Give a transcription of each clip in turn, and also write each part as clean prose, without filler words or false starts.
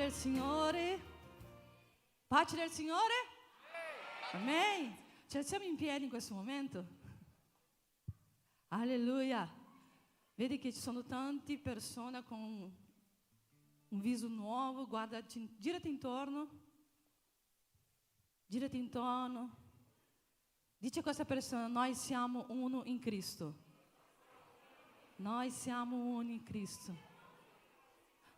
del Signore? Pace del Signore? Amen. Ci alziamo in piedi in questo momento. Alleluia. Vedi che ci sono tante persone con un viso nuovo. Guarda, girati intorno. Girati intorno. Dice a questa persona: noi siamo uno in Cristo. Noi siamo uno in Cristo.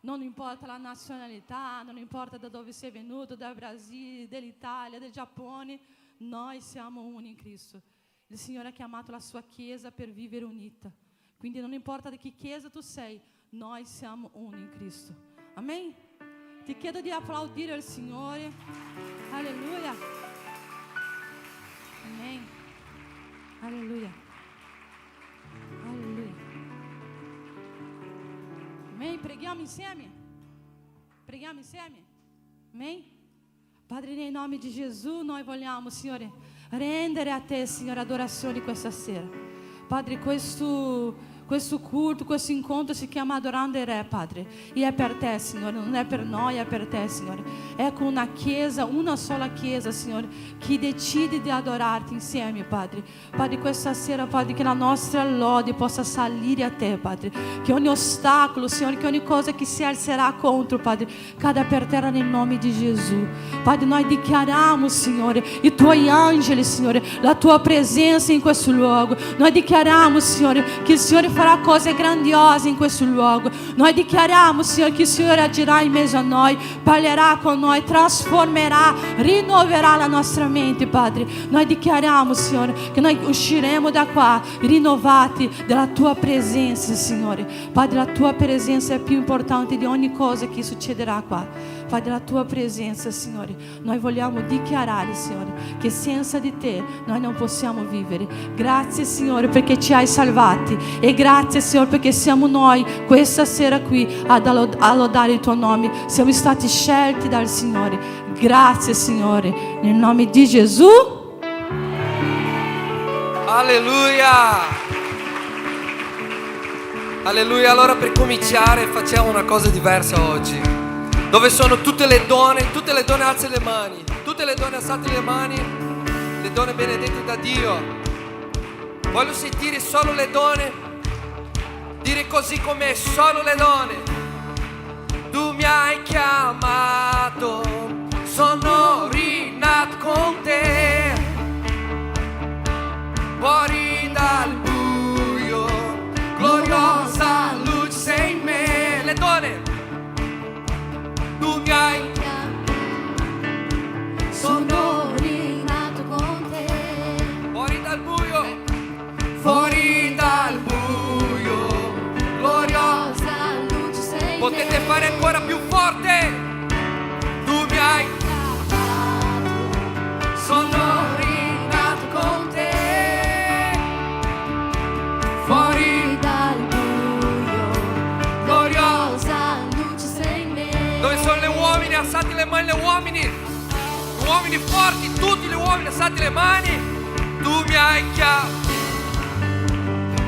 Non importa la nazionalità, non importa da dove sei venuto, dal Brasile, dall'Italia, del Giappone, noi siamo uno in Cristo. Il Signore ha chiamato la sua Chiesa per vivere unita. Quindi non importa di che Chiesa tu sei, noi siamo uno in Cristo. Amen? Ti chiedo di applaudire il Signore. Alleluia. Amen. Alleluia. Alleluia. Amém? Preghiamo insieme? Preghiamo insieme? Amém? Padre, em nome de Jesus, nós vogliamo, Signore, rendere a Te, Signore, adorazione questa sera. Padre, questo culto, questo incontro si chiama Adorando il Re, Padre. E è per Te, Signore, non è per noi, è per Te, Signore. È con una Chiesa, una sola Chiesa, Signore, che decide di adorarti insieme, Padre. Padre, questa sera, Padre, che la nostra lode possa salire a Te, Padre. Che ogni ostacolo, Signore, che ogni cosa che si alzerà contro, Padre, cada per terra nel nome di Gesù. Padre, noi dichiariamo, Signore, i Tuoi angeli, Signore, la Tua presenza in questo luogo. Noi dichiariamo, Signore, che il Signore farà cose grandiose in questo luogo. Noi dichiariamo, Signore, che il Signore agirà in mezzo a noi, parlerà con noi, trasformerà, rinnoverà la nostra mente, Padre. Noi dichiariamo, Signore, che noi usciremo da qua rinnovati dalla Tua presenza, Signore. Padre, la Tua presenza è più importante di ogni cosa che succederà qua. Padre, la Tua presenza, Signore, noi vogliamo dichiarare, Signore, che senza di Te noi non possiamo vivere. Grazie, Signore, perché ci hai salvati, e grazie, Signore, perché siamo noi questa sera qui a lodare il Tuo nome. Siamo stati scelti dal Signore. Grazie, Signore, nel nome di Gesù. Alleluia. Alleluia. Allora, per cominciare facciamo una cosa diversa oggi. Dove sono tutte le donne alzate le mani. Tutte le donne alzate le mani. Le donne benedette da Dio. Voglio sentire solo le donne dire così com'è, solo le donne. Tu mi hai chiamato, sono rinato con Te. Fuori dal buio, gloriosa luce sei in me. Le donne, tu mi hai chiamato, sono rinato con Te. fuori dal buio, fuori dal buio, gloriosa luce sei in potete me. fare ancora più forte. Tu mi hai Chiamato, sono rinato con Te. Fuori dal buio, gloriosa. luce sei in me. Dove sono le uomini? Alzate le mani, le uomini. Uomini forti, tutti gli uomini, alzate le mani. Tu mi hai chiamato,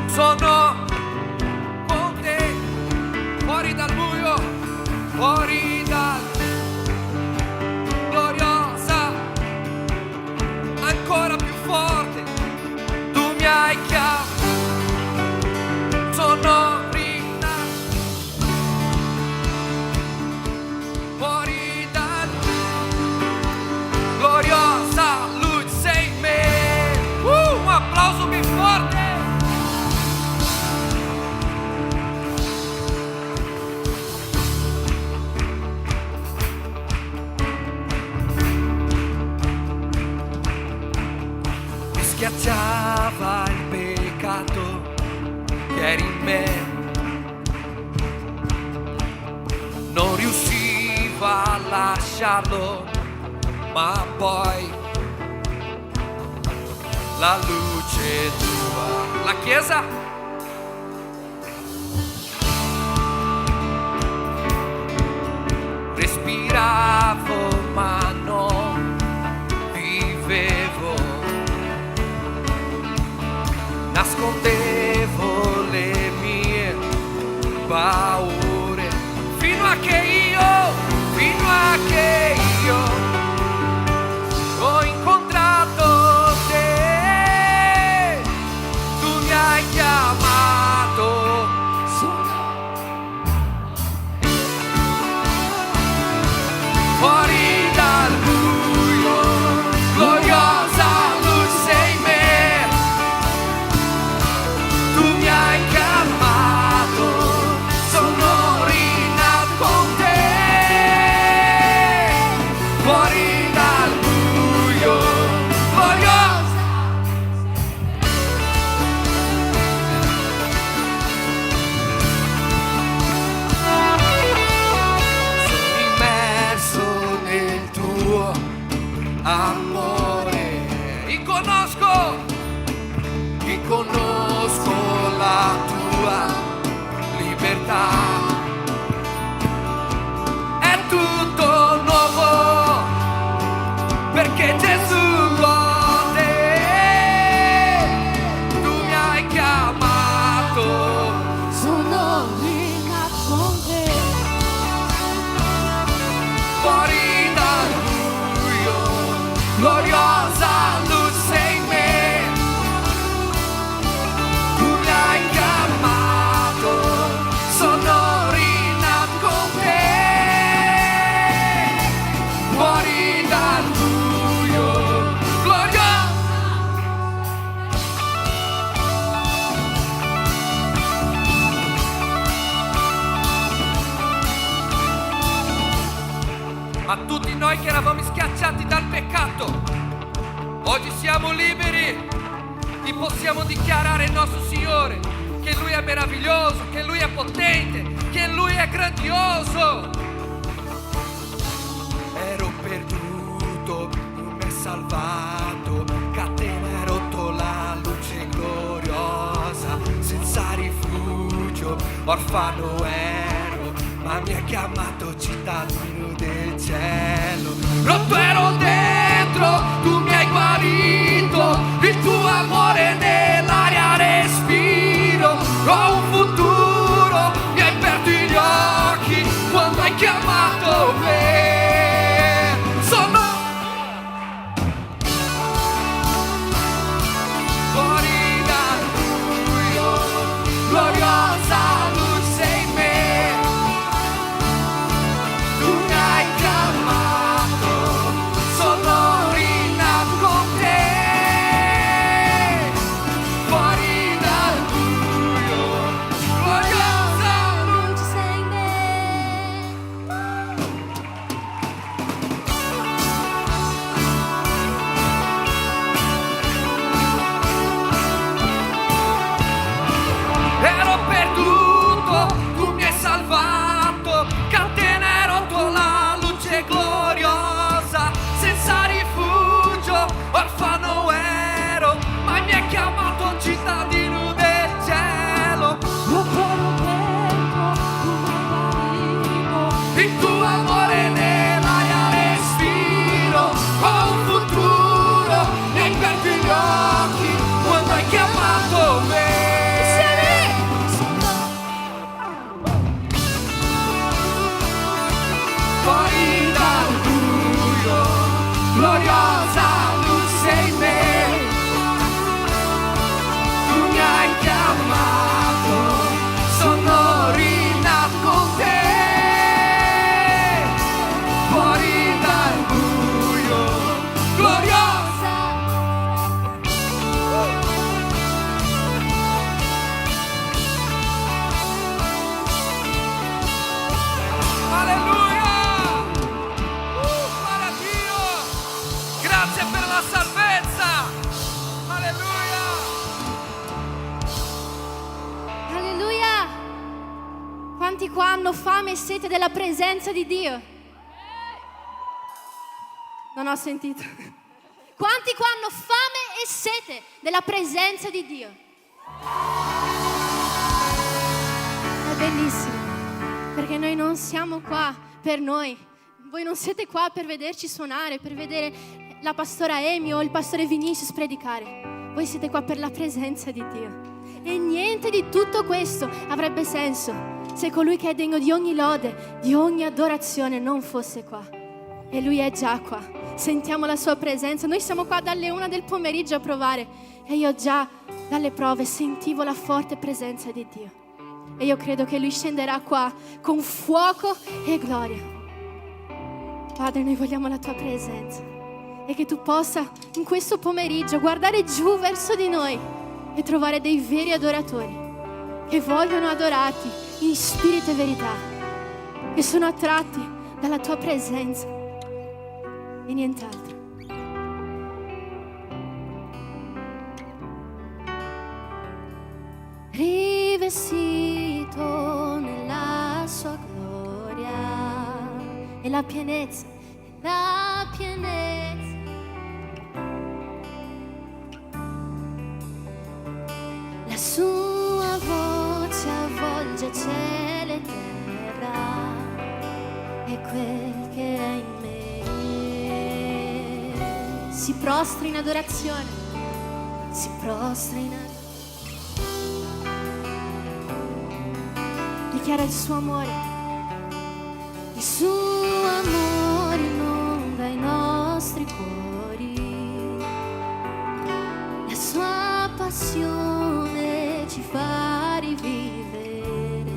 sono con Te. Fuori dal buio, fuori dal gloriosa, ancora più forte. Tu mi hai chiamato, sono rinato. Fuori dal gloriosa luce sei in me. Un applauso più forte. Mi schiacciava il peccato che era in me. Non riuscivo a lasciarlo, ma poi la luce tua. La Chiesa? Respiravo ma non vivevo, nascondevo le mie paure, fino a che io amore. Riconosco la tua libertà. È tutto nuovo perché Gesù con te tu mi hai chiamato. Sono ricca con te. Fuori dal buio, gloriosa luce in me. Tu mi hai chiamato, sono rinato con te. Fuori dal buio, gloriosa. A tutti noi che eravamo schiacciati dal peccato, oggi siamo liberi e possiamo dichiarare il nostro Signore, che Lui è meraviglioso, che Lui è potente, che Lui è grandioso. Ero perduto, Tu mi hai salvato, catena hai rotto, la luce gloriosa, senza rifugio, orfano ero, ma mi ha chiamato cittadino del cielo. Rotto ero dentro, tu mi hai guarito, il tuo amore nell'aria respiro. Ho un futuro, mi hai aperto gli occhi quando hai chiamato me. Sono fuori dal buio, gloriosa luce in me. Tu mi hai chiamato, sono rinato con te. Fuori dal buio, gloriosa Luce sei in me. ero perduto, tu mi hai salvato, catena hai rotto, la luce gloriosa, senza rifugio, orfano ero, ma mi hai chiamato cittadino del cielo. Rotto ero dentro, tu mi hai guarito. Il tuo amore nell'aria respiro. Ho un futuro, mi hai aperto gli occhi quando hai chiamato me. Fuori dal buio, gloriosa luce in me. Tu mi hai chiamato, sono rinato con te. Fuori dal buio, gloriosa. Alleluia! Gloria a Dio! Grazie per la salvezza! Alleluia! Alleluia! Quanti qua hanno fame e sete della presenza di Dio? Non ho sentito. Quanti qua hanno fame e sete della presenza di Dio? È bellissimo, perché noi non siamo qua per noi. Voi non siete qua per vederci suonare, per vedere la pastora Amy o il pastore Vinicius predicare. Voi siete qua per la presenza di Dio. E niente di tutto questo avrebbe senso se colui che è degno di ogni lode, di ogni adorazione non fosse qua. E Lui è già qua. Sentiamo la Sua presenza. Noi siamo qua dalle 1 del pomeriggio a provare e io già dalle prove sentivo la forte presenza di Dio. E io credo che Lui scenderà qua con fuoco e gloria. Padre, noi vogliamo la Tua presenza e che Tu possa in questo pomeriggio guardare giù verso di noi e trovare dei veri adoratori che vogliono adorarti in spirito e verità, che sono attratti dalla Tua presenza e nient'altro. Rivestito nella Sua gloria e la pienezza si prostra in adorazione, si prostra in adorazione. Dichiara il suo amore inonda i nostri cuori, la sua passione ci fa rivivere,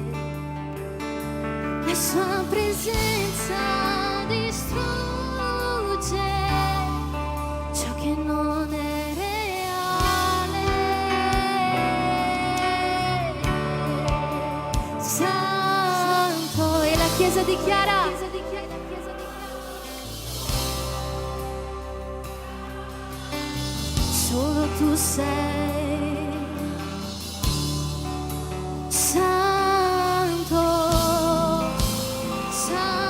la sua presenza distrugge ciò che non è reale. Santo, e la Chiesa dichiara: solo tu sei santo, santo.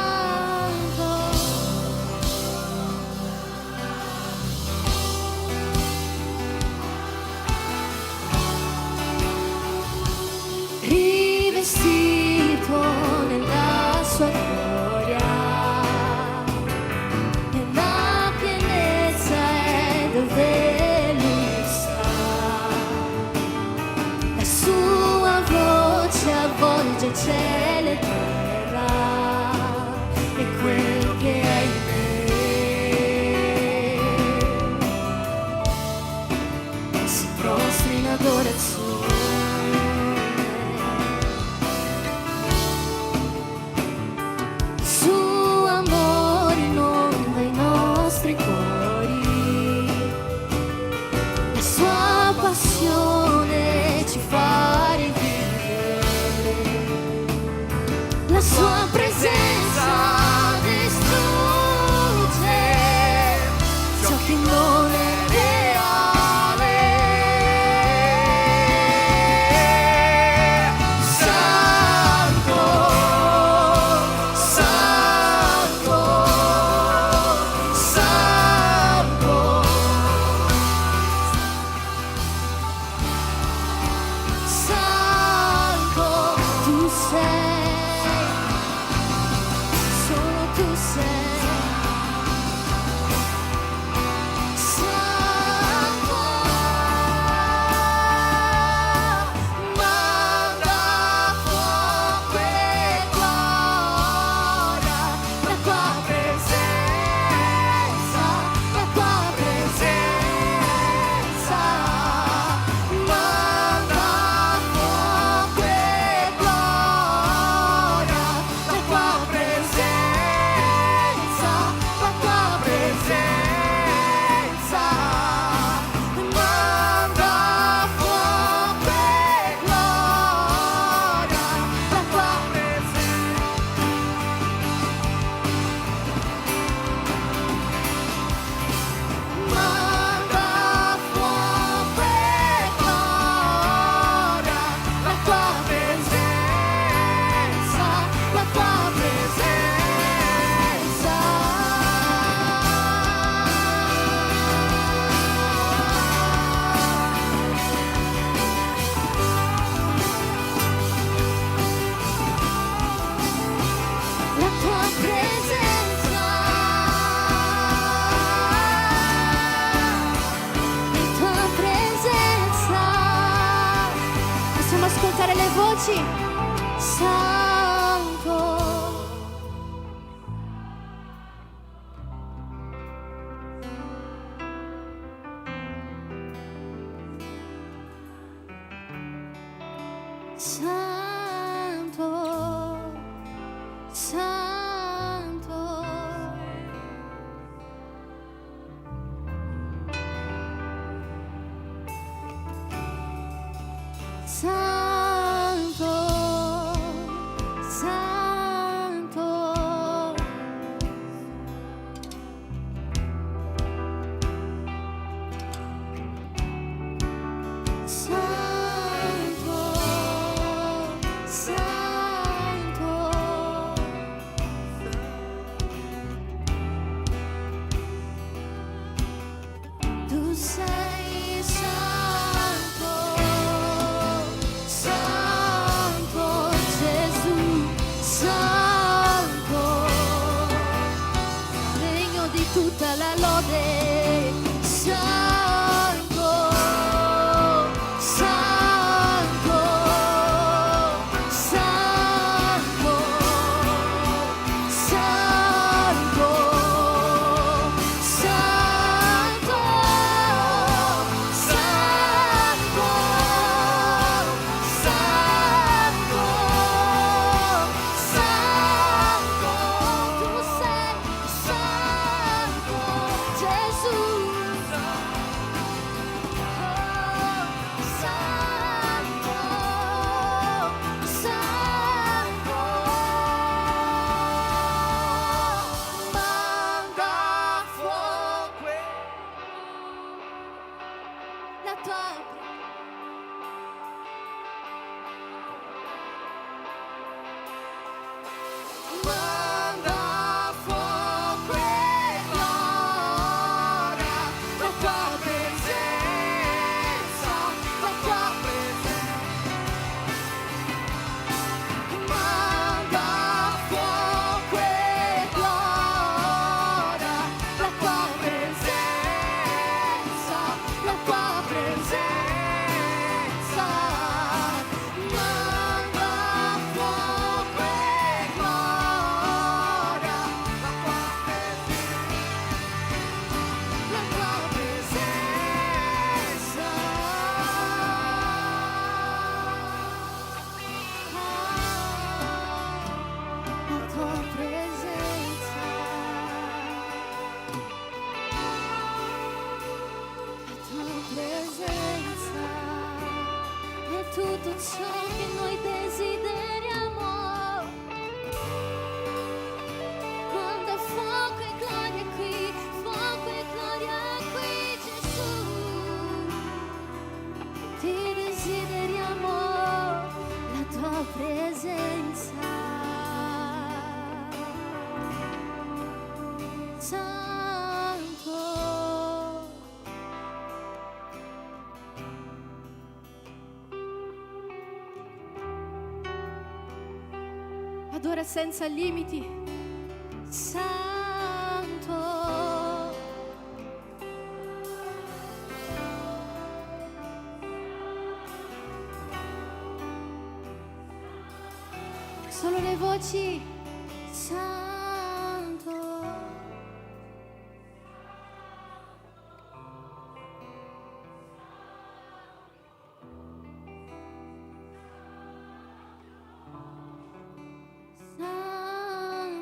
Rivestito nella sua gloria, nella pienezza è dove lui sta. La sua voce avvolge cielo e terra, e quel che è in me si prostra in adorazione. Suo amore inonda i nostri cuori, la sua passione ci fa rivivere, la sua presenza distrugge ciò che non è reale. Santo, santo, santo, santo, tu sei, solo tu sei. Santo, manda fuoco e gloria, la tua presenza, la tua presenza. Manda fuoco e gloria, la tua presenza, la tua presenza. Manda fuoco e gloria, la tua Manda fuoco e gloria, la tua presenza, la tua presenza. La tua presenza, la tua presenza. Possiamo ascoltare le voci? Santo, santo, santo. Santo, santo, santo, santo. Tu sei santo, santo Gesù, santo, degno di tutta la lode. La tua presenza è tutto ciò che noi desideriamo. Quando fuoco e gloria qui, fuoco e gloria qui, Gesù. Ti desideriamo, la tua presenza. Santo. Adora senza limiti. Santo. Solo le voci. Santo.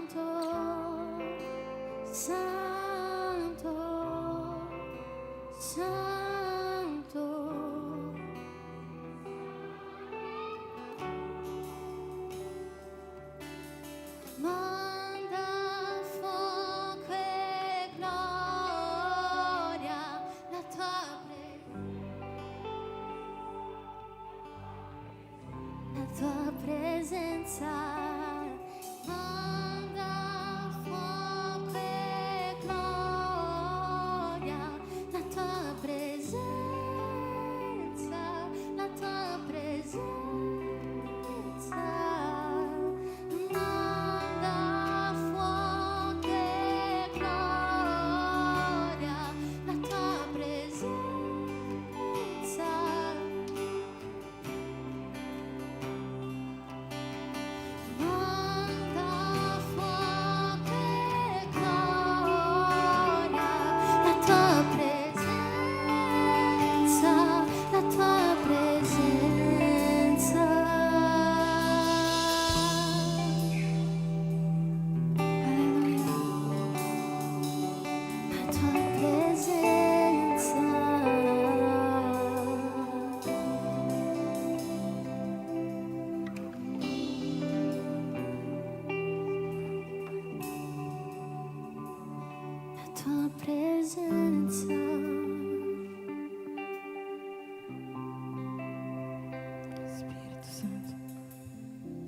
Santo, Santo, Santo. Manda fuoco e gloria, la tua presenza.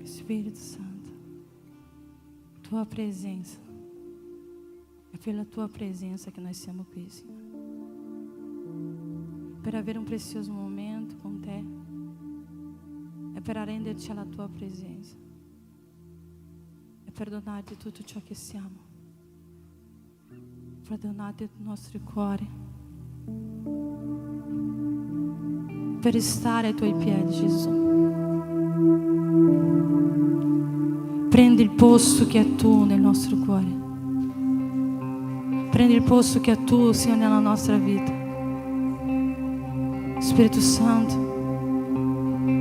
Spirito Santo, tua presenza, è pela tua presença che nós siamo qui, Signore. Per avere un prezioso momento con te, è per arrenderci alla tua presenza, è per donarti tutto ciò che siamo, per donarti i nostri cuori, per stare ai tuoi piedi, Gesù. Prendi il posto che è tu nel nostro cuore. Prendi il posto che è tu, Signore, nella nostra vita. Spirito Santo,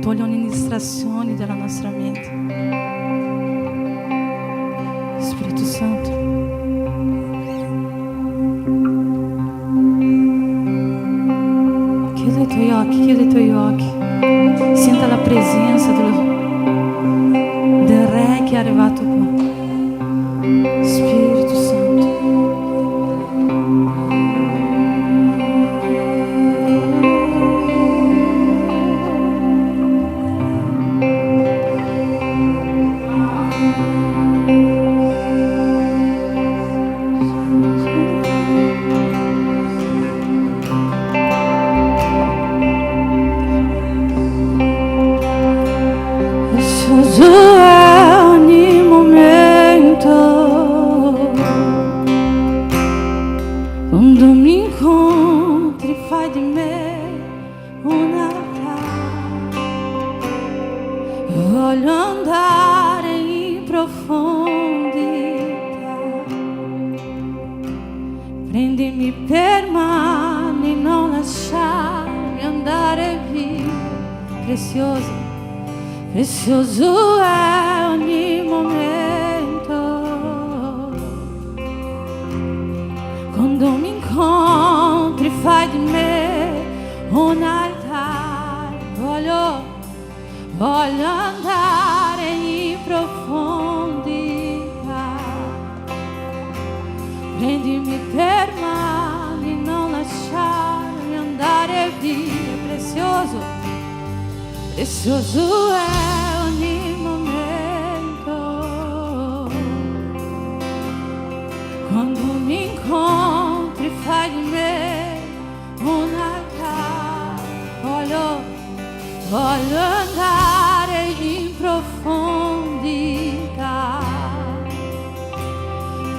togli ogni distrazione dalla nostra mente. Spirito Santo, chiudi i tuoi occhi, chiudi i tuoi occhi. Senta la presenza del Re che è arrivato qua. Spirito Santo. Quando mi incontri fai di me una casa. Voglio andare in profondità. Prendimi per mani, non lasciarmi andare via. Prezioso, prezioso è ogni momento. Quando mi incontri fai di me un altare, voglio andare in profondità. Prendimi per mani, non lasciarmi andare via. Prezioso, prezioso è ogni momento. Quando mi incontri fai di me un altare, voglio andare in profondità.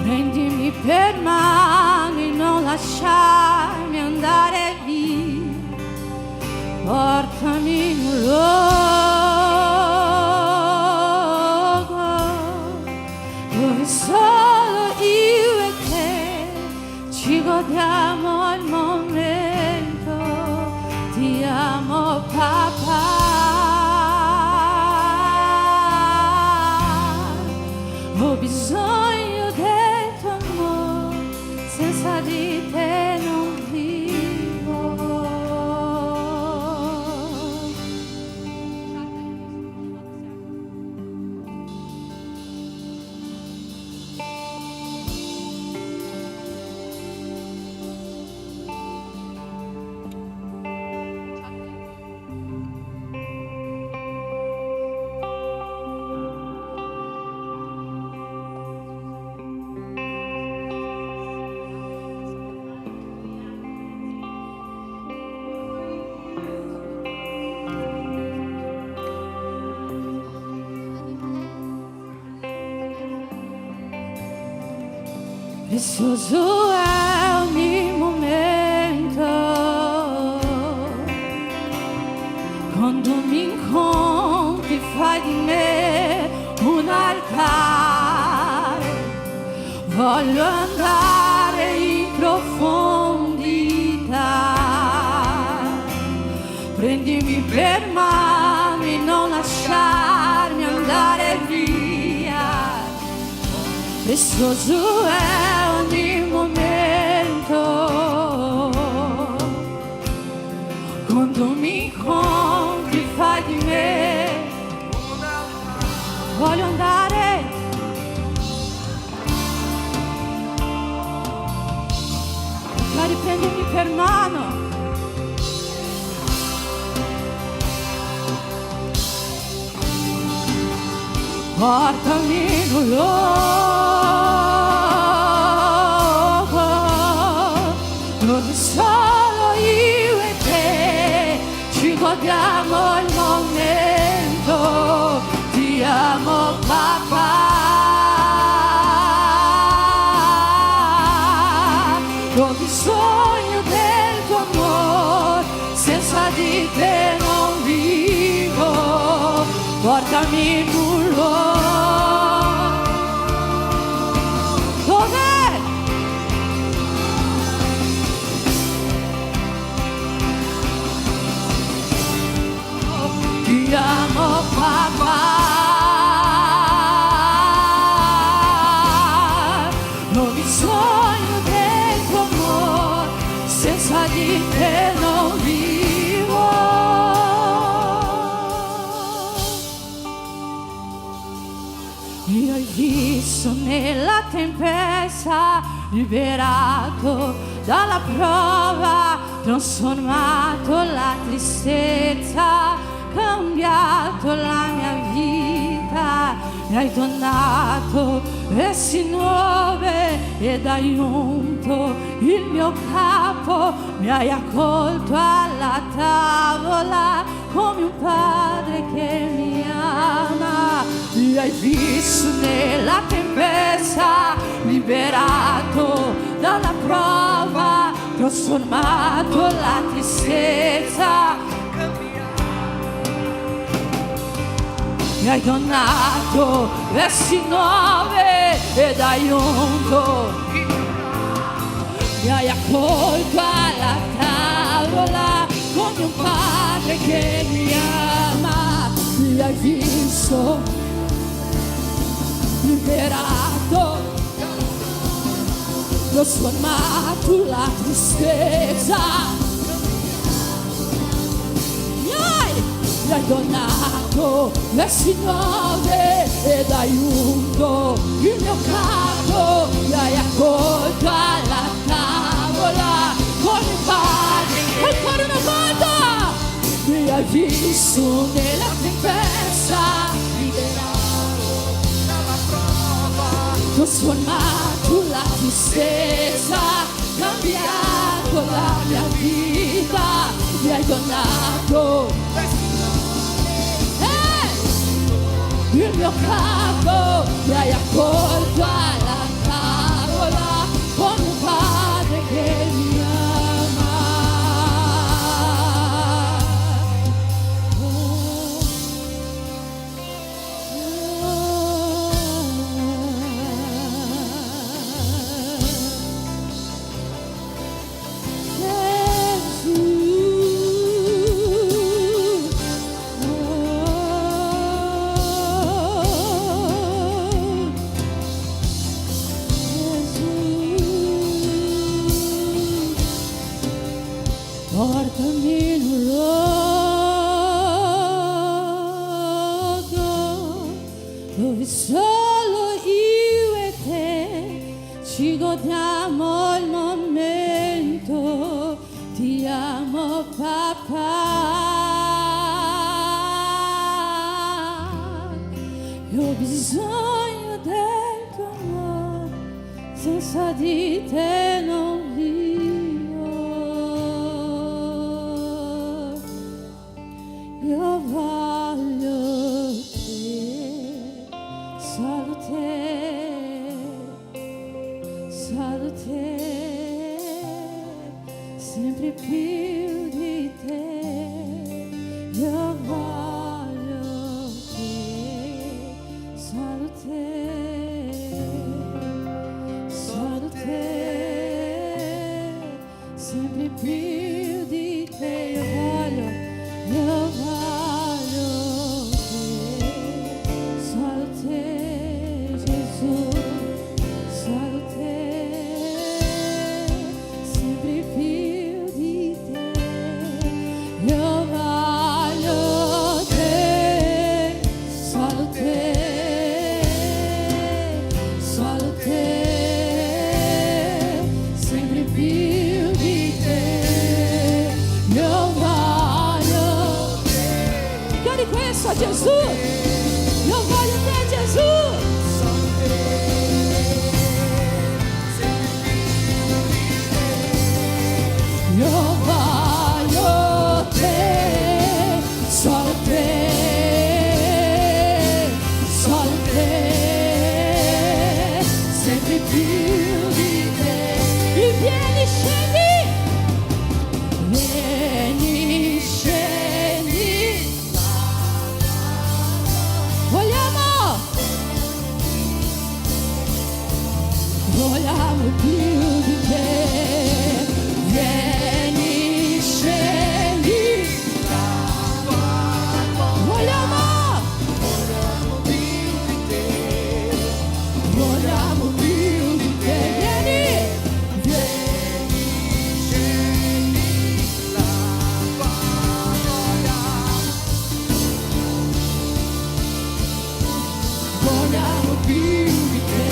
Prendimi per mani, non lasciarmi andare via. Portami in un luogo dove solo io e te ci godiamo il momento. Ti amo papà, ho bisogno del tuo amore, senza di te non vivo. Prezioso è ogni momento. Quando mi incontri fai di me un altare, voglio andare in profondità. Prendimi per mani, non lasciarmi andare via. Prezioso è ogni momento. Quando mi incontri fai di me voglio andare. Ma riprendimi per mano. Portami in un luogo dove solo io e te ci godiamo il momento. Ti amo papà, ho bisogno del tuo amore, senza di te non vivo. Portami in un luogo dove ti amo papà, ho bisogno del tuo amore, senza di te non vivo. Mi hai visto nella tempesta, liberato dalla prova, trasformato la tristezza, cambiato la mia vita. Mi hai donato vesti nuove ed hai unto il mio capo. Mi hai accolto alla tavola come un padre che mi ama. Mi hai visto nella tempesta, liberato dalla prova, trasformato la tristezza. Mi hai donato vesti nuove ed hai unto. Mi hai accolto alla tavola come un padre che mi ama. Mi hai visto liberato trasformato la tristezza, mi hai donato vesti nuove ed hai unto il mio capo, mi hai accolto alla tavola con il Padre. Ancora una volta mi hai visto nella tempesta, liberato dalla prova, trasformato la tristezza, cambiato la mia vita, mi hai donato il mio capo, mi hai accolto alla tavola con un Padre che mi ama. Portami in un luogo dove solo io e te ci godiamo il momento. Ti amo papà, io ho bisogno del tuo amore, senza di te non vivo. Io voglio te, solo te, sempre più di te. Io voglio te, solo te, sempre più di te. Io voglio Gesù, solo te, sempre più di te. Io voglio te, solo te, sempre più di te. Io voglio te. Cari questo a Gesù. Io voglio te, Gesù. Io voglio te, solo te, sempre più di te. E vieni, scendi, vieni, scendi. Vogliamo più di te. Vieni, scendi. Vogliamo più di te. Vogliamo più di te. Vieni, scendi. Vogliamo più di te.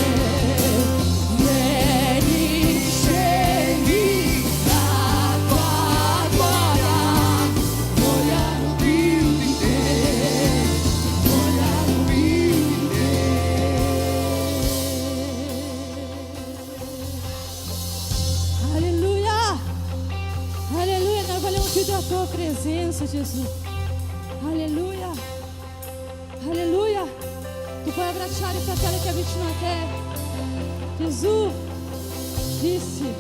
A tua presença, Jesus. Alleluia. Alleluia. Tu puoi abbracciare il fratello che è vicino a te. Gesù disse,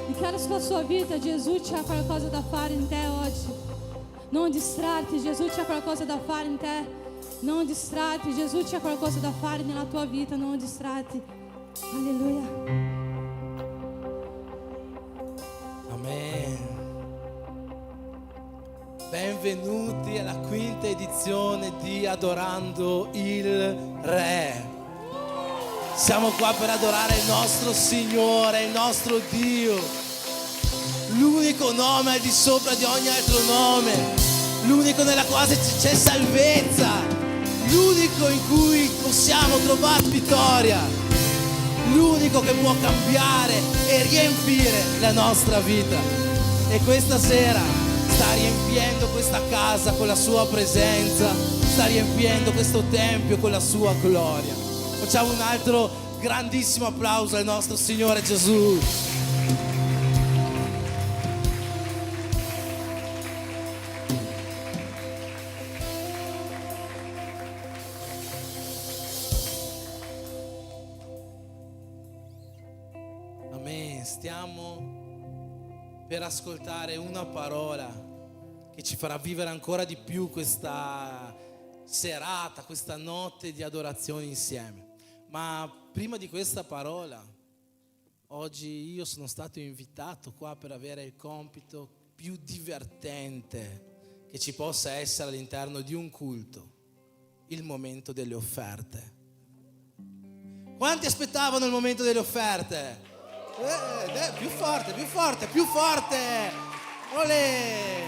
dichiara sulla sua vita, Gesù c'ha qualcosa da fare in te oggi. Non distrarti, Gesù c'ha qualcosa da fare in te. Non distrarti, Gesù c'ha qualcosa da fare nella tua vita, non distrarti. Alleluia. Amen. Benvenuti alla quinta edizione di Adorando il Re. Siamo qua per adorare il nostro Signore, il nostro Dio. L'unico nome al di sopra di ogni altro nome. L'unico nella quale c'è salvezza. L'unico in cui possiamo trovare vittoria. L'unico che può cambiare e riempire la nostra vita. E questa sera sta riempiendo questa casa con la sua presenza, sta riempiendo questo tempio con la sua gloria. Facciamo un altro grandissimo applauso al nostro Signore Gesù. Amen. Stiamo per ascoltare una parola che ci farà vivere ancora di più questa serata, questa notte di adorazione insieme. Ma prima di questa parola, oggi io sono stato invitato qua per avere il compito più divertente che ci possa essere all'interno di un culto, il momento delle offerte. Quanti aspettavano il momento delle offerte? Più forte, più forte, più forte! Olè!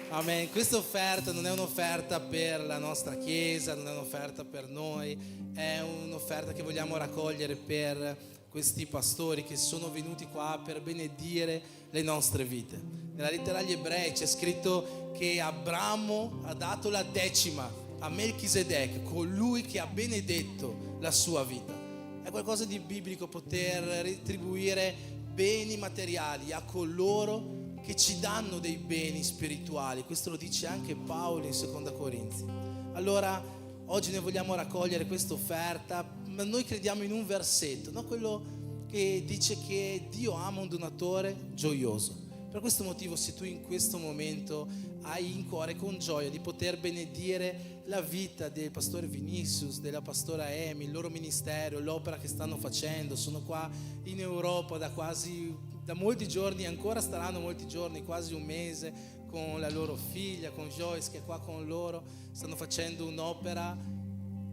Amen. Questa offerta non è un'offerta per la nostra chiesa, non è un'offerta per noi, è un'offerta che vogliamo raccogliere per questi pastori che sono venuti qua per benedire le nostre vite. Nella lettera agli Ebrei c'è scritto che Abramo ha dato la decima a Melchisedec, colui che ha benedetto la sua vita. È qualcosa di biblico poter retribuire beni materiali a coloro che ci danno dei beni spirituali. Questo lo dice anche Paolo in Seconda Corinzi. Allora oggi noi vogliamo raccogliere questa offerta, ma noi crediamo in un versetto, no? Quello che dice che Dio ama un donatore gioioso. Per questo motivo, se tu in questo momento hai in cuore con gioia di poter benedire la vita del pastore Vinicius, della pastora Amy, il loro ministero, l'opera che stanno facendo, sono qua in Europa da molti giorni, ancora staranno molti giorni, quasi un mese, con la loro figlia, con Joyce che è qua con loro, stanno facendo un'opera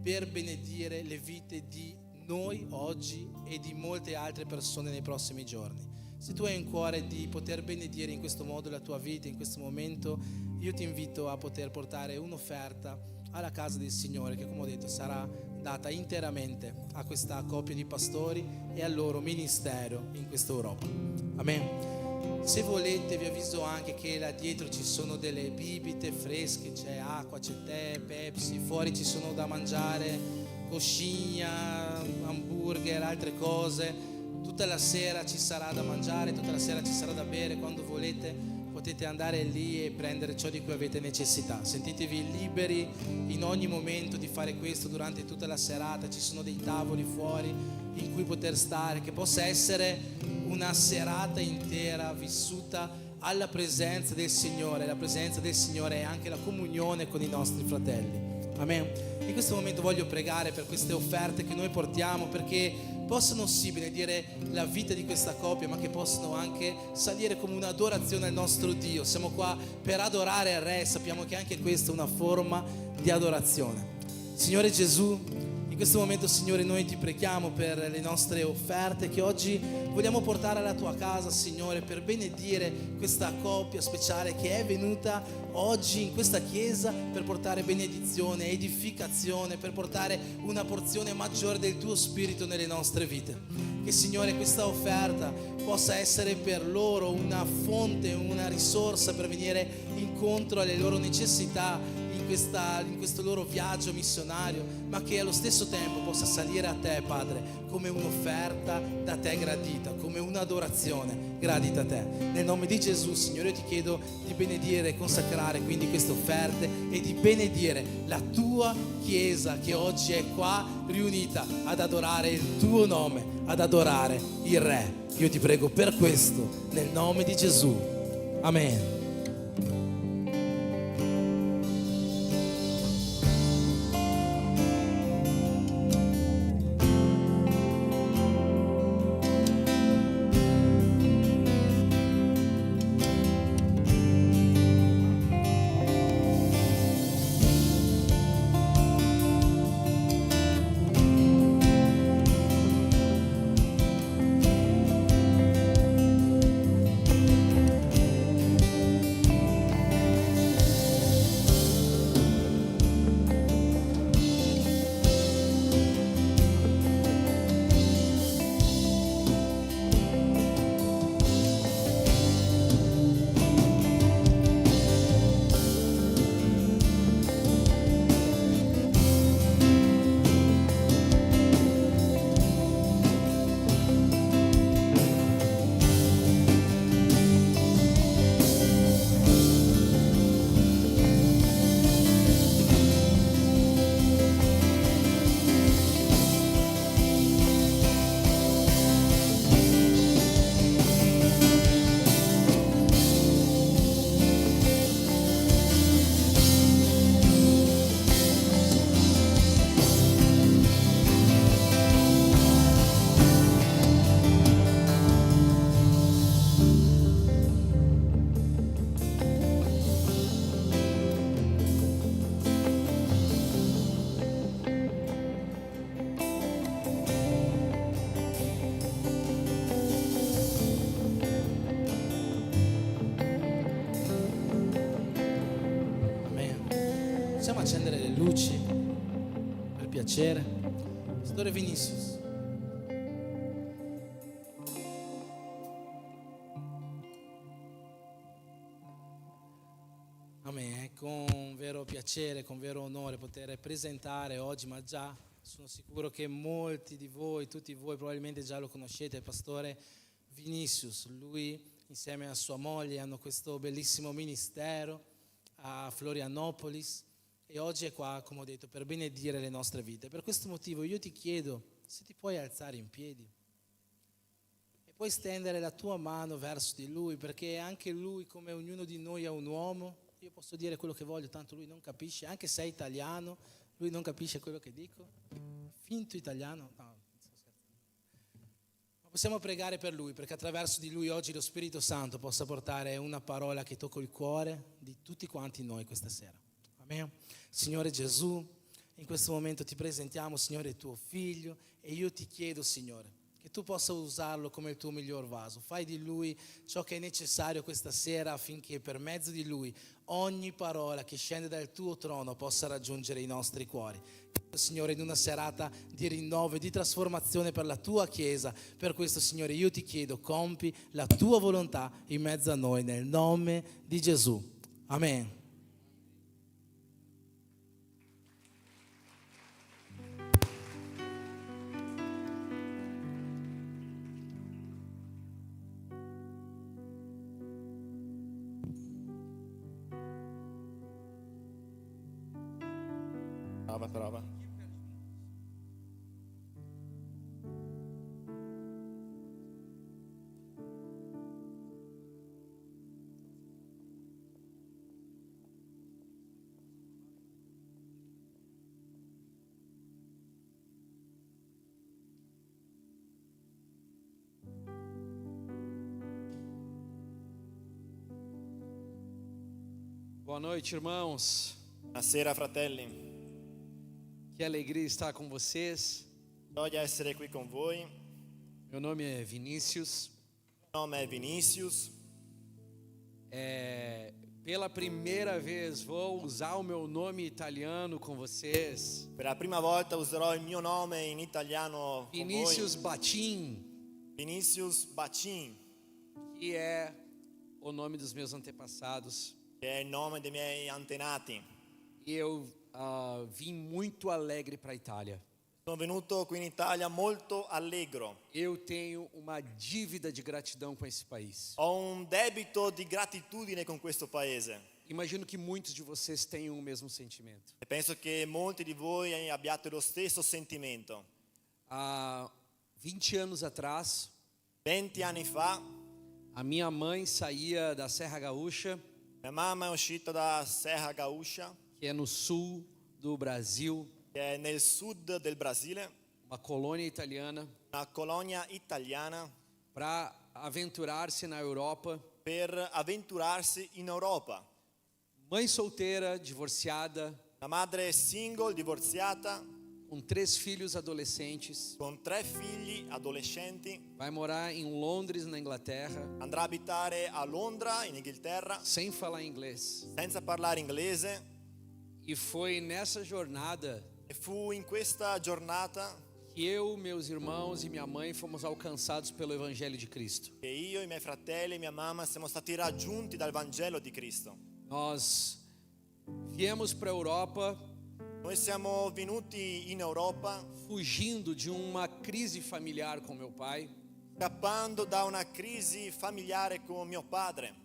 per benedire le vite di noi oggi e di molte altre persone nei prossimi giorni. Se tu hai in cuore di poter benedire in questo modo la tua vita, in questo momento, io ti invito a poter portare un'offerta alla casa del Signore, che come ho detto sarà data interamente a questa coppia di pastori e al loro ministero in questa Europa. Amen. Se volete vi avviso anche che là dietro ci sono delle bibite fresche, c'è acqua, c'è tè, Pepsi, fuori ci sono da mangiare coscigna, hamburger, altre cose. Tutta la sera ci sarà da mangiare, tutta la sera ci sarà da bere. Quando volete potete andare lì e prendere ciò di cui avete necessità. Sentitevi liberi in ogni momento di fare questo durante tutta la serata. Ci sono dei tavoli fuori in cui poter stare, che possa essere una serata intera vissuta alla presenza del Signore. La presenza del Signore è anche la comunione con i nostri fratelli. Amen. In questo momento voglio pregare per queste offerte che noi portiamo, perché possano sì benedire la vita di questa coppia, ma che possano anche salire come un'adorazione al nostro Dio. Siamo qua per adorare il Re, sappiamo che anche questa è una forma di adorazione. Signore Gesù, in questo momento, Signore, noi ti preghiamo per le nostre offerte che oggi vogliamo portare alla tua casa, Signore, per benedire questa coppia speciale che è venuta oggi in questa chiesa per portare benedizione, edificazione, per portare una porzione maggiore del tuo Spirito nelle nostre vite. Che, Signore, questa offerta possa essere per loro una fonte, una risorsa per venire incontro alle loro necessità in questo loro viaggio missionario, ma che allo stesso tempo possa salire a te, Padre, come un'offerta da te gradita, come un'adorazione gradita a te. Nel nome di Gesù, Signore, io ti chiedo di benedire e consacrare quindi queste offerte e di benedire la tua Chiesa che oggi è qua riunita ad adorare il tuo nome, ad adorare il Re. Io ti prego per questo, nel nome di Gesù. Amen. accendere le luci, per piacere. Pastore Vinicius. Amen. È con vero piacere, con vero onore poter presentare oggi, ma già sono sicuro che molti di voi, tutti voi probabilmente già lo conoscete, il pastore Vinicius. Lui insieme a sua moglie hanno questo bellissimo ministero a Florianopolis e oggi è qua, come ho detto, per benedire le nostre vite. Per questo motivo io ti chiedo se ti puoi alzare in piedi e puoi stendere la tua mano verso di lui, perché anche lui, come ognuno di noi, è un uomo. Io posso dire quello che voglio, tanto lui non capisce, anche se è italiano, lui non capisce quello che dico. Finto italiano? No, sto scherzando. Ma possiamo pregare per lui, perché attraverso di lui oggi lo Spirito Santo possa portare una parola che tocca il cuore di tutti quanti noi questa sera. Amen. Signore Gesù, in questo momento ti presentiamo, Signore, tuo figlio, e io ti chiedo, Signore, che tu possa usarlo come il tuo miglior vaso. Fai di lui ciò che è necessario questa sera affinché per mezzo di lui ogni parola che scende dal tuo trono possa raggiungere i nostri cuori. Signore, in una serata di rinnovo e di trasformazione per la tua Chiesa, per questo, Signore, io ti chiedo, compi la tua volontà in mezzo a noi, nel nome di Gesù. Amen. Prova. Boa noite, irmãos. Buonasera fratelli, Que alegria estar com vocês. gioia essere qui con voi. Meu nome é Vinícius. Meu nome è Vinicius. Pela primeira vez vou usar o meu nome italiano com vocês. Per la prima volta userò il mio nome in italiano con Vinícius voi. Batim, Vinicius Bacin, que é o nome dos meus antepassados. che è il nome dei miei antenati. E eu vim muito alegre para a Itália. Sono venuto qui in Italia molto allegro. Eu tenho uma dívida de gratidão com esse país. Ho un debito di gratitudine con questo paese. Imagino que muitos de vocês tenham o mesmo sentimento. E penso che molti di voi abbiate lo stesso sentimento. Há 20 anos atrás, 20 anni fa, a minha mãe saía da Serra Gaúcha, mia mamma è uscita da Serra Gaúcha, que é no sul do Brasil, che è nel sud del Brasile, uma colônia italiana, una colonia italiana, para aventurar-se na Europa. per avventurarsi in Europa. Mãe solteira, divorciada, La madre single, divorziata, com 3 filhos adolescentes, con 3 figli adolescenti, vai morar em Londres, na Inglaterra, andrà a abitare a Londra, in Inghilterra, sem falar inglês. senza parlare inglese. E foi nessa jornada E fu in questa giornata que eu, meus irmãos e minha mãe fomos alcançados pelo Evangelho de Cristo. che io, i miei fratelli e mia mamma siamo stati raggiunti dal Vangelo di Cristo. Nós viemos para a Europa Noi siamo venuti in Europa fugindo de uma crise familiar com meu pai. scappando da una crisi familiare con mio padre.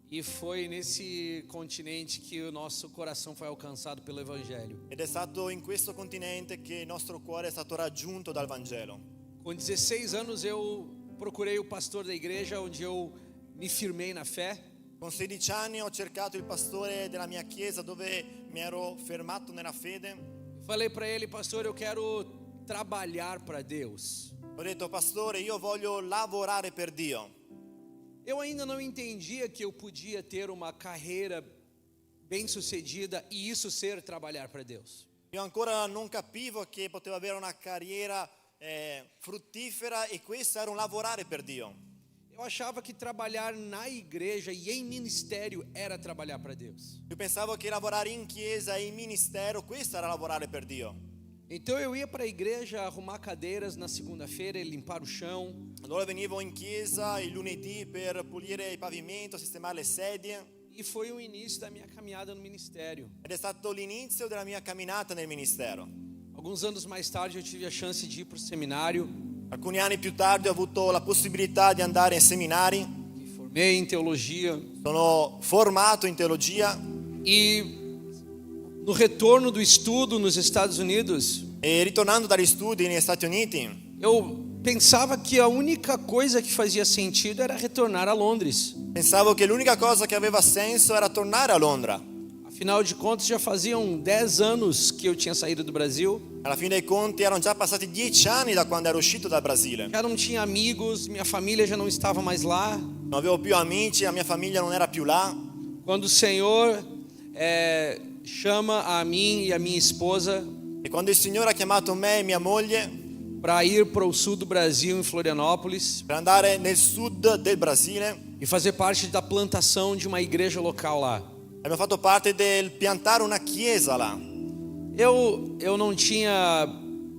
E foi nesse continente que o nosso coração foi alcançado pelo Evangelho. Ed è stato in questo continente che il nostro cuore è stato raggiunto dal Vangelo. Com 16 anos eu procurei o pastor da igreja onde eu me firmei na fé. Con 16 anni ho cercato il pastore della mia chiesa dove mi ero fermato nella fede. Falei para ele, pastor, eu quero trabalhar para Deus. Ho detto, pastore, io voglio lavorare per Dio. Eu ainda não entendia que eu podia ter uma carreira bem-sucedida e isso ser trabalhar para Deus. Io ancora non capivo che potevo avere una carriera fruttifera e questo era un lavorare per Dio. Eu achava que trabalhar na igreja e em ministério era trabalhar para Deus. Io pensavo che lavorare in chiesa e in ministero, questo era lavorare per Dio. Então eu ia para a igreja arrumar cadeiras na segunda-feira e limpar o chão. Allora venivo in chiesa il lunedì per pulire il pavimento, sistemare le sedie. E foi o início da minha caminhada no ministério. Ed è stato l'inizio della mia camminata nel ministero. Alguns anos mais tarde eu tive a chance de ir para o seminário. Alcuni anni più tardi ho avuto la possibilità di andare in seminari. Me formei em teologia. Sono formato in teologia. E no retorno do estudo nos Estados Unidos, E ritornando dagli studi negli Stati Uniti, eu pensava que a única coisa que fazia sentido era retornar a Londres. pensavo che l'unica cosa che aveva senso era tornare a Londra. Afinal de contas, já faziam 10 anos que eu tinha saído do Brasil. Alla fine dei conti erano già passati 10 anni da quando ero uscito dal Brasile. Já não tinha amigos, minha família já não estava mais lá. Non avevo più amici, la mia famiglia non era più là. Quando o Senhor chama a mim e a minha esposa E quando il Signore ha chiamato me e mia moglie para ir para o sul do Brasil, em Florianópolis, per andare nel sud del Brasile, e fazer parte da plantação de uma igreja local lá. abbiamo fatto parte del piantare una chiesa là. Eu não tinha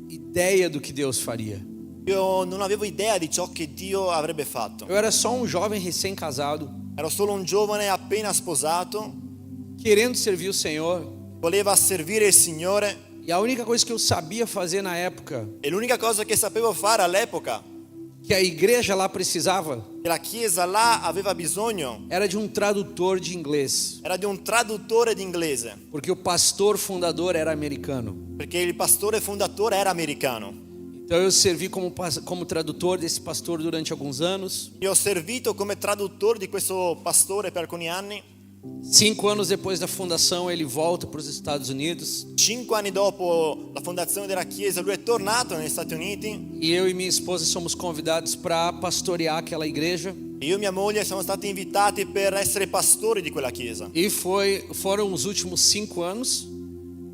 ideia do que Deus faria. Io non avevo idea di ciò che Dio avrebbe fatto. Eu era só um jovem recém-casado, Ero solo un giovane appena sposato, querendo servir o Senhor. voleva servire il Signore E a única coisa que eu sabia fazer na época, e l'unica cosa che sapevo fare all'epoca, que a igreja lá precisava, che la chiesa là aveva bisogno, era de um tradutor de inglês, era di un traduttore d'inglese, porque o pastor fundador era americano. perché il pastore fondatore era americano. Então eu servi como tradutor desse pastor durante alguns anos. Io ho servito come traduttore di questo pastore per alcuni anni. 5 anos depois da fundação, ele volta para os Estados Unidos. 5 anni dopo la fondazione della chiesa, lui è tornato negli Stati Uniti E eu e minha esposa somos convidados para pastorear aquela igreja. e io e mia moglie siamo stati invitati per essere pastori di quella chiesa. E foram os últimos 5 anos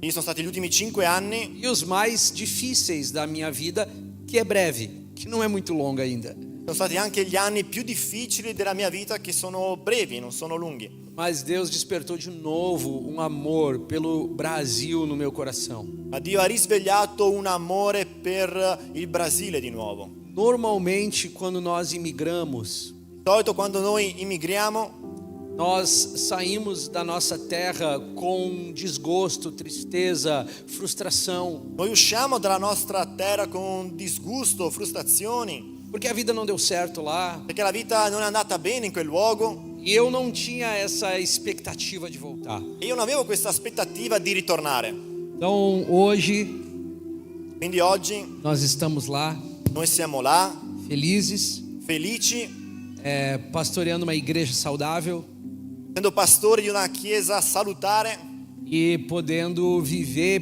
E sono stati gli ultimi 5 anni e os mais difíceis da minha vida, que é breve, que não é muito longa ainda. sono stati anche gli anni più difficili della mia vita, che sono brevi, non sono lunghi. Mas Deus despertou de novo um amor pelo Brasil no meu coração. Ma Dio ha risvegliato un amore per il Brasile di nuovo. Normalmente, quando nós imigramos, Di solito quando noi immigriamo, nós saímos da nossa terra com desgosto, tristeza, frustração, noi usciamo dalla nostra terra con disgusto, frustrazioni, porque a vida não deu certo lá. perché la vita non è andata bene in quel luogo. E eu não tinha essa expectativa de voltar. E io non avevo questa aspettativa di ritornare. Então, hoje, Quindi oggi nós estamos lá, noi siamo là, felizes, felici, pastoreando uma igreja saudável essendo pastori di una chiesa salutare e podendo viver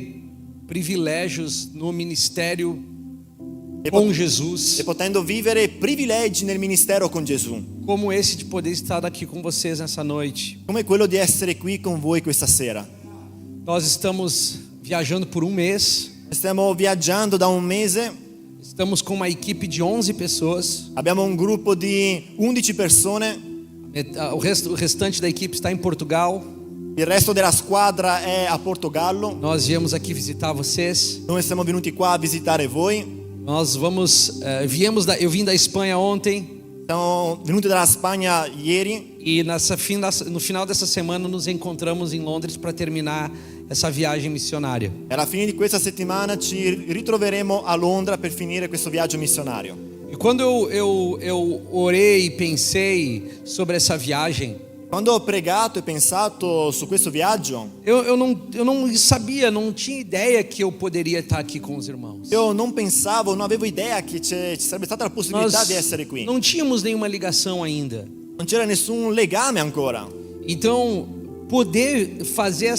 privilégios no ministério e, com Jesus, e potendo vivere privilegi nel ministero con Gesù, como esse de poder estar aqui com vocês nessa noite. come quello di essere qui con voi questa sera. Nós estamos viajando por um mês, Stiamo viaggiando da un mese, estamos com uma equipe de 11 pessoas, abbiamo un gruppo di 11 persone, o restante da equipe está em Portugal. il resto della squadra è a Portogallo. Nós viemos aqui visitar vocês. Noi siamo venuti qua a visitare voi. Nós vamos, eu vim da Espanha ontem Siamo venuti dalla Spagna ieri e no final dessa semana nos encontramos em Londres para terminar essa viagem missionária. e alla fine di questa settimana ci ritroveremo a Londra per finire questo viaggio missionario. E quando eu orei e pensei sobre essa viagem, Quando ho pregato e pensato su questo viaggio, eu não sabia, não tinha ideia que eu poderia estar aqui com os irmãos. io non pensavo, non avevo idea che ci sarebbe stata la possibilità di essere qui. não tínhamos nenhuma ligação ainda. Non c'era nessun legame ancora. Então, poder fazer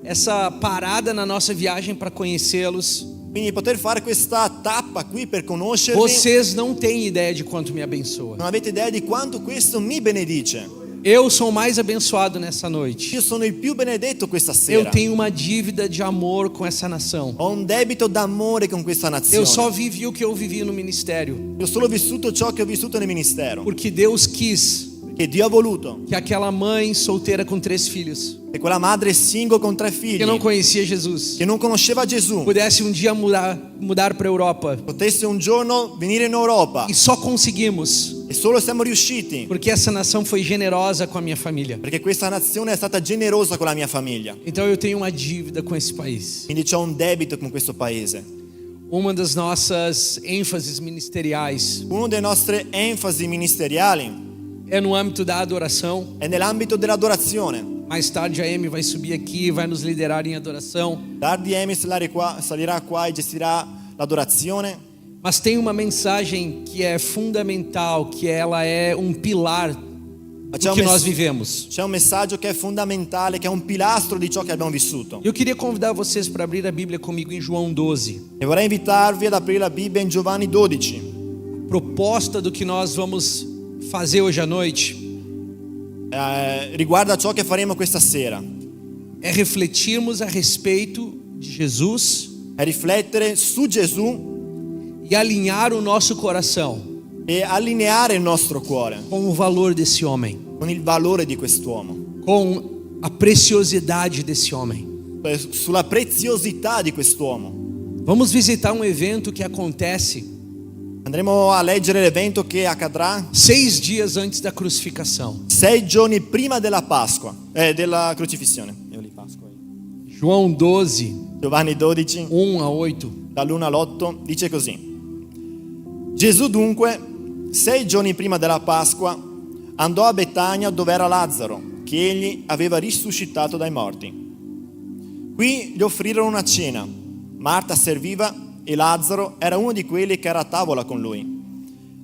essa parada na nossa viagem para conhecê-los, Quindi poter fare questa tappa qui per conoscervi, vocês não têm ideia de quanto me abençoa. non avete idea di quanto questo mi benedice. Eu sou o mais abençoado nessa noite. Io sono il più benedetto questa Eu sera. tenho uma dívida de amor com essa nação. Ho un debito d'amore con questa nazione. Eu só vivi o que eu vivi no ministério, Io ho solo vissuto ciò che ho vissuto nel ministero. porque Deus quis Perché Dio ha voluto que aquela mãe solteira com 3 filhos, che quella madre single con 3 figli, que não conhecia Jesus, che non conosceva Gesù, pudesse um dia mudar para a Europa. potesse un giorno venire in Europa. E só conseguimos E solo siamo riusciti porque essa nação foi generosa com a minha família. perché questa nazione è stata generosa con la mia famiglia. Então eu tenho uma dívida com esse país. Quindi c'ho un debito con questo paese. Uma das nossas ênfases ministeriais Una delle nostre enfasi ministeriali é no âmbito da adoração. è nell'ambito dell'adorazione. Mais tarde a Amy vai subir aqui e vai nos liderar em adoração. Tardi Amy salirà qua e gestirà l'adorazione. Mas tem uma mensagem que é fundamental, que ela é um pilar Ma do que nós vivemos. c'è un messaggio che è fondamentale, che è un pilastro di ciò che abbiamo vissuto. Eu queria convidar vocês para abrir a Bíblia comigo em João 12. E vorrei invitarvi ad aprire la Bibbia in Giovanni 12. A proposta do que nós vamos fazer hoje à noite Riguarda ciò che faremo questa sera. é refletirmos a respeito de Jesus È riflettere su Gesù e alinhar o nosso coração e allineare il nostro cuore com o valor desse homem, con il valore di quest'uomo, com a preciosidade desse homem. sulla preziosità di quest'uomo. Vamos visitar um evento que acontece Andremo a leggere l'evento che accadrà 6 dias antes da crucificação. 6 giorni prima della Pasqua, della crocifissione. Io li Pasqua. João 12, Giovanni 12, 1 a 8. dall'1 all'8, dice così. Gesù dunque, 6 giorni prima della Pasqua, andò a Betania dove era Lazzaro, che egli aveva risuscitato dai morti. Qui gli offrirono una cena. Marta serviva e Lazzaro era uno di quelli che era a tavola con lui.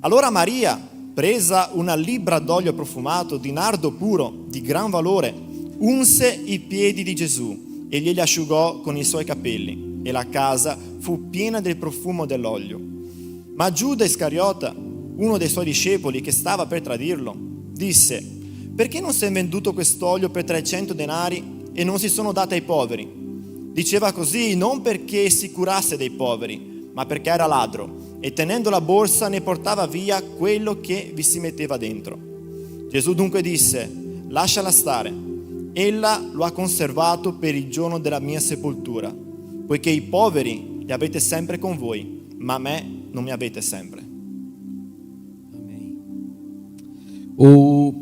Allora Maria, presa una libbra d'olio profumato di nardo puro di gran valore, unse i piedi di Gesù e glieli asciugò con i suoi capelli, e la casa fu piena del profumo dell'olio. Ma Giuda Iscariota, uno dei suoi discepoli che stava per tradirlo, disse: perché non si è venduto quest'olio per 300 denari e non si sono dati ai poveri? Diceva così non perché si curasse dei poveri, ma perché era ladro, e tenendo la borsa ne portava via quello che vi si metteva dentro. Gesù dunque disse: lasciala stare, ella lo ha conservato per il giorno della mia sepoltura, poiché i poveri li avete sempre con voi, ma me non mi avete sempre. O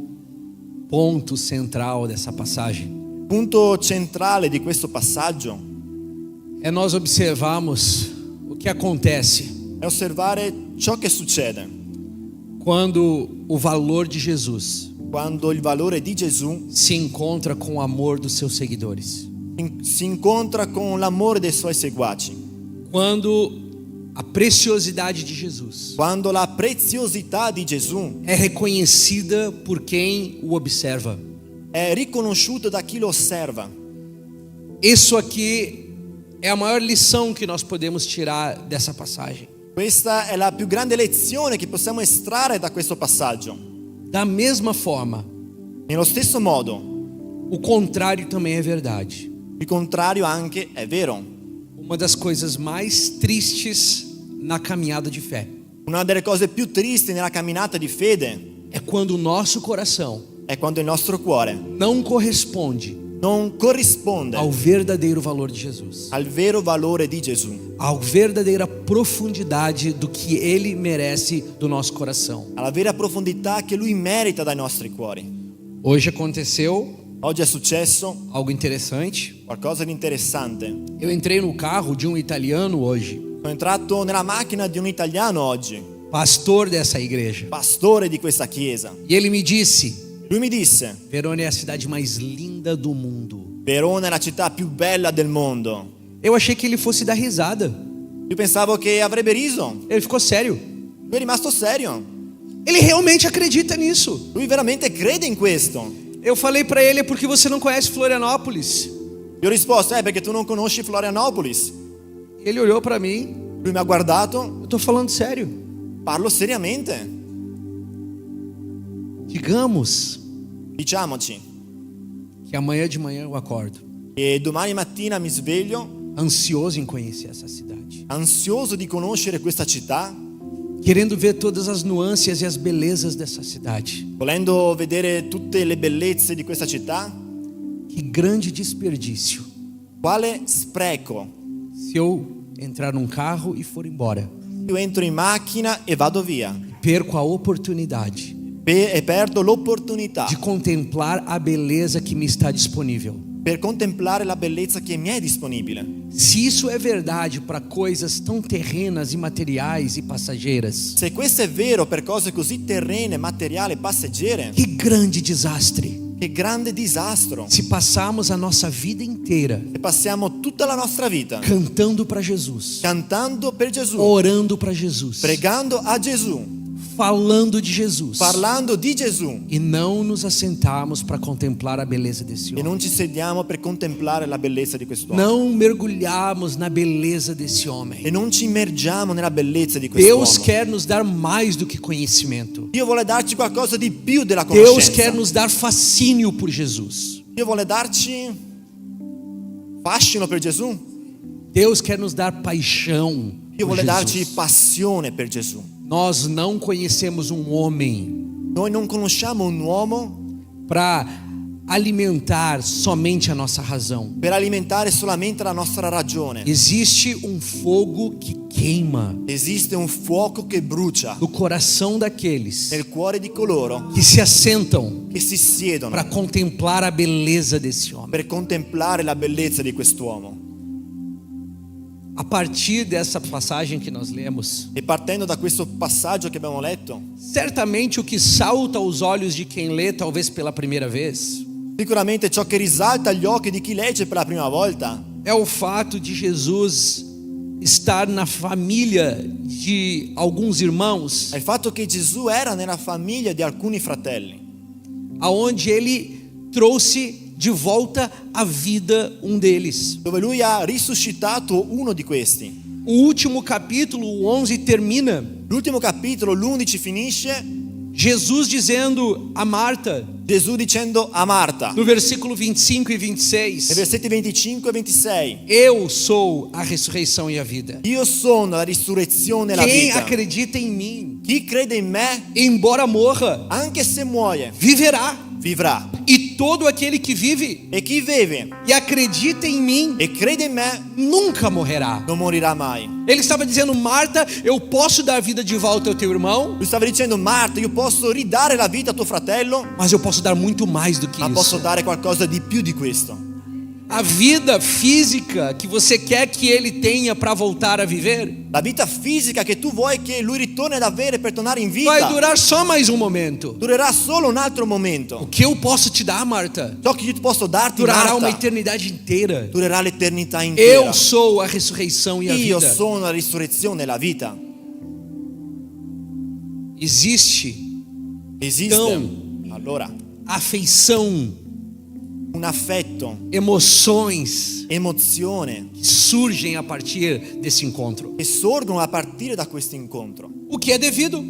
ponto central dessa passagem Il punto centrale di questo passaggio é nós observarmos o que acontece è osservare ciò che succede quando o valor de Jesus quando il valore di Gesù se encontra com o amor dos seus seguidores. si incontra con l'amore dei suoi seguaci, Quando a preciosidade de Jesus quando la preziosità di Gesù é reconhecida por quem o observa. è riconosciuta da chi lo osserva. Isso aqui é a maior lição que nós podemos tirar dessa passagem. Questa è la più grande lezione che possiamo estrarre da questo passaggio. Da mesma forma, Nello stesso modo, o contrário também é verdade. il contrario anche è vero. Uma das coisas mais tristes na caminhada de fé Una delle cose più tristi nella camminata di fede é quando o nosso coração è quando il nostro cuore não corresponde non corrisponde ao verdadeiro valor de Jesus, al vero valore di Gesù, à verdadeira profundidade do que Ele merece do nosso coração. alla vera profondità che Lui merita dai nostri cuori. Hoje aconteceu Oggi è successo algo interessante. qualcosa di interessante. Eu entrei no carro de um italiano hoje, Sono entrato nella macchina di un italiano oggi, pastor dessa igreja, pastore di questa chiesa. e ele me disse: Lui mi disse: Verona é a cidade mais linda do mundo. Verona è la città più bella del mondo. Eu achei que ele fosse dar risada. Io pensavo che avrebbe riso. Ele ficou sério. Lui è rimasto serio. Ele realmente acredita nisso. Lui veramente crede in questo. Eu falei pra ele: é porque você não conhece Florianópolis. Io ho risposto: perché tu non conosci Florianopolis. Ele olhou pra mim: Lui mi ha guardato: eu tô falando sério. parlo seriamente. Digamos Diciamoci que amanhã de manhã eu acordo che domani mattina mi sveglio ansioso em conhecer essa cidade, ansioso di conoscere questa città, querendo ver todas as nuances e as belezas dessa cidade. volendo vedere tutte le bellezze di questa città. Que grande desperdício Quale spreco! se eu entrar num carro e for embora. Io entro in macchina e vado via Perco a oportunidade e perdo l'opportunità de contemplar a beleza que me está disponível. per contemplare la bellezza che mi è disponibile. Se isso é verdade para coisas tão terrenas, imateriais e passageiras, Se questo è vero per cose così terrene, materiali, passeggere, que grande desastre che grande disastro! se passarmos a nossa vida inteira E passiamo tutta la nostra vita cantando para Jesus, cantando per Gesù, orando para Jesus, pregando a Gesù, falando de Jesus, parlando di Gesù, e não nos assentarmos para contemplar a beleza desse e homem. non ci sediamo per contemplare la bellezza di quest'uomo. Não mergulharmos na beleza desse homem. E non ci immergiamo nella bellezza di Deus quest'uomo. quer nos dar mais do que conhecimento. Dio vuole darci qualcosa di più della Deus conoscenza. quer nos dar fascínio por Jesus. Dio vuole darci fascino per Gesù. Deus quer nos dar paixão Dio por vuole darci Jesus. passione per Gesù. Nós não conhecemos um homem Noi non conosciamo un uomo para alimentar somente a nossa razão. per alimentare solamente la nostra ragione. Existe um fogo que queima Esiste un fuoco che brucia no coração daqueles nel cuore di coloro que se assentam che si siedono para contemplar a beleza desse homem. per contemplare la bellezza di quest'uomo. A partir dessa passagem que nós lemos, E partendo da questo passaggio che abbiamo letto, certamente o que salta aos olhos de quem lê, talvez pela primeira vez, sicuramente ciò che risalta agli occhi di chi legge per la prima volta é o fato de Jesus estar na família de alguns irmãos, è il fatto che Gesù era nella famiglia di alcuni fratelli, aonde ele trouxe de volta à vida deles. dove lui ha risuscitato uno di questi. O último capítulo, o 11, termina L'ultimo capitolo, l'11, finisce Jesus dizendo a Marta, Gesù dicendo a Marta, no versículo 25 e nei 26, versetti 25 e 26: eu sou a ressurreição e a vida. Io sono la risurrezione e la Quem vita. acredita em mim, Chi crede in me, embora morra, anche se muore, viverá. vivrà. E todo aquele que vive E chi vive e acredita em mim e crede in me nunca morrerá. non morirà mai. Ele estava dizendo, Marta, eu posso dar a vida de volta ao teu irmão, Lui stava dicendo: Marta, io posso ridare la vita a tuo fratello, mas eu posso dar muito mais do que ma posso isso. dare qualcosa di più di questo. A vida física que você quer que ele tenha para voltar a viver, La vita fisica che tu vuoi che lui ritorni ad avere per tornare in vai vita durar só mais momento. durerà solo un altro O momento. que eu posso te dar, Marta, Ciò che io posso darti, durará uma Marta, eternidade inteira. durerà l'eternità intera. Eu sou a ressurreição e a Io vida. sono la risurrezione e la vita. Existe Esiste Então- allora afeição, un affetto, emoções emozione que surgem a partir desse encontro. che sorgono a partire da questo incontro. O que é devido?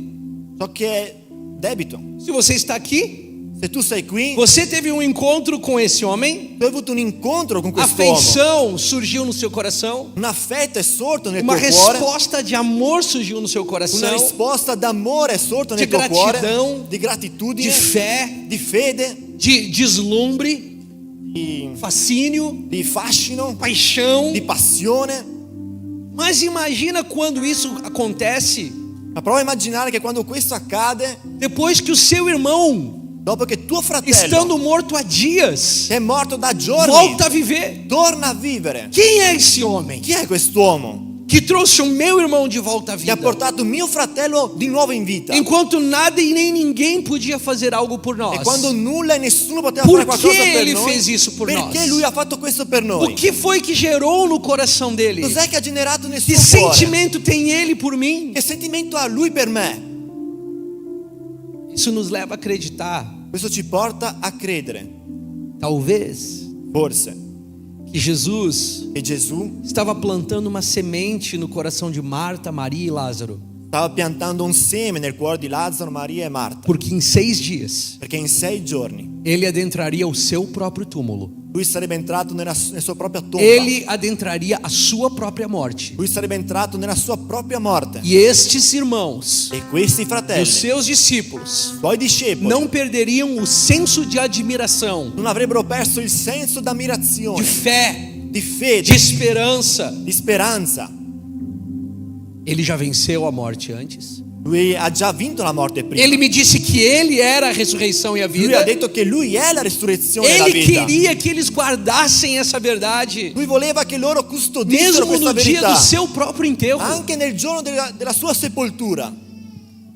Ciò che è debito. Se você está aqui, Se tu sei qui, você teve um encontro com esse homem, tu hai avuto un incontro con quest'uomo. afeição surgiu no seu coração, Un affetto è sorto nel uma tuo cuore. resposta de amor surgiu no seu Una coração, risposta d'amore è sorto di nel tuo cuore, gratidão, di gratitudine, de fé, di fede, de deslumbre, di, fascínio, di fascino, paixão. di passione. Mas imagina quando isso acontece, Ma prova a immaginare che quando questo accade, depois que o seu irmão, dopo che tuo fratello, estando morto há dias, che è morto da giorni, volta a viver. torna a vivere. Quem é esse homem Chi è quest'uomo que trouxe o meu irmão de volta à che ha vida? portato mio fratello di nuovo in vita? Enquanto nada e nem ninguém podia fazer algo por nós. E quando nulla e nessuno poteva Por fare qualcosa che per ele noi, fez isso por perché nós? lui ha fatto questo per O noi? que foi que gerou no coração dele? Cos'è che ha generato nel Que suo cuore? sentimento tem ele por mim? Che sentimento ha lui per me? Isso nos leva a acreditar, Questo ci porta a credere, talvez, forse, que Jesus che Gesù estava plantando uma semente no coração de Marta, Maria e Lázaro. stava piantando un seme nel cuore di Lazzaro, Maria e Marta, Porque em 6 dias perché in 6 giorni ele adentraria o seu próprio túmulo. lui sarebbe entrato nella sua propria tomba, Ele adentraria a sua própria morte. lui sarebbe entrato nella sua propria morte, E estes irmãos, e questi e fratelli, os seus discípulos, suoi discepoli, não perderiam o senso de admiração, non avrebbero perso il senso de d'ammirazione, fé, di fede, de esperança. di speranza. Ele já venceu a morte antes. Lui ha già vinto la morte prima. Ele me disse que ele era a ressurreição e a Lui ha vida. detto che lui è la risurrezione e la Ele vita. queria que eles guardassem essa verdade, Lui voleva che loro custodissero mesmo questa no dia verità, do seu próprio enterro. anche nel giorno della sua sepoltura.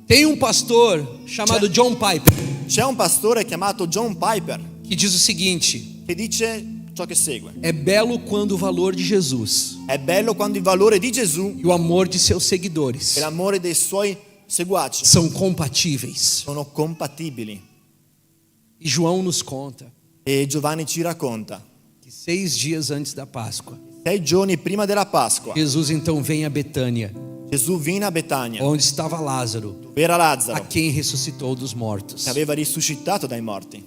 Tem um pastor chamado John Piper C'è un pastore chiamato John Piper que diz o seguinte: che dice ciò che segue: é belo quando o valor de Jesus è bello quando il valore di Gesù e o amor de seus seguidores e l'amore dei suoi seguaci são compatíveis. sono compatibili. E João nos conta E Giovanni ci racconta: que 6 dias antes da Páscoa, 6 giorni prima della Pasqua, Jesus então vem a Betânia, Gesù viene a Betania, onde estava Lázaro, dove era a Lazzaro, quem ressuscitou dos mortos. che aveva risuscitato dai morti.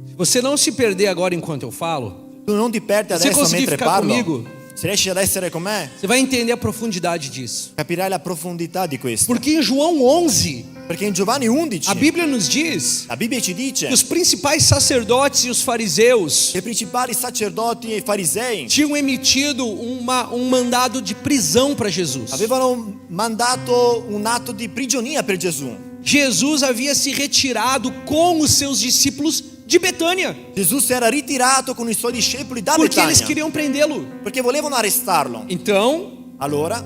Se você não se perder agora enquanto eu falo, Tu non ti perdi se adesso conseguir mentre ficar parlo. comigo, Se riesci ad essere con me, você vai entender a profundidade disso. capirai la profondità di questo. Porque em João 11, Perché in Giovanni 11 a Bíblia nos diz la Bibbia ci dice que os principais sacerdotes e os fariseus che i principali sacerdoti e i farisei tinham emitido um mandado de prisão para Jesus. avevano mandato un atto di prigionia per Gesù. Jesus havia se retirado com os seus discípulos de Betânia, Gesù si era ritirato con i suoi discepoli da porque eles Betania queriam prendê-lo. perché volevano arrestarlo. Então, Allora,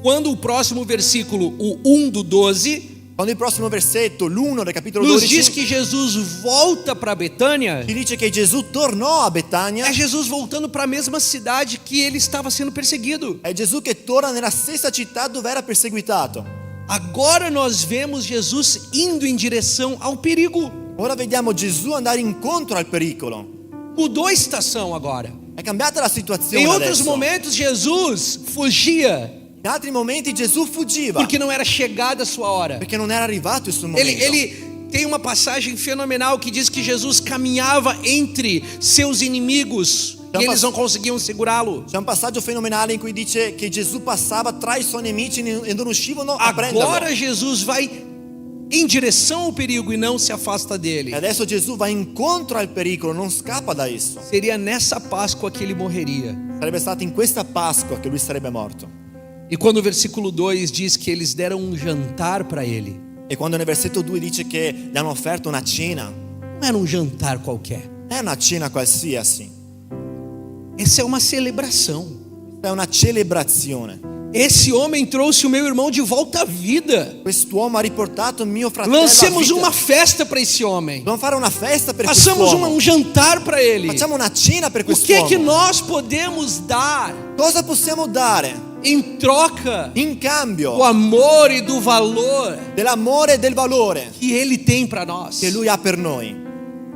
quando o próximo versículo, o 1 do 12, quando il prossimo versetto, l'1 del capitolo nos 12, diz que Jesus volta para Betânia, ci dice che Gesù tornò a Betania, é Jesus voltando para a mesma cidade que ele estava sendo perseguido. è Gesù che torna nella stessa città dove era perseguitato. Agora nós vemos Jesus indo em direção ao perigo. Ora vediamo Gesù andare incontro al pericolo. Mudou a estação agora. È cambiata la situazione Em outros adesso. momentos, Jesus fugia, In altri momenti Gesù fuggiva porque não era chegada a sua hora. perché non era arrivato il suo Ele, momento. ele tem uma passagem fenomenal que diz que Jesus caminhava entre seus inimigos e eles não conseguiam segurá-lo. C'è un passaggio fenomenale in cui dice che Gesù passava tra i suoi nemici e non riuscivano a prenderlo. Agora Jesus vai em direção ao perigo e não se afasta dele. E adesso Gesù va incontro al pericolo, non scappa da esso. Seria nessa Páscoa que ele morreria. Sarebbe stato in questa Pasqua che lui sarebbe morto. E quando o versículo 2 diz que eles deram um jantar para ele, E quando nel versetto 2 dice che gli hanno offerto una cena, não era um jantar qualquer. non è una cena qualsiasi, Essa é uma celebração. è una celebrazione. Esse homem trouxe o meu irmão de volta à vida. Quest'uomo ha riportato il mio fratello a Lancemos vita. uma festa para esse homem. Dobbiamo fare una festa per Façamos quest'uomo. um jantar para ele. Facciamo una cena per O que é que quest'uomo. nós podemos dar Cosa possiamo dare em troca in do cambio amor e do valor dell'amore e del valore que ele tem para nós? che lui ha per noi?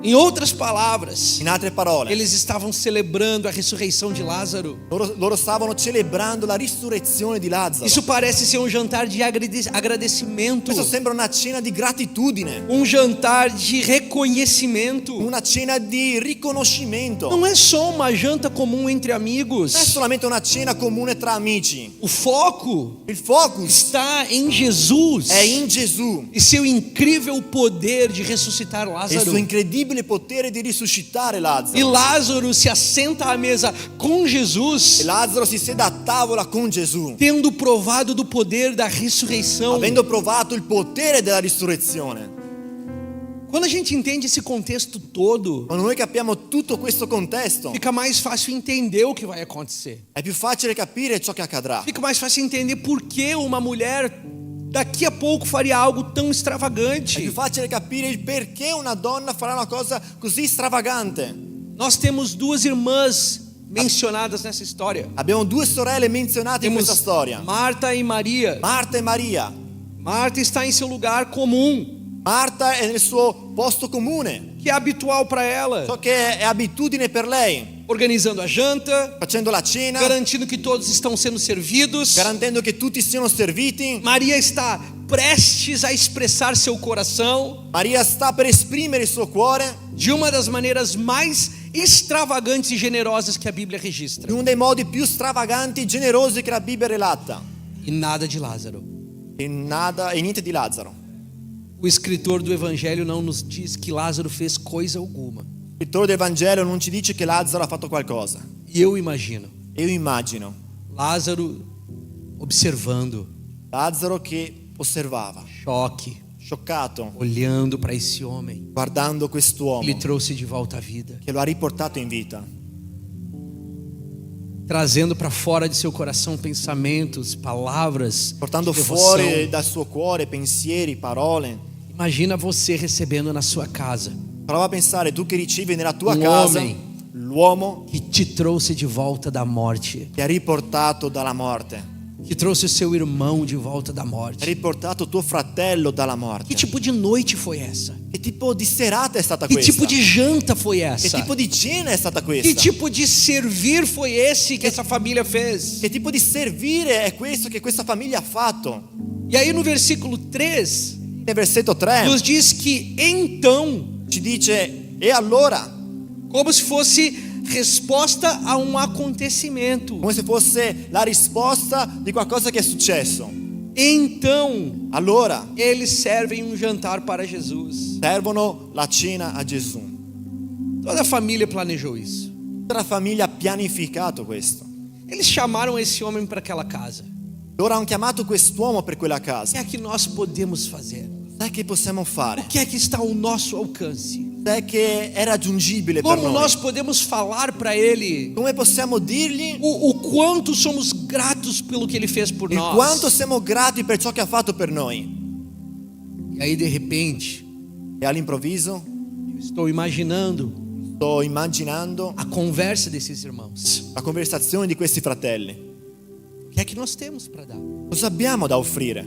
Em outras palavras, In altre parole, eles estavam celebrando a ressurreição de Lázaro. loro stavano celebrando la risurrezione di Lazzaro. Isso parece ser um jantar de agradecimento, Questo sembra una cena di gratitudine, um jantar de reconhecimento. una cena di riconoscimento. Não é só uma janta comum entre Non è amigos. solamente una cena comune tra amici. O foco Il focus está em Jesus è in Gesù e seu incrível poder de ressuscitar e il Lázaro. suo incredibile potere di risuscitare E Lazzaro. Lázaro se assenta à mesa com E Jesus, Lazzaro si siede a tavola con Gesù, tendo provado do poder da ressurreição. avendo provato il potere della risurrezione. Quando a gente entende esse contexto todo, Quando noi capiamo tutto questo contesto, fica mais fácil entender o que vai acontecer. è più facile capire ciò che accadrà. Fica mais fácil entender por que uma mulher daqui a pouco faria algo tão È più extravagante. facile capire il perché una donna farà una cosa così stravagante. Nós temos duas irmãs mencionadas nessa história. Abbiamo due sorelle menzionate in Temos questa storia, Marta e Maria. Marta e Maria. Marta está em seu lugar comum, Marta è nel suo posto comune, que é habitual para ela. ciò che è abitudine per lei. organizando a janta, facendo la cena, garantindo que todos estão sendo servidos. garantendo che tutti siano serviti. Maria está prestes a expressar seu coração Maria sta per esprimere il suo cuore de uma das maneiras mais extravagantes e generosas que a Bíblia registra. in uno dei modi più stravaganti e generosi che la Bibbia relata. E nada de Lázaro. E niente di Lazzaro. O escritor do Evangelho não nos diz que Lázaro fez coisa alguma. Il scrittore del Vangelo non ci dice che Lazzaro ha fatto qualcosa. E eu imagino Io immagino Lázaro observando, Lazzaro che osservava, choque, scioccato, olhando para esse homem guardando que quest'uomo lhe trouxe de volta à vida, che lo ha riportato in vita, trazendo para fora de seu coração pensamentos, palavras, portando de fuori devoção. dal suo cuore pensieri, parole. Imagina você recebendo na sua casa Prova a pensare, tu che ricevi nella tua Un casa uomo. l'uomo que te trouxe de volta da morte, che ha riportato dalla morte, que trouxe o seu irmão de volta da ha morte. riportato tuo fratello dalla morte. Que tipo de noite foi essa? Che tipo di serata è stata Que questa? tipo de janta foi Che essa? tipo di cena è stata Que questa? tipo de servir foi esse que essa família fez? Che tipo di servire è questo che questa famiglia ha fatto? E aí no versículo 3 Nel versetto 3 nos diz que então, ci dice, e allora? como se fosse resposta a um acontecimento. Come se fosse la risposta di qualcosa che è successo. Então, Allora eles servem um jantar para Jesus. servono la cena a Gesù. Toda a família planejou isso. Tutta la famiglia ha pianificato questo. Eles chamaram esse homem para aquela casa. Loro hanno chiamato quest'uomo per quella O que casa. é que nós podemos fazer? Sai che possiamo fare? O que é que está ao nosso alcance? Sai che è raggiungibile per Como noi? nós podemos falar para ele Come possiamo dirgli o quanto somos gratos pelo que ele fez por il nós? quanto siamo grati per ciò che ha fatto per noi? E aí de repente, E all'improvviso eu estou imaginando sto immaginando a conversa desses irmãos. la conversazione di questi fratelli. O que é que nós temos para dar? Cosa abbiamo da offrire?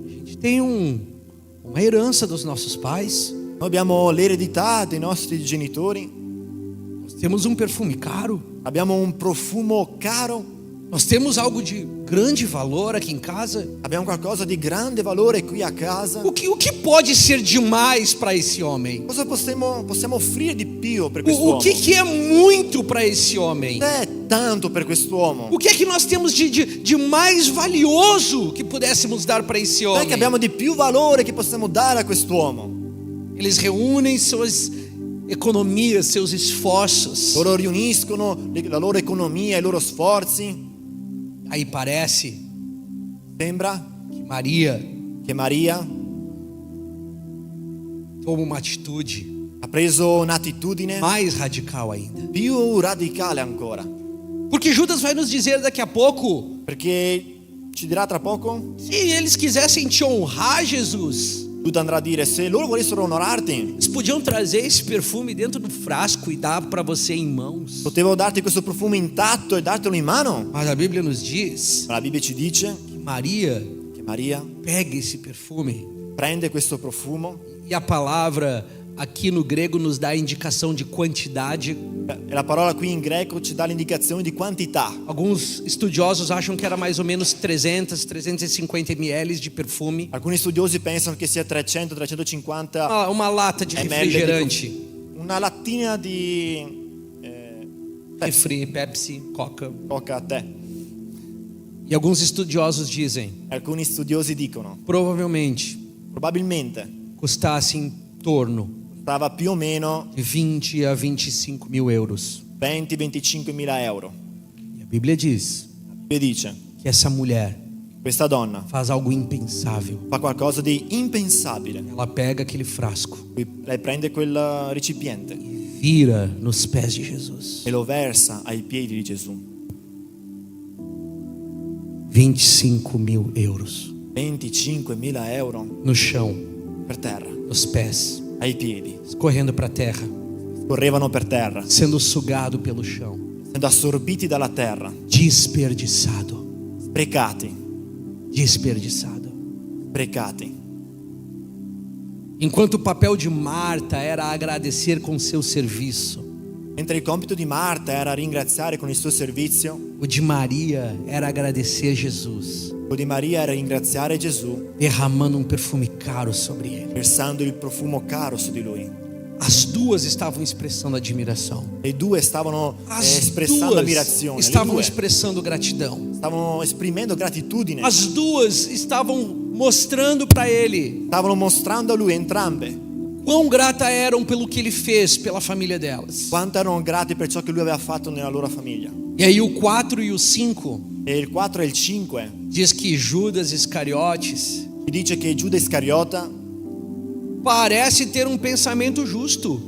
A gente tem uma herança dos nossos pais. Noi abbiamo l'eredità dei nostri genitori, Nós temos um perfume caro. abbiamo un profumo caro, Nós temos algo de grande valor aqui em casa. abbiamo qualcosa di grande valore qui a casa. O que pode ser demais para esse homem? Cosa possiamo offrire di più per O quest'uomo? que é muito para esse homem? È tanto per quest'uomo. O que é que nós temos de mais valioso que pudéssemos dar para esse Non è homem? che abbiamo di più valore che possiamo dare a quest'uomo. Eles reúnem suas economias, seus esforços. Loro riuniscono la loro economia, i loro sforzi. Aí parece Sembra que Maria che Maria toma uma atitude ha preso un'attitudine mais radical ainda. più radicale ancora. Porque Judas vai nos dizer daqui a pouco, Perché ci dirà tra poco, se eles quisessem te honrar, Jesus, Giuda andrà a dire, se loro volessero onorarti, eles podiam trazer esse perfume dentro do frasco e dar para você em mãos. potevo darti questo profumo intatto e dartelo in mano. Mas a Bíblia nos diz Ma la Bibbia ci dice que Maria che Maria pega esse perfume. prende questo profumo, E a palavra aqui no grego nos dá a indicação de quantidade. e la parola qui in greco ci dà l'indicazione di quantità. Alguns estudiosos acham que era mais ou menos 350 ml de perfume. Alcuni studiosi pensano che sia 300-350 Uma lata de ml refrigerante. una lattina di Refri, Pepsi, Coca. coca a tè. E alguns estudiosos dizem, Alcuni studiosi dicono, provavelmente probabilmente custasse em torno stava più o meno de 20 a 25 mil euros. 20-25 mila euro. E a Bíblia diz La Bibbia dice, que essa mulher questa donna faz algo impensável. fa qualcosa di impensabile. Ela pega aquele frasco Lei prende quel recipiente e vira nos pés de Jesus. e lo versa ai piedi di Gesù. 25 mil euros 25.000 euro no chão, per terra, nos pés, ai piedi, escorrendo para a terra, correvano per terra, sendo sugado pelo chão, essendo assorbiti dalla terra, desperdiçado, sprecati, desperdiçado. sprecati. Enquanto o papel de Marta era agradecer com seu serviço, Mentre il compito di Marta era ringraziare con il suo servizio, o de Maria era agradecer Jesus, quello di Maria era ringraziare Gesù, derramando um perfume caro sobre ele. versando il profumo caro su di lui. As duas estavam expressando admiração. E i due stavano As espressando duas ammirazione, le estavam due expressando gratidão. stavano esprimendo gratitudine, As duas estavam mostrando para ele stavano mostrando a lui entrambe quão grata eram pelo que ele fez pela família delas. quanto erano grati per ciò che lui aveva fatto nella loro famiglia. E aí o 4 e o 5 E il 4 e il 5 diz que Judas Iscariotes ci dice che Giuda Iscariota parece ter um pensamento justo,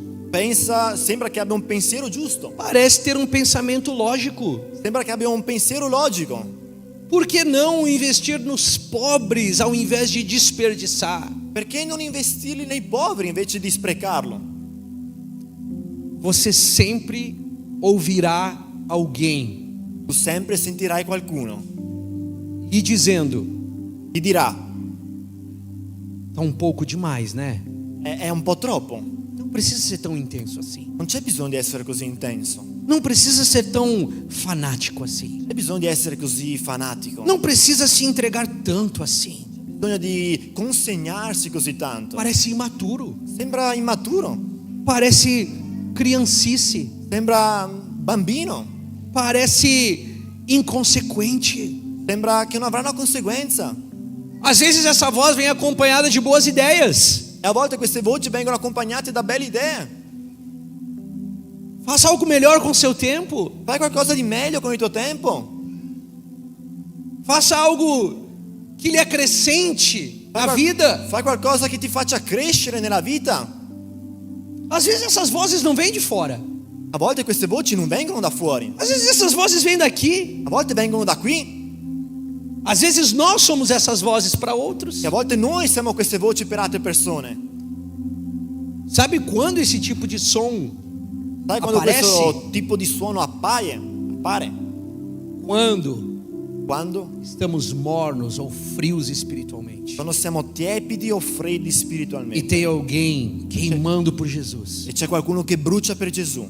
sembra che abbia un pensiero giusto, parece ter um pensamento lógico. sembra che abbia un pensiero logico. Por que não investir nos pobres ao invés de desperdiçar? Perché non investirli nei poveri invece di sprecarlo? Você sempre ouvirá alguém Tu sempre sentirai qualcuno e dizendo: che dirà: tá um pouco demais, né? è un po' troppo, Não precisa ser tão intenso assim. non c'è bisogno di essere così intenso, Não precisa ser tão fanático assim. non c'è bisogno di essere così fanatico, Não precisa se entregar tanto assim. bisogna di consegnarsi così tanto. Parece imaturo, Sembra immaturo, parece criancice, sembra bambino, parece inconsequente. sembra che non avrà una conseguenza. Às vezes essa voz vem acompanhada de boas ideias. E a volte queste voci vengono accompagnate da belle idee. Faça algo melhor com seu tempo. Fai qualcosa di meglio con il tuo tempo. Faça algo que lhe acrescente a vida. Fai qualcosa che ti faccia crescere nella vita. Às vezes essas vozes não vêm de fora. A volte queste voci non vengono da fuori, Às vezes essas vozes vêm daqui. a volte vengono da qui, Às vezes nós somos essas vozes para outros. e a volte noi siamo queste voci per altre persone. Sabe quando esse tipo de som Sai quando Apparece? questo tipo di suono appare? Quando Quando? estamos mornos ou frios espiritualmente. Quando siamo tiepidi o freddi E spiritualmente. tem alguém queimando por Jesus. E c'è qualcuno che brucia per Gesù.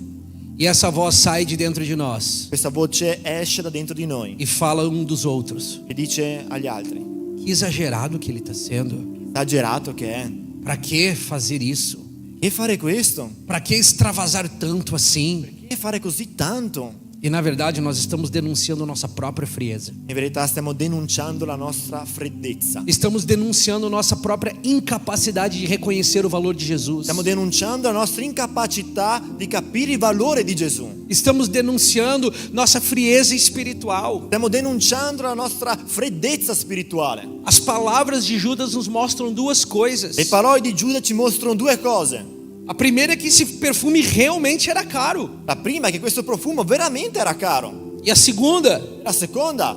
E essa voz sai de dentro de nós Questa voce esce da dentro di noi e fala um dos outros. e dice agli altri: Que exagerado que ele está sendo. esagerato che è. Para que fazer isso? Che fare questo? Para que extravasar tanto assim? Che fare così tanto? E na verdade nós estamos denunciando nossa própria frieza. In verità stiamo denunciando la nostra freddezza. Estamos denunciando nossa própria incapacidade de reconhecer o valor de Jesus. Stiamo denunciando la nostra incapacità di capire il valore di Gesù. Estamos denunciando nossa frieza espiritual. Stiamo denunciando la nostra freddezza spirituale. As palavras de Judas nos mostram duas coisas. Le parole di Giuda ci mostrano due cose. A primeira é que esse perfume realmente era caro. La prima è che questo profumo veramente era caro. E a segunda, La seconda,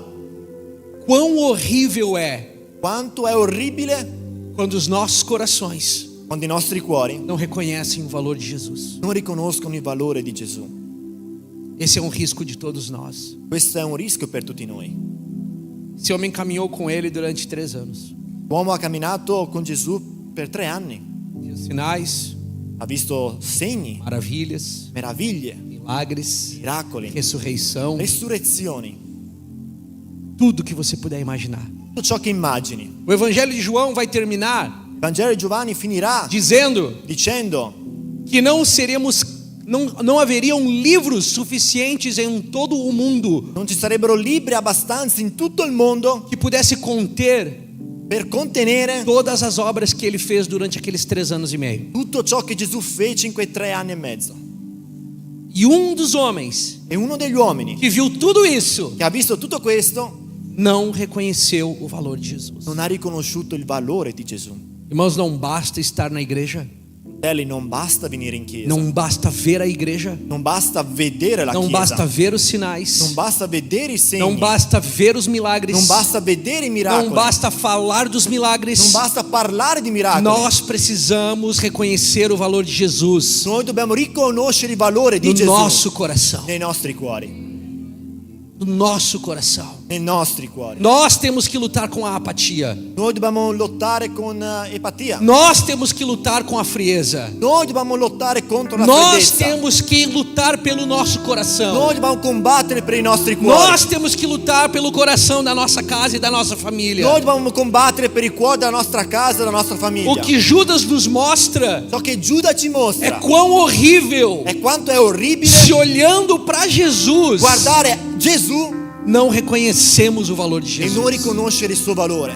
quão horrível é quanto è orribile quando os nossos corações quando i nostri cuori não reconhecem o valor de Jesus. non riconoscono il valore di Gesù. Esse é um risco de todos nós. Questo è un rischio per tutti noi. Esse homem caminhou com ele durante 3 anos. L'uomo ha camminato con Gesù per 3 anni. Viu sinais, Ha visto segni, maravilhas, meraviglie, milagres, miracoli, ressurreição, resurrezioni, tudo que você puder imaginar. tutto ciò che immagini. O Evangelho de João vai terminar Il Vangelo di Giovanni finirà dizendo dicendo que não haveriam livros suficientes em todo o mundo non ci sarebbero libri abbastanza in tutto il mondo que pudesse conter per contenere todas as obras que ele fez durante aqueles 3 anos e meio. tutto ciò che Gesù fece in quei 3 anni e mezzo. E um dos homens E uno degli uomini que viu tudo isso che ha visto tutto questo não reconheceu o valor de Jesus. non ha riconosciuto il valore di Gesù. Irmãos, não basta estar na igreja, Fratelli, non basta venire in chiesa, não basta ver a igreja, non basta vedere la não chiesa, basta ver os sinais, non basta vedere i segni, não basta ver os milagres, non basta vedere i miracoli, não basta falar dos milagres. non basta parlare di miracoli. Nós precisamos reconhecer o valor de Jesus Noi dobbiamo riconoscere il valore di no Gesù nosso coração. nei nostri cuori. no nosso coração. nei nostri cuori. Nós temos que lutar com a apatia. Noi dobbiamo lottare con empatia. Nós temos que lutar com a frieza. Noi dobbiamo lottare contro la Nós freddezza. temos que lutar pelo nosso coração. Noi dobbiamo combattere per i nostri cuori. Nós temos que lutar pelo coração da nossa casa e da nossa família. Noi dobbiamo combattere per il cuore della nostra casa e della nostra famiglia. O que Judas nos mostra Ciò che Giuda ci é mostra quão horrível, è quanto è orribile se olhando para Jesus, guardare Gesù não reconhecemos o valor de e non Jesus. riconoscere il suo valore.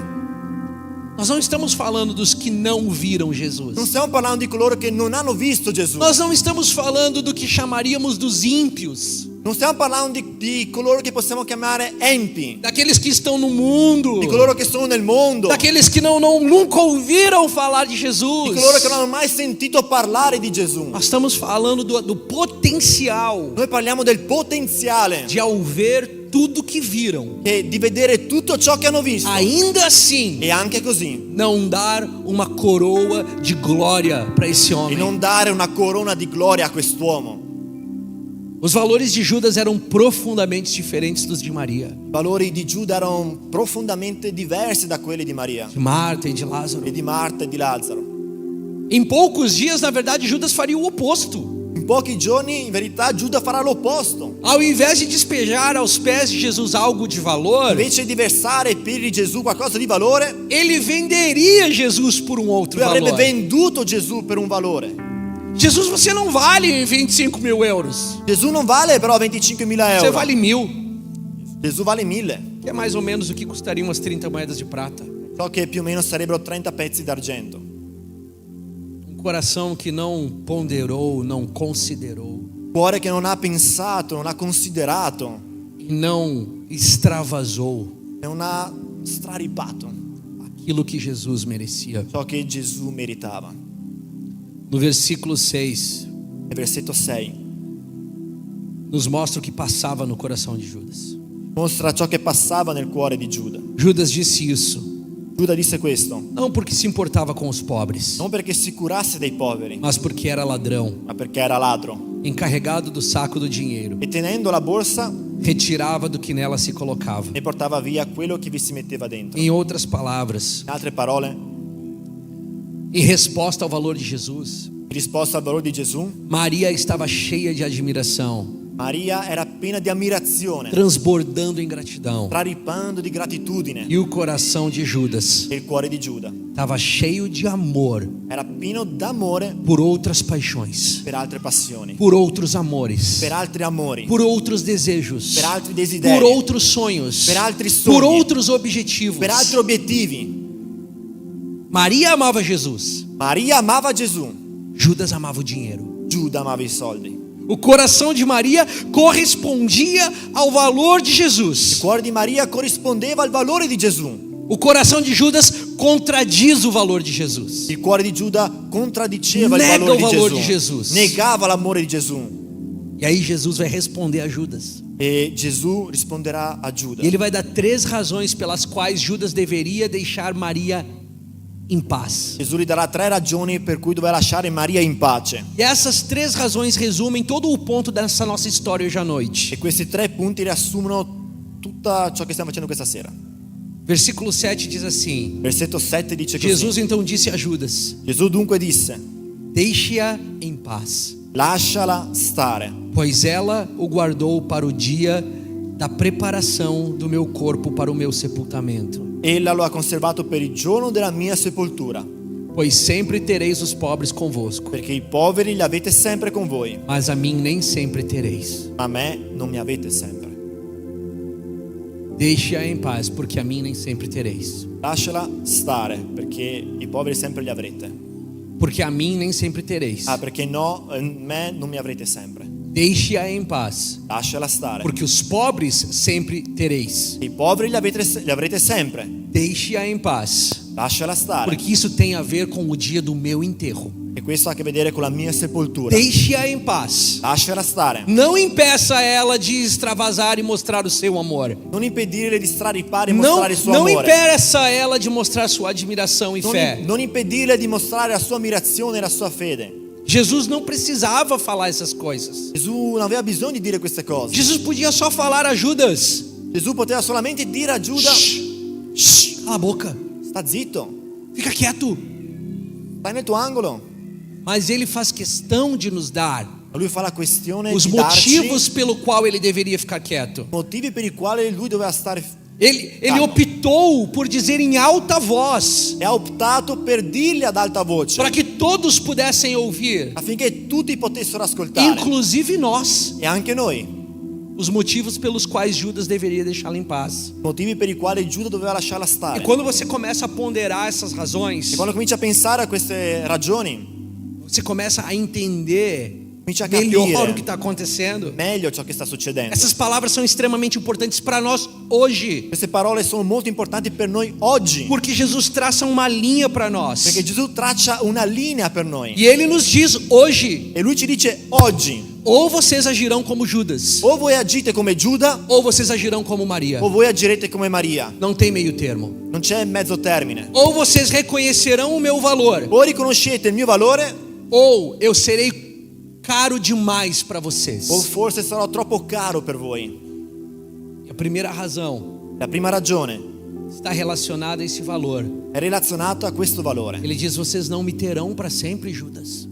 Nós não estamos falando dos que não viram Jesus. Non stiamo parlando di coloro che non hanno visto Gesù. Nós não estamos falando do que chamaríamos dos ímpios, Non stiamo parlando di coloro che possiamo chiamare empi, daqueles que estão no mundo, di coloro che sono nel mondo, daqueles que nunca ouviram falar de di Jesus. coloro che non hanno mai sentito parlare di Gesù. Nós estamos falando do potencial Noi parliamo del potenziale de, ao ver tudo que viram, di vedere tutto ciò che hanno visto ainda assim e anche così não dar uma coroa de glória para esse e homem. non dare una corona di gloria a quest'uomo. Os valores de Judas eram profundamente diferentes dos de Maria, I valori di Giuda erano profondamente diversi da quelli di Maria de Marta e de Lázaro. e di Marta e di Lazzaro. Em poucos dias, na verdade, Judas faria o oposto. In pochi giorni, in verità, Giuda farà l'opposto. Ao invés de despejar aos pés de Jesus algo de valor, Invece di versare ai piedi di Gesù qualcosa di valore, ele venderia Jesus por um outro lui avrebbe valor. venduto Gesù per un valore. Jesus, você não vale 25 mil euros. Gesù non vale però 25.000 Você euro. vale 1.000, Gesù vale 1.000, que é mais ou menos o que custariam umas 30 moedas de prata. ciò che più o meno sarebbero 30 pezzi d'argento. Um coração que não ponderou, não considerou Cuore che non ha pensato, non ha considerato e não extravasou e non ha straripato aquilo que Jesus merecia. ciò che Gesù meritava. No versículo 6, Nel versetto 6 nos mostra o que passava no coração de Judas. mostra ciò che passava nel cuore di Giuda. Judas disse isso, Giuda disse questo, não porque se importava com os pobres, non perché si curasse dei poveri, mas porque era ladrão, ma perché era ladro. encarregado do saco do dinheiro, E tenendo la borsa retirava do que nela se colocava. ne portava via quello che vi si metteva dentro. Em outras palavras, In altre parole, em resposta ao valor de Jesus, in risposta al valore di Gesù, Maria estava cheia de admiração, Maria era piena di ammirazione, transbordando em gratidão. traripando di gratitudine. E o coração de Judas E il cuore di Giuda estava cheio de amor era pieno d'amore por outras paixões, per altre passioni, por outros amores, per altri amori, por outros desejos, per altri por desideri, outros sonhos, per altri por sogni, outros objetivos. per altri obiettivi. Maria amava Jesus, Maria amava Gesù, Judas amava o dinheiro. Giuda amava i soldi. O coração de Maria correspondia ao valor de Il Jesus. cuore di Maria corrispondeva al valore di Gesù. O coração de Judas contradiz o valor de Jesus. Il cuore di Giuda contraddiceva Nega il valore, il valore di di Gesù. Negava l'amore di Gesù. E aí Jesus vai responder a Judas. E Gesù risponderà a Giuda. E ele vai dar 3 razões pelas quais Judas deveria deixar Maria em paz. Gesù gli darà 3 ragioni per cui doveva lasciare Maria in pace. E essas 3 razões resumem todo o ponto dessa nossa história hoje à noite. E questi 3 punti riassumono tutto ciò che stiamo facendo questa sera. Versículo 7 diz assim: Versetto 7 dice così. Jesus então disse a Judas: Gesù dunque disse: deixe-a em paz, lasciala stare, pois ela o guardou para o dia da preparação do meu corpo para o meu sepultamento. ella lo ha conservato per il giorno della mia sepoltura, Pois sempre tereis os pobres convosco, perché i poveri li avete sempre con voi, mas a mim nem sempre tereis. ma a me non mi avete sempre. Deixe-a em paz, porque a mim nem sempre tereis. Lasciala stare, perché i poveri sempre li avrete. Porque a mim nem sempre tereis. Perché no, me non mi avrete sempre. Deixe-a em paz, Lasciala stare. porque os pobres sempre tereis. I poveri li avrete sempre. Deixe-a em paz, Lasciala stare. porque isso tem a ver com o dia do meu enterro. E questo ha a che vedere con la mia sepoltura. Deixe-a em paz. Lasciala stare. Não impeça ela de extravasar e mostrar o seu amor. Non impedire di straripare e Não, mostrare il suo não amore. impeça ela de mostrar sua admiração e Non, fé. non impedirle di mostrare la sua ammirazione e la sua fede. Jesus não precisava falar essas coisas. Gesù non aveva bisogno di dire queste cose. Jesus podia só falar a Judas: Gesù poteva solamente dire a Giuda: shh, cala a boca, sta zitto, fica quieto. stai nel tuo angolo. Mas ele faz questão de nos dar Lui fa la questione os di darci motivos pelo qual ele deveria ficar quieto. motivi per i quali lui doveva stare. Ele Calma. optou por dizer em alta voz, E ha optato per dirgli ad alta voce para que todos pudessem ouvir, affinché tutti potessero ascoltare, inclusive nós, e anche noi, os motivos pelos quais Judas deveria deixá-la em paz. motivi per i quali Giuda doveva lasciarla E stare. quando você começa a ponderar essas razões, E quando cominci a pensare a queste ragioni, você começa a entender cominci a melhor o que capire está acontecendo. meglio ciò che sta succedendo. Essas palavras são extremamente importantes para nós hoje, Queste parole sono molto importanti per noi oggi, porque Jesus traça uma linha para nós. perché Gesù traccia una linea per noi. E ele nos diz hoje: E lui ci dice oggi: ou vocês agirão como Judas, o voi agite come Giuda ou vocês agirão como Maria. o voi agirete come Maria. Não tem meio termo. Non c'è mezzo termine. Ou vocês reconhecerão o meu valor, O riconoscete il mio valore, ou eu serei caro demais para vocês. o forse sarò troppo caro per voi. E a primeira razão La prima ragione está relacionada a esse valor. è relazionata a questo valore. Ele diz: vocês não me terão para sempre, Judas.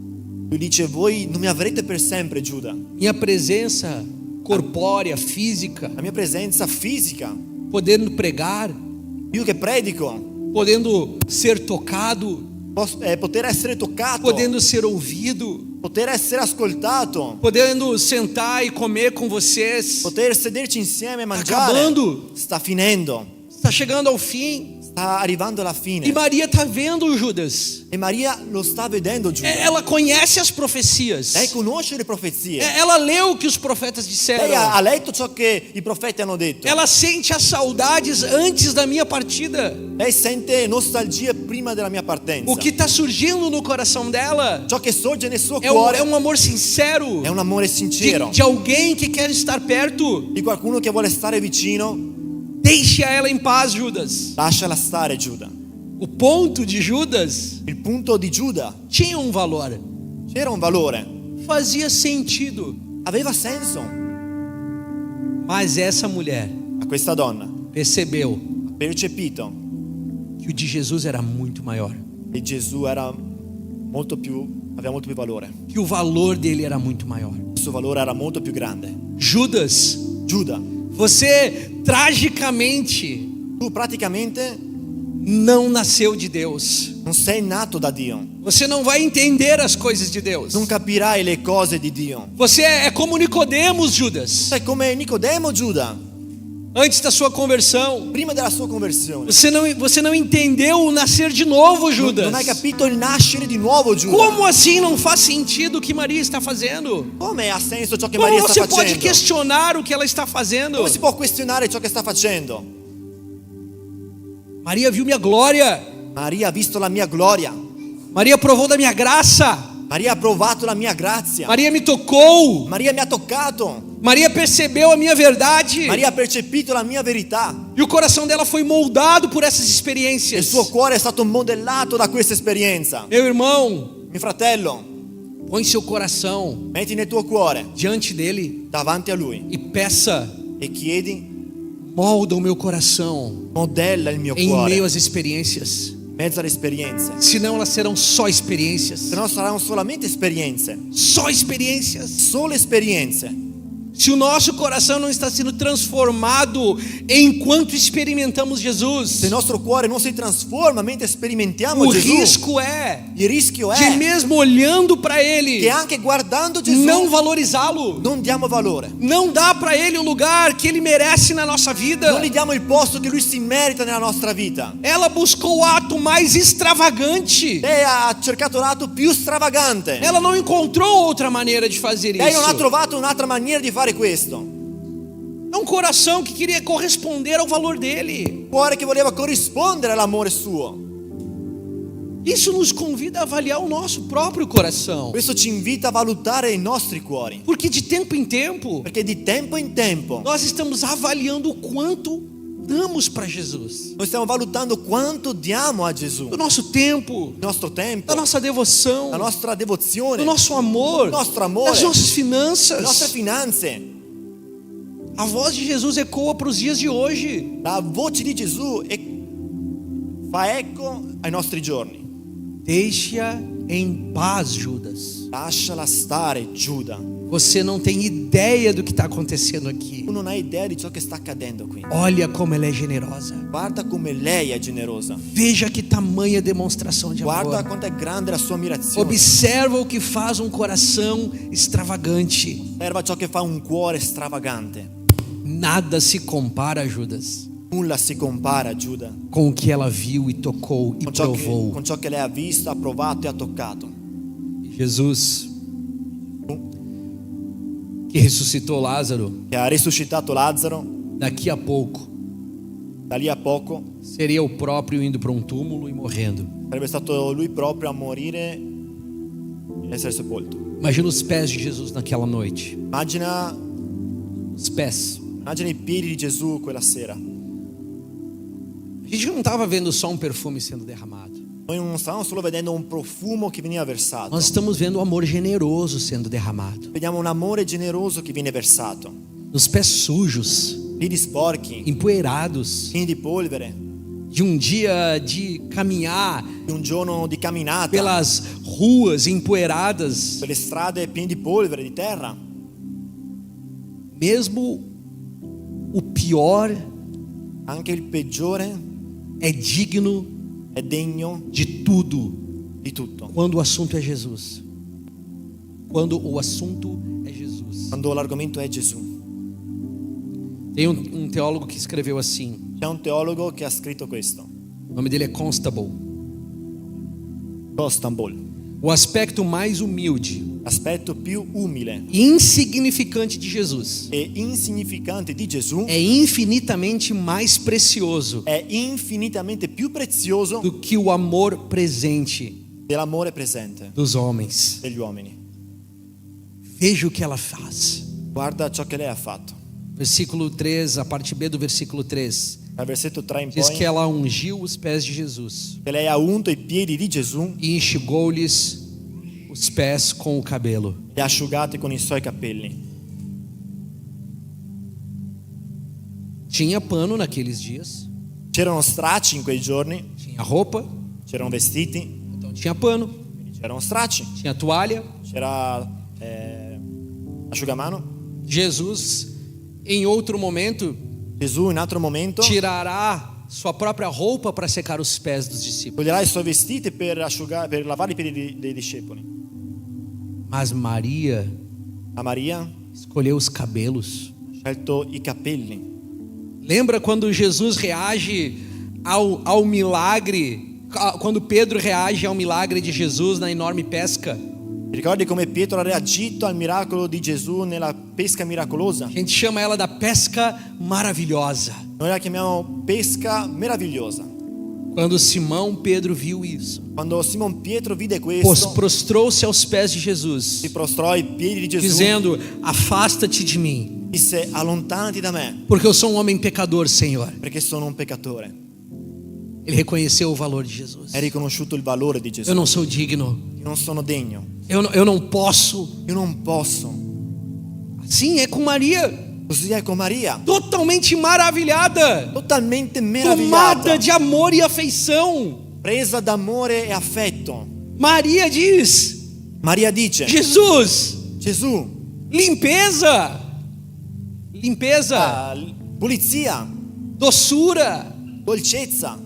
Lui dice: voi non mi avrete per sempre, Giuda. Minha presença corpórea, física, La mia presenza fisica, podendo pregar, io che predico, podendo ser tocado, poter essere toccato, podendo ser ouvido, poter essere ascoltato, podendo sentar e comer com vocês, poter sederci insieme e mangiare. acabando, Sta finendo, está chegando ao fim. sta arrivando alla fine. E Maria está vendo Judas. E Maria lo sta vedendo, Giuda. Ela conhece as profecias. Lei conosce le profezie. Ela leu o que os profetas Lei disseram. ha letto ciò che i profeti hanno detto. Ela sente as saudades antes da minha partida. Lei sente nostalgia prima della mia partenza. O que está surgindo no coração dela Ciò che sorge nel suo é cuore um amor sincero è un amore sincero de alguém que quer estar perto. di qualcuno che vuole stare vicino. Deixe ela em paz, Judas. Lasciala stare, Giuda. O ponto de Judas Il punto di Giuda tinha um valor, c'era un valore, fazia sentido. aveva senso. Mas essa mulher Ma questa donna percebeu ha percepito que o de Jesus era muito maior, che Gesù aveva molto più valore. que o valor dele era muito maior. Il suo valore era molto più grande. Judas, Giuda, você tragicamente tu praticamente não nasceu de Deus. non sei nato da Dio. Você não vai entender as coisas de Deus. Non capirai le cose di Dio. Você é como Nicodemos, Judas. Sei come Nicodemo, Giuda, Antes da sua conversão, prima della sua conversione. você não entendeu o nascer de novo, Judas. Non hai capito il nascere di nuovo, Giuda. Como assim não faz sentido o que Maria está fazendo? Come ha senso ciò che Como Maria sta você pode facendo? questionar o que ela está fazendo? Come si può questionare ciò che sta facendo? Maria viu minha glória. Maria ha visto la mia gloria. Maria provou da minha graça. Maria ha provato la mia grazia. Maria me tocou. Maria mi ha toccato. Maria percebeu a minha verdade. Maria ha percepito la mia verità. E o coração dela foi moldado por essas Il experiências. suo cuore è stato modellato da questa esperienza. Meu irmão, Mio fratello, põe seu coração metti nel tuo cuore diante dele davanti a lui e peça: e chiedi: molda o meu coração modella il mio em cuore meio às experiências. in mezzo alle esperienze. Senão elas serão só experiências. Se no saranno solamente esperienze, Só experiências. solo esperienze. Se o nosso coração não está sendo transformado enquanto experimentamos Jesus, Se il nostro cuore non si trasforma mentre sperimentiamo o Gesù, risco é il rischio de è mesmo olhando para Ele, che anche guardando Gesù não valorizá-lo. non diamo valore. Não dá para Ele o lugar que Ele merece na nossa vida. Non gli diamo il posto che lui si merita nella nostra vita. Ela buscou o ato mais extravagante. Lei ha cercato l'atto più stravagante. Ela não encontrou outra maneira de fazer Lei non ha isso. trovato un'altra maniera di fare questo. É um coração que queria corresponder ao valor dele. Cuore che voleva corrispondere all'amore suo. Isso nos convida a avaliar o nosso próprio coração. Questo ci invita a valutare i nostri cuori. Porque de tempo em tempo, Perché di tempo in tempo nós estamos avaliando o quanto damos para Jesus? Noi stiamo valutando quanto diamo a Gesù, Do nosso tempo, il nostro tempo, da nossa devoção, la nostra devozione, do nosso amor, il nostro amore, das nossas le nostre finanças. finanze. A voz de Jesus ecoa para os dias de hoje. La voce di Gesù fa eco ai nostri giorni. Deixa em paz, Judas. Lasciala stare, Giuda. Você não tem ideia do que está acontecendo aqui. Tu non hai idea di ciò che sta accadendo qui. Olha como ela é generosa. Guarda come lei è generosa. Veja que tamanha demonstração de Guarda amor. quanto è grande la sua ammirazione. Observa o que faz um coração extravagante. Osserva ciò che fa un cuore stravagante. Nada se compara, Judas, Nulla si compara, Giuda, com o que ela viu e tocou e provou. con ciò che lei ha visto, ha provato e ha toccato. Jesus, que ressuscitou Lázaro, Che ha risuscitato Lazzaro, daqui a pouco da lì a poco seria o próprio indo para um túmulo e morrendo. sarebbe stato lui proprio a morire e essere sepolto. Imagina os pés de Jesus naquela noite. Immagina Os pés. i piedi di Gesù quella sera. A gente não estava vendo só um perfume sendo derramado. Noi non stavamo solo vedendo un profumo che veniva versato. Nós estamos vendo o amor generoso sendo derramado. Vediamo un amore generoso che viene versato. Nos pés sujos, Piedi sporchi, empoeirados, pieni di polvere, de um dia de caminhar di un giorno di camminata, pelas ruas empoeiradas. per le strade piene di polvere, di terra. Mesmo o pior Anche il peggiore é digno è degno de tudo di tutto. quando o assunto é Jesus. Quando o assunto é Jesus. Quando l'argomento è Gesù. Tem um teólogo que escreveu assim. C'è un teologo che ha scritto questo. O nome dele é Constable. Constable. O aspecto mais humilde L'aspetto più umile e insignificante de Jesus e insignificante di Gesù é infinitamente mais precioso è infinitamente più prezioso do que o amor presente dell'amore presente dos homens. degli uomini. Veja o que ela faz. Guarda ciò che lei ha fatto. Versículo 3, a parte B do versículo 3. Dal versetto 3 in Diz poi que ela ungiu os pés de Jesus che lei ha unto i piedi di Gesù e enxugou-lhes os pés com o cabelo. e ha asciugati con i suoi capelli. Tinha pano naqueles dias, C'erano stracci in quei giorni, tinha roupa, c'erano vestiti, então tinha pano, c'erano stracci, tinha toalha. c'era asciugamano. Jesus, em outro momento, Gesù in altro momento tirará sua própria roupa para secar os pés dos discípulos. toglierà i suoi vestiti per lavare i piedi dei discepoli. Mas Maria A Maria escolheu os cabelos. ha scelto i capelli. Lembra quando Jesus reage ao milagre, quando Pedro reage ao milagre de Jesus na enorme pesca? Ti ricordi come Pietro ha reagito al miracolo di Gesù nella pesca miracolosa? A gente chama ela da pesca maravilhosa. Noi la chiamiamo pesca meravigliosa. Quando Simão Pedro viu isso, Quando Simon Pietro vide questo, prostrou-se aos pés de Jesus, si prostrò ai piedi di Gesù, dizendo: afasta-te de mim, disse: allontanati da me, porque eu sou um homem pecador, Senhor. perché sono un peccatore. Ele reconheceu o valor de Jesus. Hai riconosciuto il valore di Gesù. Eu não sou digno, Io non sono degno, eu não posso. io non posso. Assim é com Maria, Così è con Maria, totalmente maravilhada, totalmente tomada meravigliata, de amor e afeição. presa d'amore e affetto. Maria diz: Maria dice: Jesus, Gesù, limpeza, pulizia, doçura, dolcezza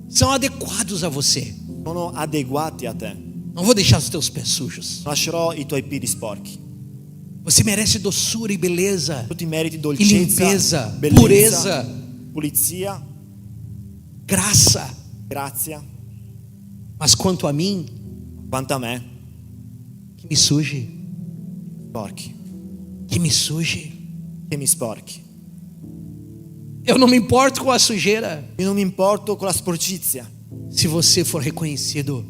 são adequados a você. sono adeguati a te. Não vou deixar os teus pés sujos. Non lascerò i tuoi piedi sporchi. Você merece doçura e beleza, Tu ti meriti e dolcezza, limpeza, bellezza, pureza, pulizia, graça. grazia. Mas quanto a mim, Quanto a me, que me suje, sporchi, que me suje. che mi sporchi. Eu não me importo com a sujeira, Io non mi importo con la sporcizia. se você for reconhecido,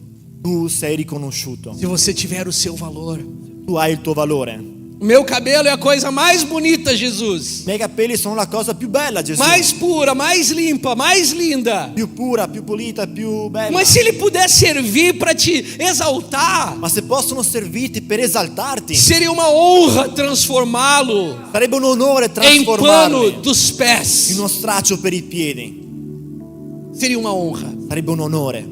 Tu sei riconosciuto. se você tiver o seu valor. Tu hai il tuo valore. O meu cabelo é a coisa mais bonita, Jesus. I miei capelli sono la cosa più bella, Gesù. Mais pura, mais limpa, mais linda. Più pura, più pulita, più bella. Mas se ele puder servir para te exaltar, Ma se possono servirti per esaltarti, seria uma honra transformá-lo sarebbe un onore em pano trasformarli dos in pés. uno straccio per i piedi. Seria uma honra. Sarebbe un onore.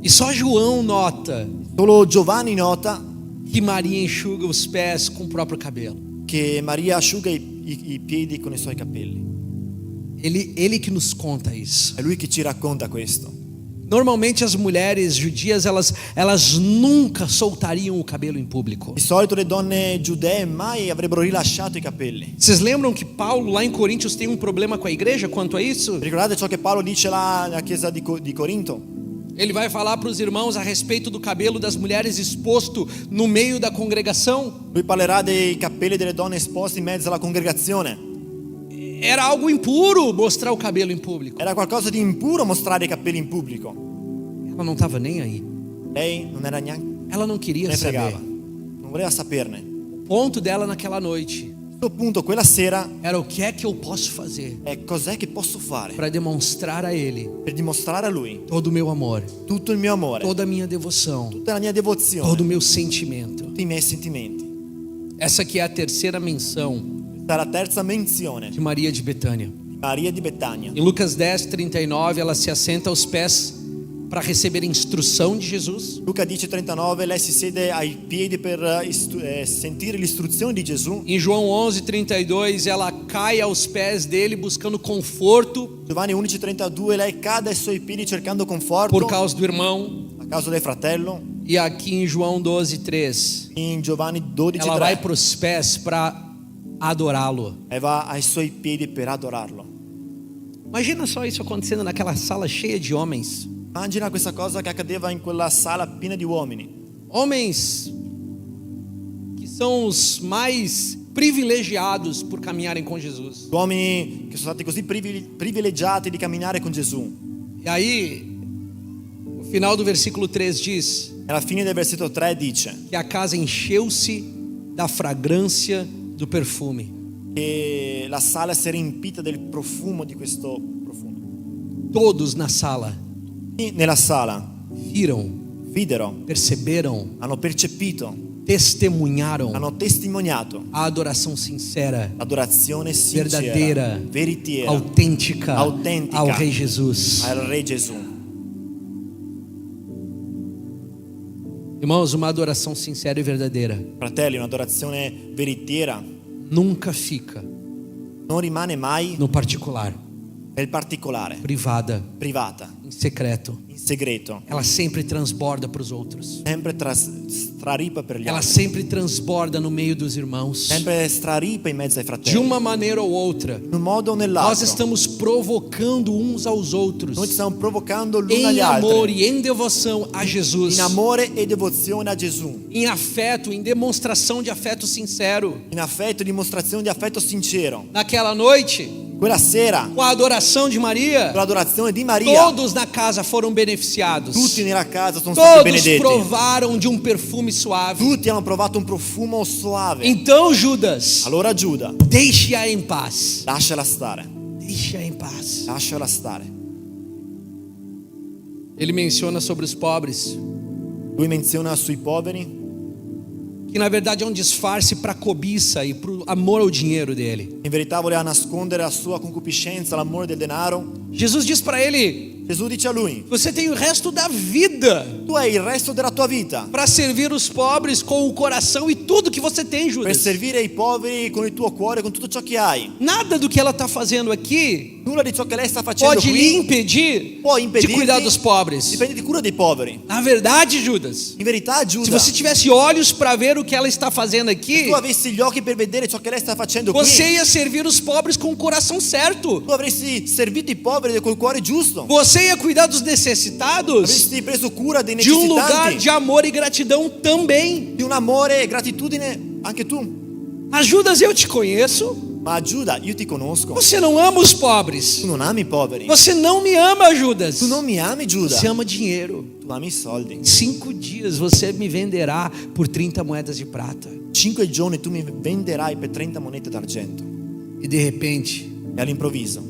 E só João nota Solo Giovanni nota que Maria enxuga os pés com o próprio cabelo. che Maria asciuga i piedi con i suoi capelli. Ele que nos conta isso. È lui che ci racconta questo. Normalmente as mulheres judias elas nunca soltariam o cabelo em público. Di solito le donne giudee mai avrebbero rilasciato i capelli. Vocês lembram que Paulo lá em Coríntios tem um problema com a igreja quanto a isso? Ricordate ciò che Paolo dice là nella chiesa di Corinto? Ele vai falar para os irmãos a respeito do cabelo das mulheres exposto no meio da congregação. Lui parlerà dei capelli delle donne esposti in mezzo alla congregazione. Era algo impuro mostrar o cabelo em público. Era qualcosa di impuro mostrare i capelli in pubblico. Ela não estava nem aí. Lei non era neanche, Ela não queria ne saber. fregava, non voleva saperne. O ponto dela naquela noite Il suo punto quella sera era o que é que eu posso fazer è cos'è che posso fare para demonstrar a Ele per dimostrare a lui todo o meu amor, tutto il mio amore, toda a minha devoção, tutta la mia devozione, todo o meu sentimento. tutti i miei sentimenti. Essa aqui é a terceira menção Questa è la terza menzione de Maria de Betânia. di Maria di Betania. Em Lucas 10:39, ela se assenta aos pés para receber instrução de Jesus. Luca 10:39, lei si siede ai piedi per sentire l'istruzione di Gesù. Em João 11:32, ela cai aos pés dele buscando conforto Giovanni 11:32, lei cade ai suoi piedi cercando conforto por causa do irmão. a causa del fratello. E aqui em João 12:3, In Giovanni ela vai 12:3 para os pés para adorá-lo. e va ai suoi piedi per adorarlo. Imagina só isso acontecendo naquela sala cheia de homens. Immagina questa cosa che accadeva in quella sala piena di uomini. Homens que são os mais privilegiados por caminharem com Jesus. Uomini che sono stati così privilegiati di camminare con Gesù. E aí, o final do versículo 3 diz E alla fine del versetto 3 dice que a casa encheu-se da fragrância do perfume. che la sala si è riempita del profumo di questo profumo. Todos na sala E nella sala viram, videro, perceberam, hanno percepito, testemunharam hanno testimoniato a adoração sincera, l'adorazione sincera, verdadeira, veritiera autêntica Autêntica. ao Rei Jesus. al Re Gesù. Irmãos, uma adoração sincera e verdadeira Fratelli, un'adorazione veritiera nunca fica non rimane mai no particular, nel particolare, privada, privata, em secreto. in segreto, Ela sempre transborda para os outros. sempre straripa per gli Ela altri, sempre transborda no meio dos irmãos. sempre straripa in mezzo ai De fratelli, uma maneira ou outra, in un modo o nós nell'altro. estamos provocando uns aos outros Noi ci stiamo provocando l'uno agli em amor altri, e em devoção a Jesus, in amore e devozione a Gesù, em afeto, em demonstração de afeto sincero. in affetto e dimostrazione di affetto sincero. Naquela noite, Quella sera, com a adoração de con Maria, l'adorazione di Maria, todos na casa foram beneficiados. tutti nella casa sono stati Todos benedetti. provaram de um perfume suave. Tutti hanno provato un profumo suave. Então, Judas, Allora Giuda, deixe-a em paz. lasciala stare, Deixe-a em paz. lasciala stare. Ele menciona sobre os pobres, Lui menziona sui poveri, que na verdade é um disfarce para a cobiça e para o amor ao dinheiro dele. in verità voleva nascondere la sua concupiscenza, l'amore del denaro. Jesus diz para ele: Gesù dice a lui, você tem o resto da vida tu hai il resto della tua vita para servir os pobres com o coração e tudo que você tem, per Judas. servire i poveri con il tuo cuore, con tutto ciò che hai. Nada do que ela está fazendo aqui Nulla di ciò che lei sta facendo pode lhe qui impedir può de impedirti cuidar dos pobres. di prendere cura dei poveri. Na verdade, Judas, In verità, se Giuda, você tivesse olhos para ver o que ela está fazendo aqui, tu avessi gli occhi per vedere ciò che lei sta facendo você qui, ia servir os pobres com o coração certo. tu avresti servito i poveri col cuore giusto, Você ia cuidar dos necessitados avresti preso cura dei de um lugar necessitanti, de amor e gratidão também. di un amore e gratitudine anche tu. Mas Judas, eu te conheço. Ma Giuda, io ti conosco. Você não ama os pobres. Tu non ami i poveri. Você não me ama, Judas. Tu non mi ami, Giuda. Você ama dinheiro. Tu ami i soldi. Em 5 dias você me venderá por 30 moedas de prata. 5 giorni tu mi venderai per 30 monete d'argento. E de repente, E all'improvviso,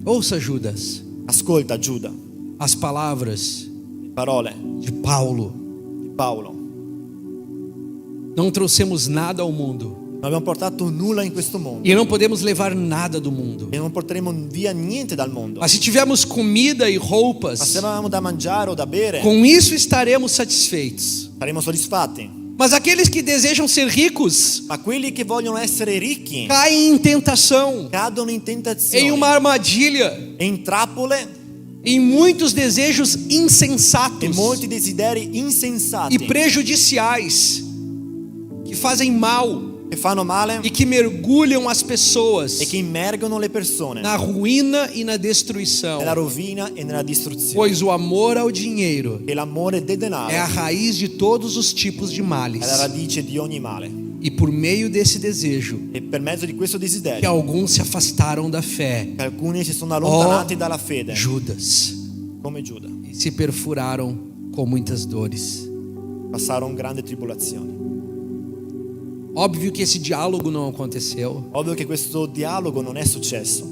ouça, Judas, ascolta Giuda, as palavras le parole de Paulo. di Paolo. Não trouxemos nada ao mundo Non abbiamo portato nulla in questo mondo. e não podemos levar nada do mundo. E non porteremo via niente dal mondo. Mas se tivermos comida e Ma se roupas, avevamo da mangiare o da bere, com isso estaremos satisfeitos. saremo soddisfatti. Mas aqueles que desejam ser ricos Ma quelli che vogliono essere ricchi caem em tentação, cadono in tentazione, em uma armadilha, e in trappole em muitos desejos e insensatos molti desideri insensati e prejudiciais que fazem mal che fanno male e que mergulham as pessoas e che immergono le persone na ruína e na destruição. nella rovina e nella distruzione. Pois o amor ao dinheiro E l'amore del denaro é a raiz de todos os tipos de males. è la radice di ogni male. E por meio desse desejo, E per mezzo di questo que desiderio alguns se afastaram da fé, che alcuni si sono allontanati dalla fede, Judas, come Giuda, e se perfuraram com muitas dores. passarono grandi tribolazioni. Óbvio que esse diálogo não aconteceu, Ovvio che questo dialogo non è successo,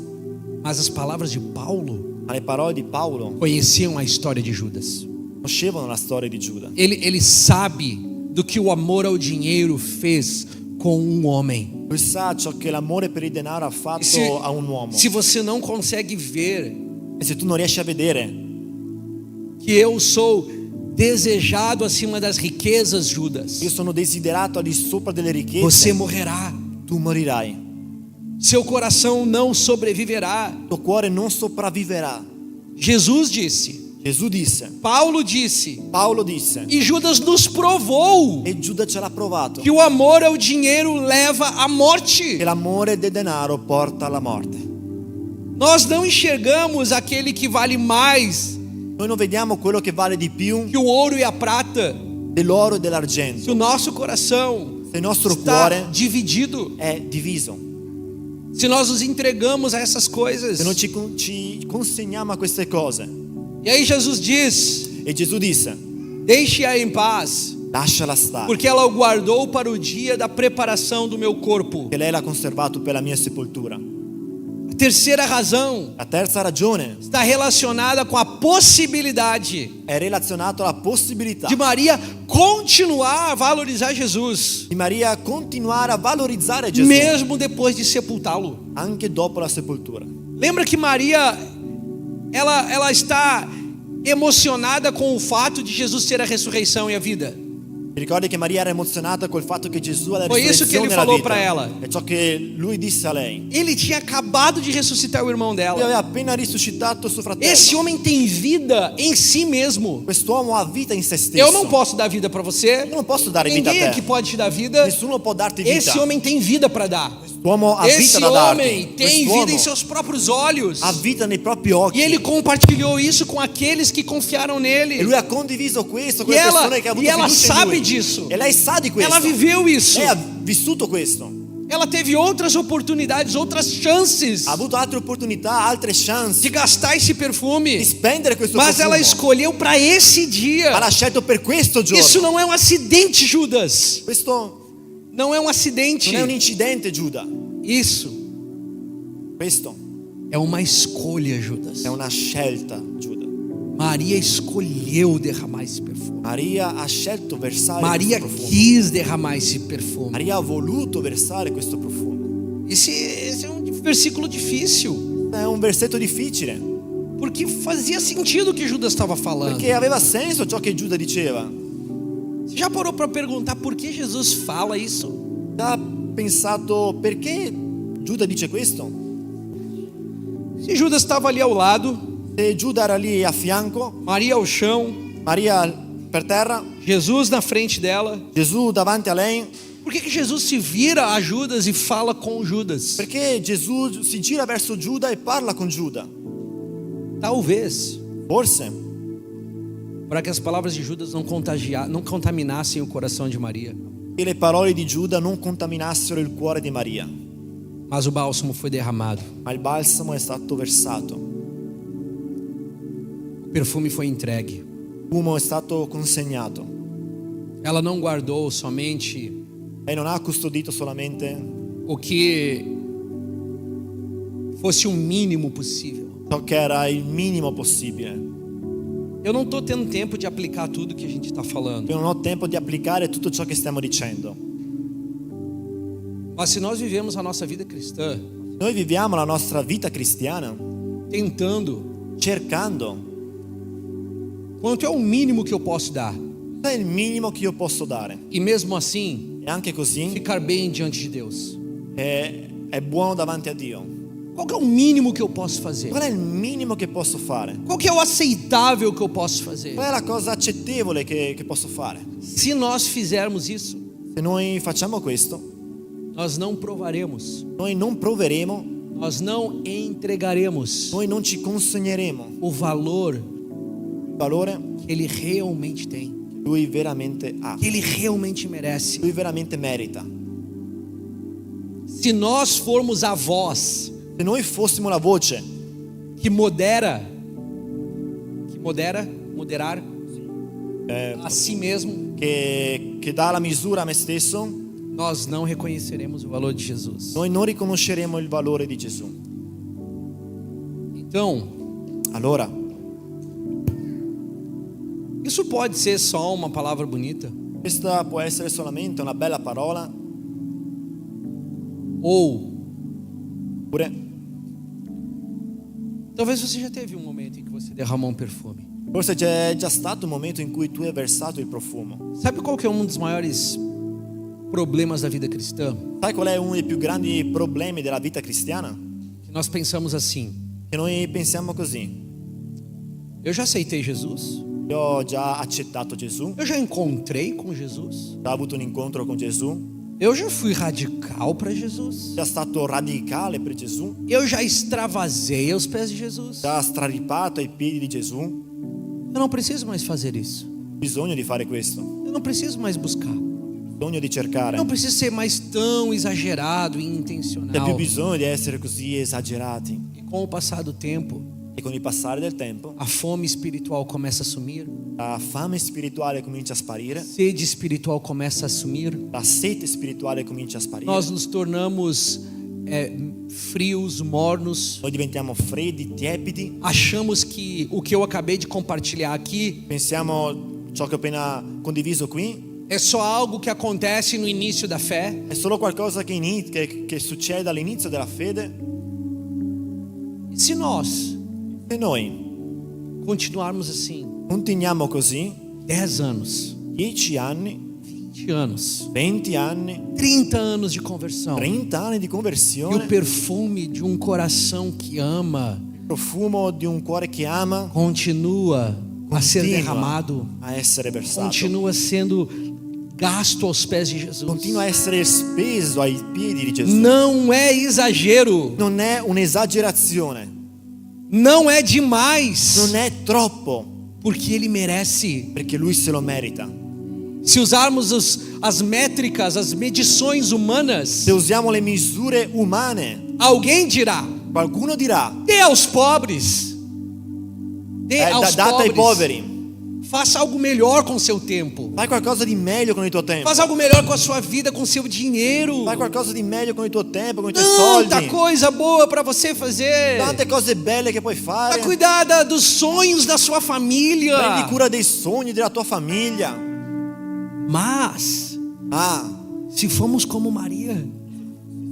mas as palavras de Paulo ma le parole di Paolo conheciam a história de Judas. conoscevano la storia di Giuda. Ele sabe do que o amor ao dinheiro fez com um homem. Lui sa ciò che l'amore per il denaro ha fatto E a un uomo. se você não consegue ver E se tu non riesci a vedere que eu sou desejado acima das riquezas, Judas, io sono desiderato al di sopra delle você ricchezze, morrerá. tu morirai. Seu coração não sobreviverá. Il tuo cuore non sopravviverà. Jesus disse, Gesù disse, Paulo disse, Paolo disse, e Judas nos provou e Giuda ce l'ha provato, que o amor ao dinheiro leva à morte. che l'amore del denaro porta alla morte. Nós não enxergamos aquele que vale mais Noi non vediamo quello che vale di più que o ouro e a prata. dell'oro e Se dell'argento. o nosso coração Se il nostro está cuore dividido, è diviso, se nós nos entregamos a essas coisas. se non ci consegniamo a queste cose. E aí Jesus diz: E Gesù disse, deixe-a em paz, lasciala stare, porque ela o guardou para o dia da preparação do meu corpo. che lei l'ha conservato per la mia sepoltura. A terceira razão La terza ragione está relacionada com a possibilidade è relazionata alla possibilità de Maria continuar a valorizar Jesus, di Maria continuare a valorizzare Gesù mesmo depois de sepultá-lo. anche dopo la sepoltura. Lembra que Maria, ela está emocionada com o fato de Jesus ter a ressurreição e a vida. Ti ricordi che Maria era emozionata col fatto che Gesù ha la Foi isso que risurrezione ele e la falou vita? para ela. È ciò che lui disse a lei. Ele tinha acabado de ressuscitar o irmão Lui dela. aveva appena risuscitato suo fratello. Esse homem tem vida em si mesmo. Quest'uomo ha vita in se stesso. Eu não posso dar vida para você. Io non posso dare vita Ninguém a aqui te. pode te dar vida. Nessuno può darti vita. Esse homem tem vida para dar. Quest'uomo ha vita Esse da darti. homem tem Quest'uomo vida em seus próprios olhos. ha vita nei propri occhi. E ele compartilhou isso com aqueles que confiaram E nele. lui ha condiviso questo con E le ela- persone che ha avuto e ela fiducia in sabe lui. disso. E lei sa di questo. Ela viveu isso. Lei ha vissuto questo. Ela teve outras oportunidades, outras chances Ha avuto altre opportunità, altre chance de gastar esse di perfume. spendere questo Mas ela profumo. escolheu para esse Ma dia. l'ha scelto per questo giorno. Isso não é um acidente, Judas. Questo Não é um acidente. non è un incidente, Giuda. Isso Questo é uma escolha, Judas. è una scelta, Giuda. Maria escolheu derramar esse perfume. Maria ha scelto versare Maria questo profumo. quis derramar esse perfume. Maria ha voluto versare questo profumo. Esse é um versículo difícil, È un versetto difficile, porque fazia sentido o que Judas estava falando. perché aveva senso ciò che Giuda diceva. Você já parou para perguntar por que Jesus fala isso? Ha pensato perché Giuda dice questo? Se Judas estava ali ao lado, Se Giuda era lì a fianco, Maria ao chão, Maria per terra, Jesus na frente dela, Gesù davanti a lei, por que Jesus se vira a Judas e fala com Judas? perché Gesù si gira verso Giuda e parla con Giuda? Talvez Forse para que as palavras de Judas não contaminassem o coração de Maria. che le parole di Giuda non contaminassero il cuore di Maria, mas o bálsamo foi derramado, ma il balsamo è stato versato, o perfume foi entregue. il fumo è stato consegnato. Ela não guardou somente Lei non ha custodito solamente o que fosse o mínimo possível. ciò che era il minimo possibile. Eu não estou tendo tempo de aplicar tudo que a gente está falando. Io non ho tempo di applicare tutto ciò che stiamo dicendo. Mas se nós vivemos a nossa vida cristã Noi viviamo la nostra vita cristiana tentando, cercando quanto é o mínimo que eu posso dar, qual è il minimo che io posso dare. e mesmo assim E anche così ficar bem diante de Deus. è buono davanti a Dio. Qual que é o mínimo que eu posso fazer? Qual è il minimo che posso fare? Qual que é o aceitável que eu posso fazer? Qual è la cosa accettevole che posso fare? Se nós fizermos isso, Se noi facciamo questo, nós não provaremos, noi non proveremo, nós não entregaremos noi non ci consegneremo o valor il valore que Ele realmente tem, che Lui veramente ha, que Ele realmente merece. Lui veramente merita. Se nós formos a voz Se noi fossimo la voce que moderar a si mesmo, che dà la misura a me stesso, nós não reconheceremos o valor de Jesus. noi non riconosceremo il valore di Gesù. Então, Allora, isso pode ser só uma palavra bonita, questa può essere solamente una bella parola, ou oppure talvez você já teve um momento em que você derramou um perfume. forse c'è già stato un momento in cui tu hai versato il profumo. Sabe qual que é um dos maiores problemas da vida cristã? Sai qual è uno dei più grandi problemi della vita cristiana? Que nós pensamos assim: Che noi pensiamo così: eu já aceitei Jesus, io ho già accettato Gesù, eu já encontrei com Jesus, ho già avuto un incontro con Gesù, eu já fui radical para Jesus, già stato radicale per Gesù, eu já extravasei aos pés de Jesus. già straripato ai piedi di Gesù. Eu não preciso mais fazer isso. Ho bisogno di fare questo, ho Eu não preciso mais buscar. bisogno di cercare. Não preciso ser mais tão exagerado e C'è più intencional. bisogno di essere così esagerati. E com o passar do tempo, E con il passare del tempo, a fome espiritual começa a sumir, la fame spirituale comincia a sparire, a sede espiritual começa a sumir. la sete spirituale comincia a sparire. Nós nos tornamos frios, mornos. Noi diventiamo freddi, tiepidi, Achamos que o que eu acabei de compartilhar aqui pensiamo ciò che ho appena condiviso qui é só algo que acontece no início da fé. è solo qualcosa che succede all'inizio della fede. E se nós Se noi continuarmos assim, continuiamo così, 10 anos, 10 anni, 20 anos, 20 anni, 30 anos de conversão, 30 anni di e o conversione, perfume de um coração que ama il profumo di un cuore che ama continua a ser continua derramado, a essere versato, continua sendo gasto aos pés de Jesus. continua a essere speso ai piedi di Gesù. Não é exagero, Non è un'esagerazione, não é demais, non è troppo, porque Ele merece. perché Lui se lo merita. Se usarmos as métricas, as medições humanas, Se usiamo le misure umane, alguém dirá: qualcuno dirà, dê aos pobres, dê aos date ai pobres, poveri, faça algo melhor com seu tempo, fai qualcosa di meglio con il tuo tempo, faça algo melhor com a sua vida, com seu dinheiro. fai qualcosa di meglio con il tuo tempo, con i tuoi Tanta soldi, coisa boa para você fazer. tante cose belle che puoi Para fare, cuidar dos sonhos da sua família. prendi cura dei sogni della tua famiglia. Mas, Ah, se formos como Maria,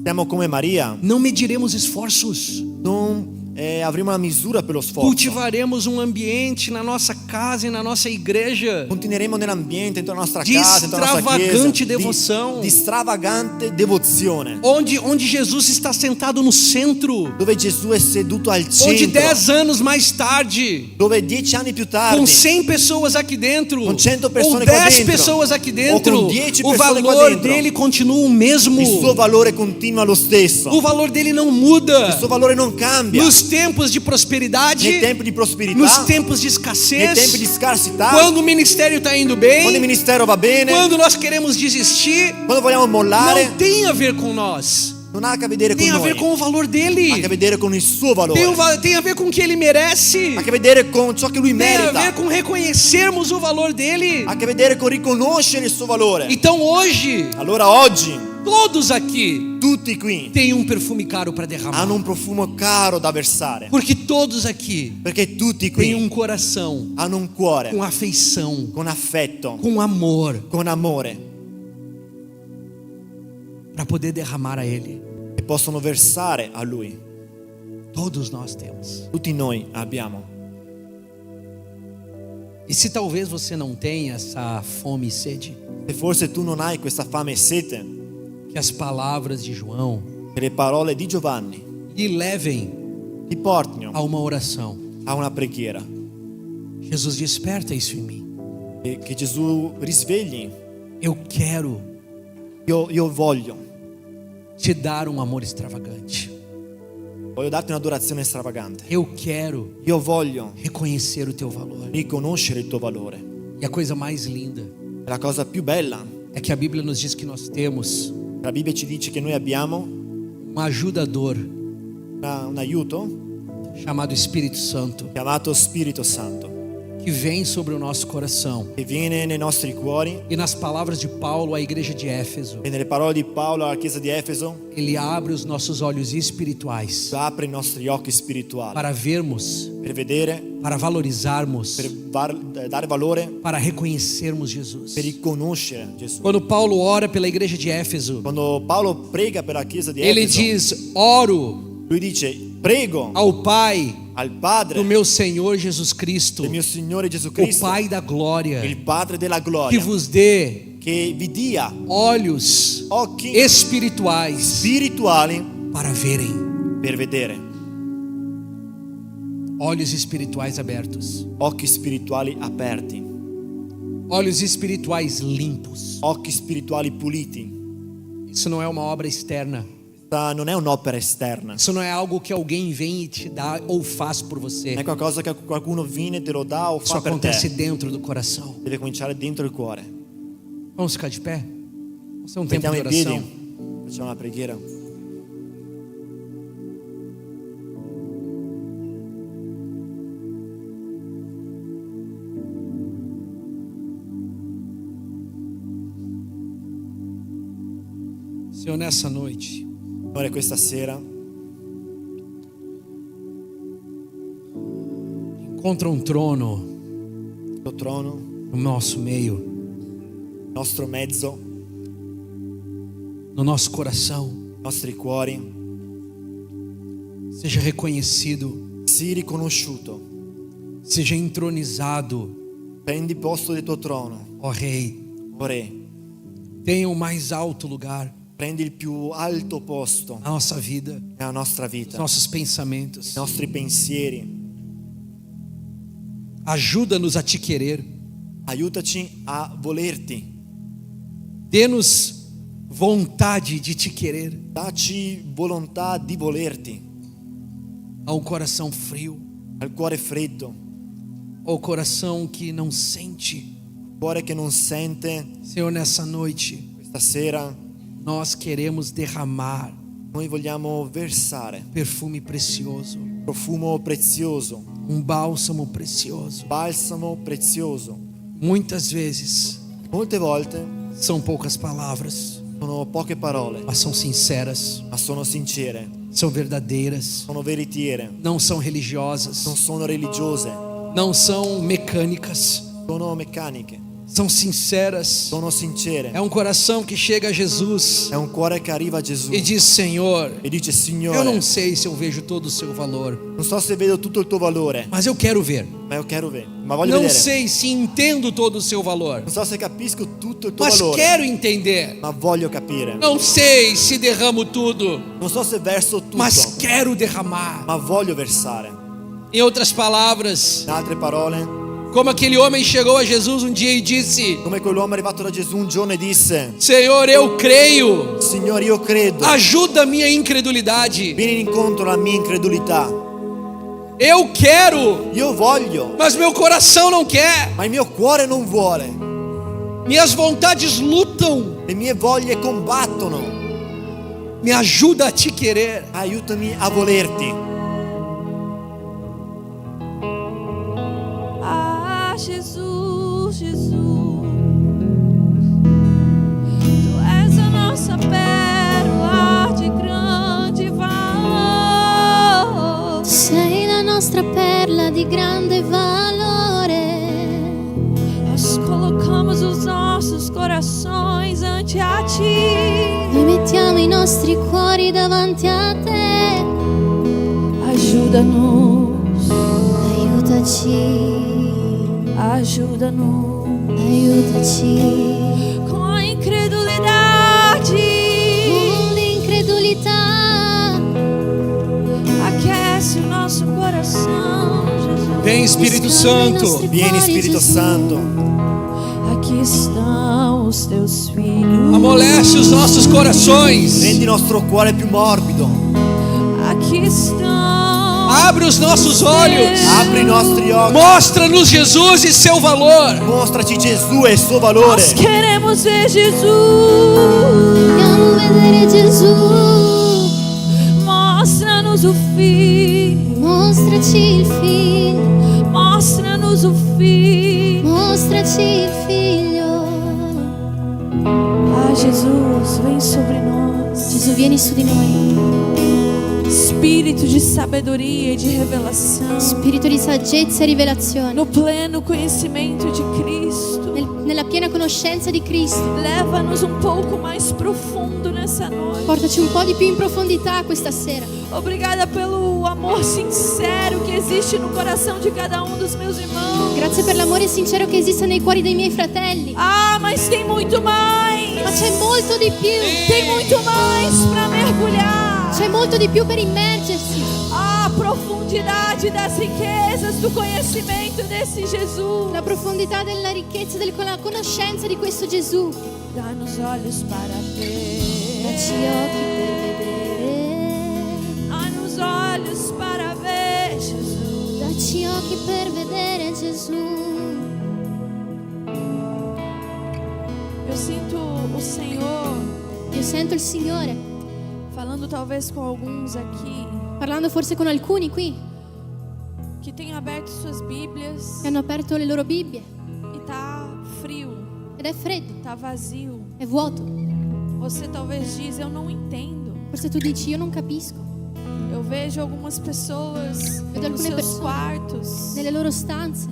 siamo come Maria, não mediremos esforços. non avremo una misura per lo sforzo, Cultivaremos um ambiente na nossa casa e na nossa igreja continueremo nell'ambiente, dentro la nostra di casa, dentro la nostra chiesa, stravagante devoção, di stravagante devozione, onde Jesus está sentado no centro, dove Gesù è seduto al onde centro, 10 anos mais tarde, dove 10 anni più com tardi, 100 pessoas aqui dentro, Com 100 ou persone qua 10 dentro, pessoas aqui ou dentro, com 10 o persone qua valor dentro, dele continua o mesmo. il suo valore continua lo stesso, O valor dele não muda. il suo valore non cambia. Nos tempos de prosperidade, nei tempi di prosperità, nos tempos de nei escassez, tempi di scarsità, quando o ministério está indo quando il bem, ministero va bene, quando nós queremos desistir, quando vogliamo mollare, não tem a ver com nós, non ha a che vedere con tem a noi, ver com o valor ha a che dele, vedere con il suo valore, tem a ver com o que ele merece, ha a che vedere con ciò che lui tem a ver merita, com reconhecermos o valor dele. ha a che vedere con riconoscere il suo valore. Então hoje, Allora oggi todos aqui tutti qui têm um perfume caro para derramar, hanno un profumo caro da versare, porque todos aqui perché tutti têm qui um coração hanno un cuore com afeição, con affetto, com amor, con amore, para poder derramar a ele. e possono versare a lui. Todos nós temos. Tutti noi abbiamo. E se talvez você não tenha essa fome e sede, Se forse tu non hai questa fame e sete, que as palavras de João che le parole di Giovanni lhe levem ti portino a uma oração. a una preghiera, Jesus, desperta isso em mim. e che Gesù risvegli. Eu quero Io voglio te dar um amor extravagante. darti un'adorazione stravagante. Eu quero Io voglio reconhecer o teu valor. riconoscere il tuo valore. E a coisa mais linda E la cosa più bella, é que a Bíblia nos diz que nós temos la Bibbia ci dice che noi abbiamo um ajudador un aiuto chamado Espírito Santo, chiamato Spirito Santo, que vem sobre o nosso coração. che viene nei nostri cuori, E nas palavras de Paulo à igreja de Éfeso, e nelle parole di Paolo alla chiesa di Efeso ele abre os nossos olhos espirituais apre i nostri occhi spirituali para vermos, per vedere, para valorizarmos, per dare valore, para reconhecermos Jesus. per riconoscere Gesù. Quando Paulo ora pela igreja de Éfeso, Quando Paolo prega per la chiesa di ele Efeso, diz: oro lui dice: prego ao Pai al Padre do meu Senhor Jesus Cristo, del mio Signore Gesù o Cristo, Pai da glória, il Padre della que gloria, vos dê che vi dia olhos occhi espirituais spirituali para verem, per vedere, olhos espirituais abertos, occhi spirituali aperti, olhos espirituais limpos. occhi spirituali puliti. Isso não é uma obra externa. Questa non è un'opera esterna, Isso não é algo que alguém vem e te dá ou faz por você. non è qualcosa che qualcuno viene e te lo dà o Isso fa per acontece te. dentro do coração. Deve cominciare dentro il cuore. Vamos ficar de pé? Vamos ter um tempo Mettiamo de in piedi, oração. facciamo una preghiera. Senhor, nessa noite, Signore, questa sera encontra um trono il tuo trono, no nosso meio, il nostro mezzo, no nosso coração. i nostri cuori, Seja reconhecido, sii riconosciuto. seja entronizado, Prendi posto del tuo trono, ó Rei. o Re. Tenha o mais alto lugar Prendi il più alto posto na nossa vida, nella nostra nos vita, nossos pensamentos. i nostri pensieri. Ajuda-nos a te querer. Aiutaci a volerti. Dê-nos vontade de te querer. Dacci volontà di volerti. A um coração frio, Al cuore freddo, ao coração que não sente. cuore che non sente. Senhor, nessa noite, Questa sera nós queremos derramar noi vogliamo versare perfume precioso, profumo prezioso, bálsamo precioso. balsamo prezioso. Muitas vezes Molte volte são poucas palavras, sono poche parole, mas são sinceras, ma sono sincere, são verdadeiras, sono veritiere, não são religiosas, non sono religiose, não são mecânicas, sono meccaniche, são sinceras. sono sincere. É um coração que chega a Jesus È un cuore che arriva a Gesù e diz: Senhor, e dice: eu Signore, não sei se eu vejo todo o seu valor, non so se vedo tutto il tuo valore, mas eu quero ver. ma io quero vedere, ma voglio Não vedere. sei se entendo todo o seu valor, Non so se capisco tutto il tuo mas valore, quero entender. ma voglio capire. Não sei se derramo tudo, Non so se verso tutto, mas quero derramar. ma voglio versare. Em outras palavras, In altre parole, como aquele homem chegou a Jesus um dia e disse: come quell'uomo è arrivato da Gesù un giorno e disse: Senhor, eu creio, Signore, io credo, ajuda a minha incredulidade. vieni incontro alla mia incredulità. Eu quero, io voglio, mas meu coração não quer. ma il mio cuore non vuole. Minhas vontades lutam. Le mie voglie combattono. Me ajuda a te querer. Aiutami a volerti. Ah, Jesus, Jesus, Tu és a nossa pérola de grande valor. Sei la nostra perla di grande valore. Nós colocamos os nossos corações ante a Ti. Noi mettiamo i nostri cuori davanti a te. Ajuda-nos, Aiutaci, ajuda-nos. aiutaci. Com a incredulidade, Con l'incredulità, aquece o nosso coração, Jesus. Vem, Espírito riscalda i Santo. nostri Vieni cuori, Spirito Gesù. Santo. Aqui estão os teus filhos. Amolece os nossos corações. Rendi il nostro cuore più morbido. Aqui estão. Abre os nossos olhos. Apri i nostri occhi. Mostra-nos Jesus e seu valor. Mostraci Gesù e il suo valore. Nós queremos ver Jesus. Vogliamo vedere Gesù. Mostra-nos o Filho. Mostraci il Figlio. Mostra-nos o Filho. Mostraci il Figlio. Ah, Jesus, vem sobre nós. Gesù, vieni su di noi. Espírito de sabedoria e de revelação. Spirito di saggezza e rivelazione. No pleno conhecimento de Cristo. Nella piena conoscenza di Cristo. Leva-nos um pouco mais profundo nessa noite. Portaci un po' di più in profondità questa sera. Obrigada pelo amor sincero que existe no coração de cada um dos meus irmãos. Grazie per l'amore sincero che esiste nei cuori dei miei fratelli. Ah, mas tem muito mais. Ma c'è molto di più. Tem muito mais para mergulhar. C'è molto di più per immergersi. Ah, a profundidade das riquezas do conhecimento desse Jesus. La profondità della ricchezza, della conoscenza di questo Gesù. Dá-nos olhos para ver. Dacci occhi per vedere. Dá-nos olhos para ver, Jesus. Dacci occhi per vedere Gesù. Eu sinto o Senhor Io sento il Signore falando talvez com alguns aqui parlando forse con alcuni qui que têm aberto suas Bíblias che hanno aperto le loro Bibbie e tá frio, ed è freddo, tá vazio. è vuoto. Você talvez diz, eu não entendo. Forse tu dici io non capisco. Eu vejo algumas pessoas Vedo nos alcune seus persone quartos nelle loro stanze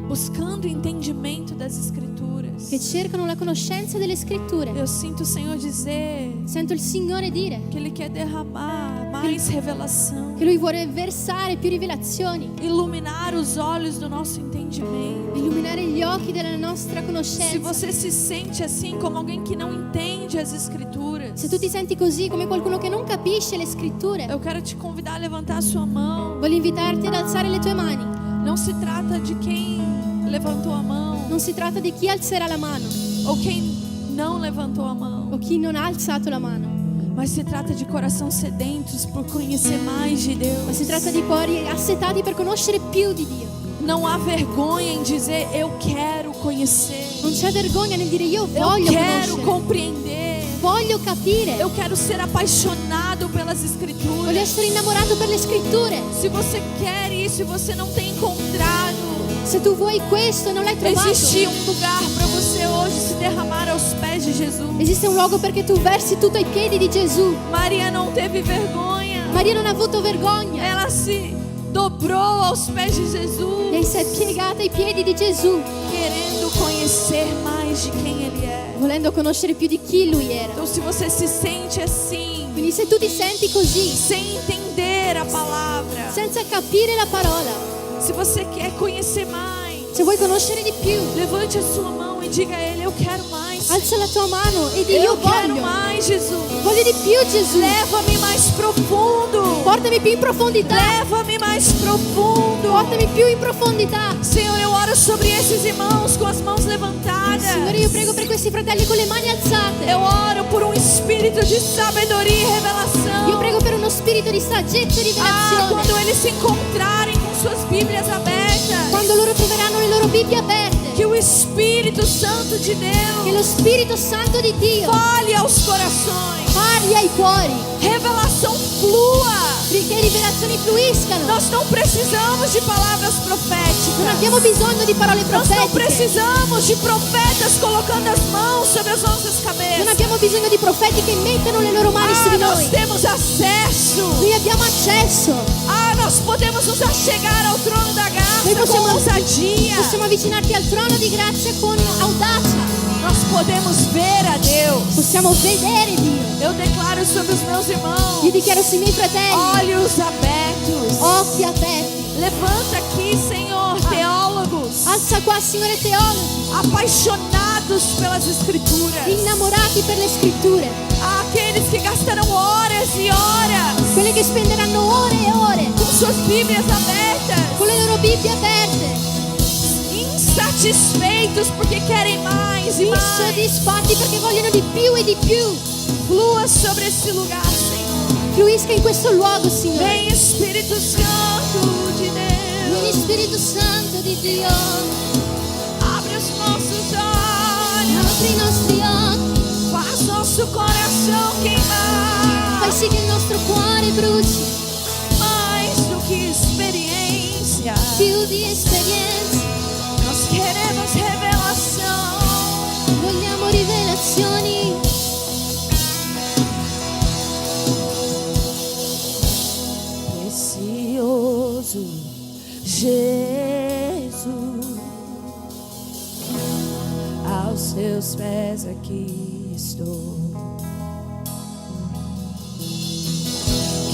buscando entendimento das Escrituras. che cercano la conoscenza delle scritture. Eu sinto o Senhor dizer Sento il Signore dire que Ele quer derramar mais revelação, che Lui vuole versare più rivelazioni, iluminar os olhos do nosso entendimento. illuminare gli occhi della nostra Se conoscenza. você se sente assim como alguém que não entende as Escrituras, Se tu ti senti così come qualcuno che non capisce le scritture, eu quero te convidar a levantar a sua mão. voglio invitarti ad alzare le tue mani. Não se trata de quem levantou a mão Non si tratta di chi alzerà la mano ou quem não levantou a mão, o chi non ha alzato la mano, mas se trata de corações sedentos por conhecer mais de Deus. ma si tratta di cuori assetati per conoscere più di Dio. Não há vergonha em dizer eu quero conhecer, Non c'è vergogna nel dire io eu voglio quero conoscere, compreender, voglio capire, eu quero ser apaixonado pelas voglio Escrituras. essere innamorato per le scritture. Se você quer isso e você não tem encontrado, Se tu vuoi questo e non l'hai trovato, existe um lugar para você hoje se derramar aos pés de Jesus. esiste un luogo perché tu versi tutto ai piedi di Gesù. Maria não teve vergonha, Maria non ha avuto vergogna, ela se dobrou aos pés de Jesus, lei si è piegata ai piedi di Gesù, querendo conhecer mais de quem Ele é. volendo conoscere più di chi Lui era. Então, se você se sente assim, Quindi se tu ti senti così, sem entender a palavra, senza capire la parola, se você quer conhecer mais, se vuoi conoscere di più, levante a sua mão e diga a Ele: eu quero mais. Alza la tua mano e digli: Eu io quero voglio. mais, Jesus. Voglio di più, Gesù. Leva-me mais profundo. Portami più in profondità. Leva-me mais profundo. Portami più in profondità. Senhor, eu oro sobre esses irmãos com as mãos levantadas. Signore, io prego per questi fratelli con le mani alzate. Eu oro por um espírito de sabedoria e revelação. Io prego per uno spirito di saggezza e rivelazione. Quando eles se encontrarem com suas Bíblias abertas, Quando loro troveranno le loro Bibbie aperte, que o Espírito Santo de che Deus lo Spirito Santo di Dio fale aos corações, parli ai cuori, revelação flua. che rivelazioni fluiscano. Nós não precisamos de palavras Non proféticas. abbiamo bisogno di parole Nós não profetiche. precisamos de profetas colocando as mãos sobre as nossas Non cabeças. abbiamo bisogno di profeti che mettono le loro mani su di Nós noi. temos acesso. Noi abbiamo accesso. Nós podemos nos achegar ao trono da graça Noi possiamo- com ousadia. Possiamo avvicinarti al trono di grazia con audacia. Nós podemos ver a Deus. Possiamo vedere Dio. Eu declaro sobre os meus irmãos Io dichiaro sui miei fratelli, olhos abertos. occhi aperti. Levanta aqui, Senhor, teólogos Alza qua, Signore, teologi, apaixonados pelas Escrituras. innamorati per le scritture, Aqueles que gastarão horas e horas quelli che spenderanno ore e ore com suas Bíblias abertas, con le loro Bibbie aperte, insatisfeitos porque querem mais e mais. insoddisfatti perché vogliono di più e di più. Flua sobre esse lugar, Senhor. Fluisca in questo luogo, Signore. Vem, Espírito Santo de Vieni, Deus. Spirito Santo di Dio, Abre os nossos olhos. apri i nostri occhi, Faz nosso coração queimar. fai sì che il nostro cuore bruci, Mais do que experiência. più di esperienze. Nós queremos revelação. Vogliamo rivelazioni. Precioso Jesus, aos seus pés aqui estou.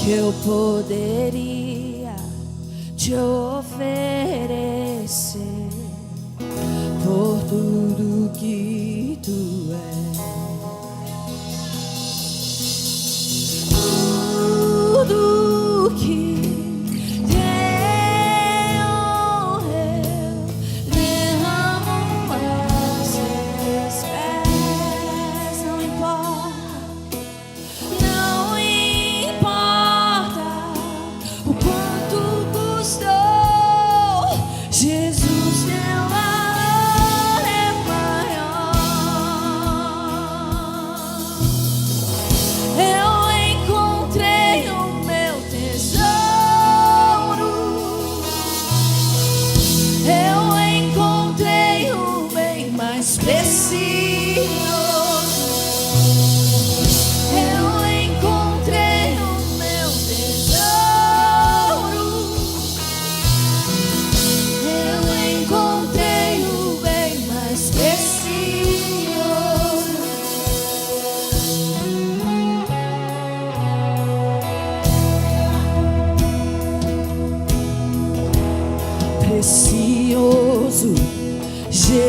Que eu poderia te oferecer por tudo que tu és. Tudo que tenho eu derramo aos seus pés. Não importa, não importa o quanto custou. Jesus, teu valor é maior. Eu encontrei o meu tesouro. Eu encontrei o bem mais precioso. Eu encontrei o meu tesouro. Eu encontrei o bem mais precioso. Precioso Jesus,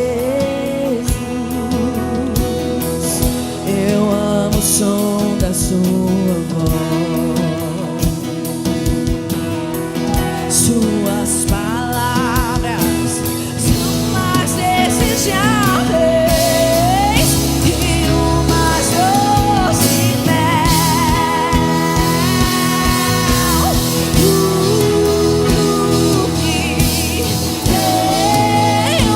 eu amo o som da sua voz, suas palavras são mais desejáveis que o mais doce mel. Tudo que tenho eu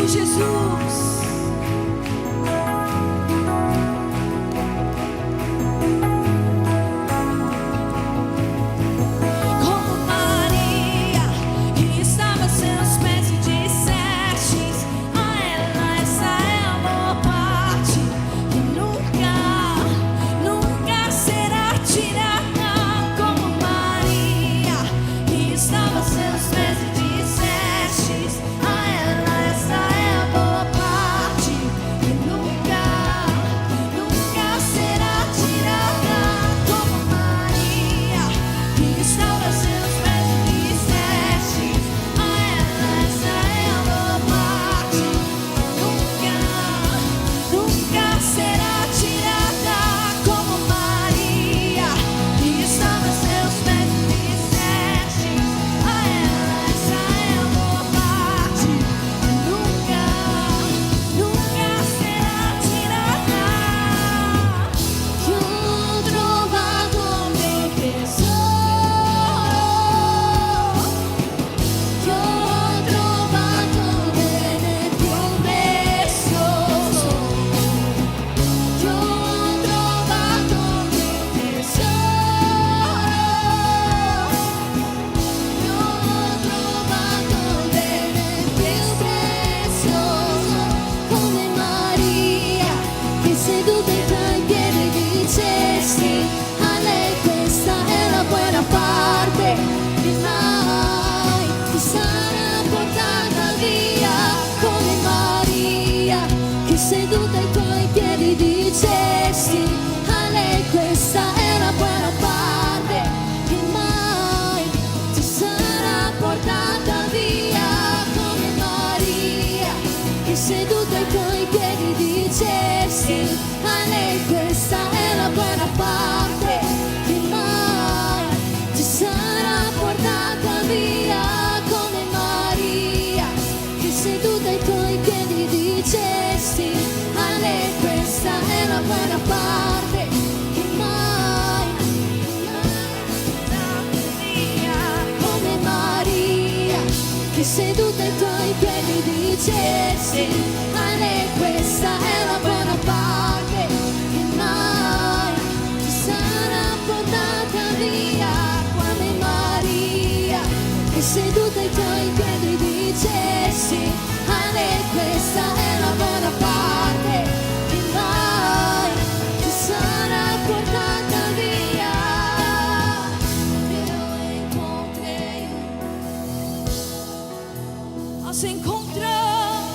de Jesus. Como Maria, que estava a seus pés e dissestes a ela: essa é a boa parte, que nunca, nunca será tirada. Como Maria, que estava a seus pés e dissestes a ela: essa é a boa parte, que nunca, nunca será tirada. Como Maria, que estava a seus pés e dissestes a ela: essa é a boa parte, nunca, nunca será tirada. Como Maria, que estava a seus pés e dissestes a ela: essa é a boa parte, nunca, nunca será tirada. Io ho trovato me tesoro, io ho trovato bene più prezioso, io ho trovato me tesoro, io ho trovato bene più prezioso. Come Maria, che seduta ai tuoi piedi dicesti a lei: questa è la buona parte, che mai ti sarà portata via. Come Maria, che seduta ai tuoi piedi dicesti a lei: questa è la buona parte, che mai ti sarà portata via. Come Maria, che seduta ai tuoi piedi dicesti a lei: questa è la buona parte, che mai ti sarà portata via. Come Maria, che seduta ai tuoi piedi dicesti a lei: questa è la buona parte, che mai, come Maria, che seduta ai tuoi piedi dicesti a lei: questa è la buona parte, che mai ti sarà portata via. Come Maria, che seduta ai tuoi piedi dicesti a lei: questa è la buona parte, che mai ti sarà portata via. Eu encontrei, nós encontramos,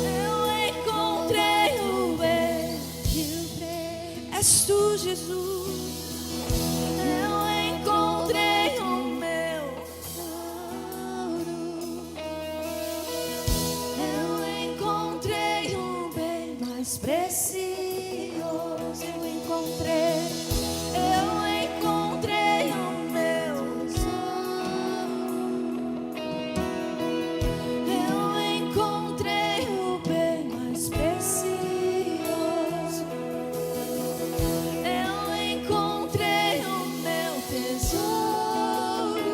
eu encontrei o bem, és tu, Jesus. Eu encontrei o meu ouro, eu encontrei o bem mais precioso. Eu encontrei o meu tesouro, eu encontrei o bem mais precioso. Eu encontrei o meu tesouro,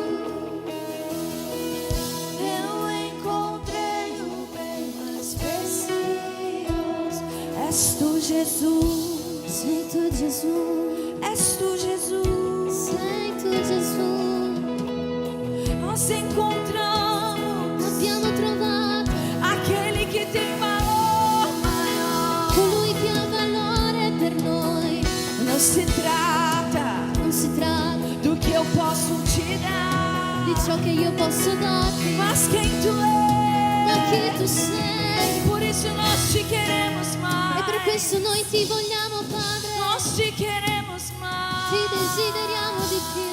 eu encontrei o bem mais precioso. És tu, Jesus. Sei tu, Jesus, És tu, Jesus. sei tu, Jesus. Nós encontramos Abbiamo trovato aquele que tem valor maior. colui che ha valore per noi. Não se trata Non si tratta do que eu posso te dar, di ciò che io posso darti, mas quem tu ma chi és. tu sei. Por isso nós te queremos mais. E per questo noi ti vogliamo, Padre, Nós te queremos mais. ti desideriamo di più.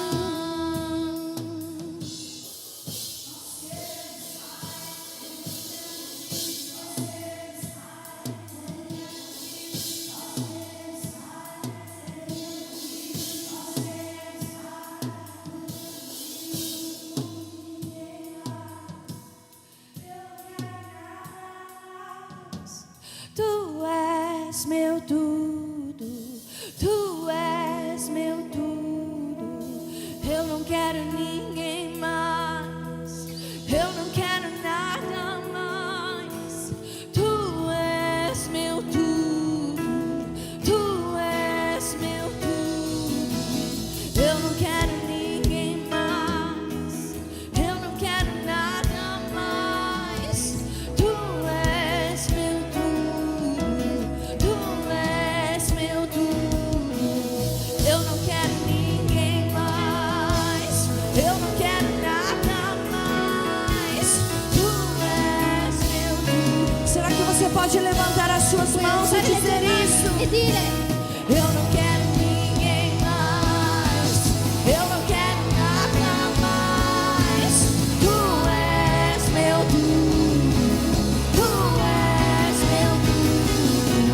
Tu és meu tudo, tu és meu tudo. Eu não quero ninguém mais, eu não quero nada mais. suas mãos e dizer isso. E dire: Eu não quero ninguém mais, eu não quero nada mais. Tu és meu tudo, tu és meu tudo,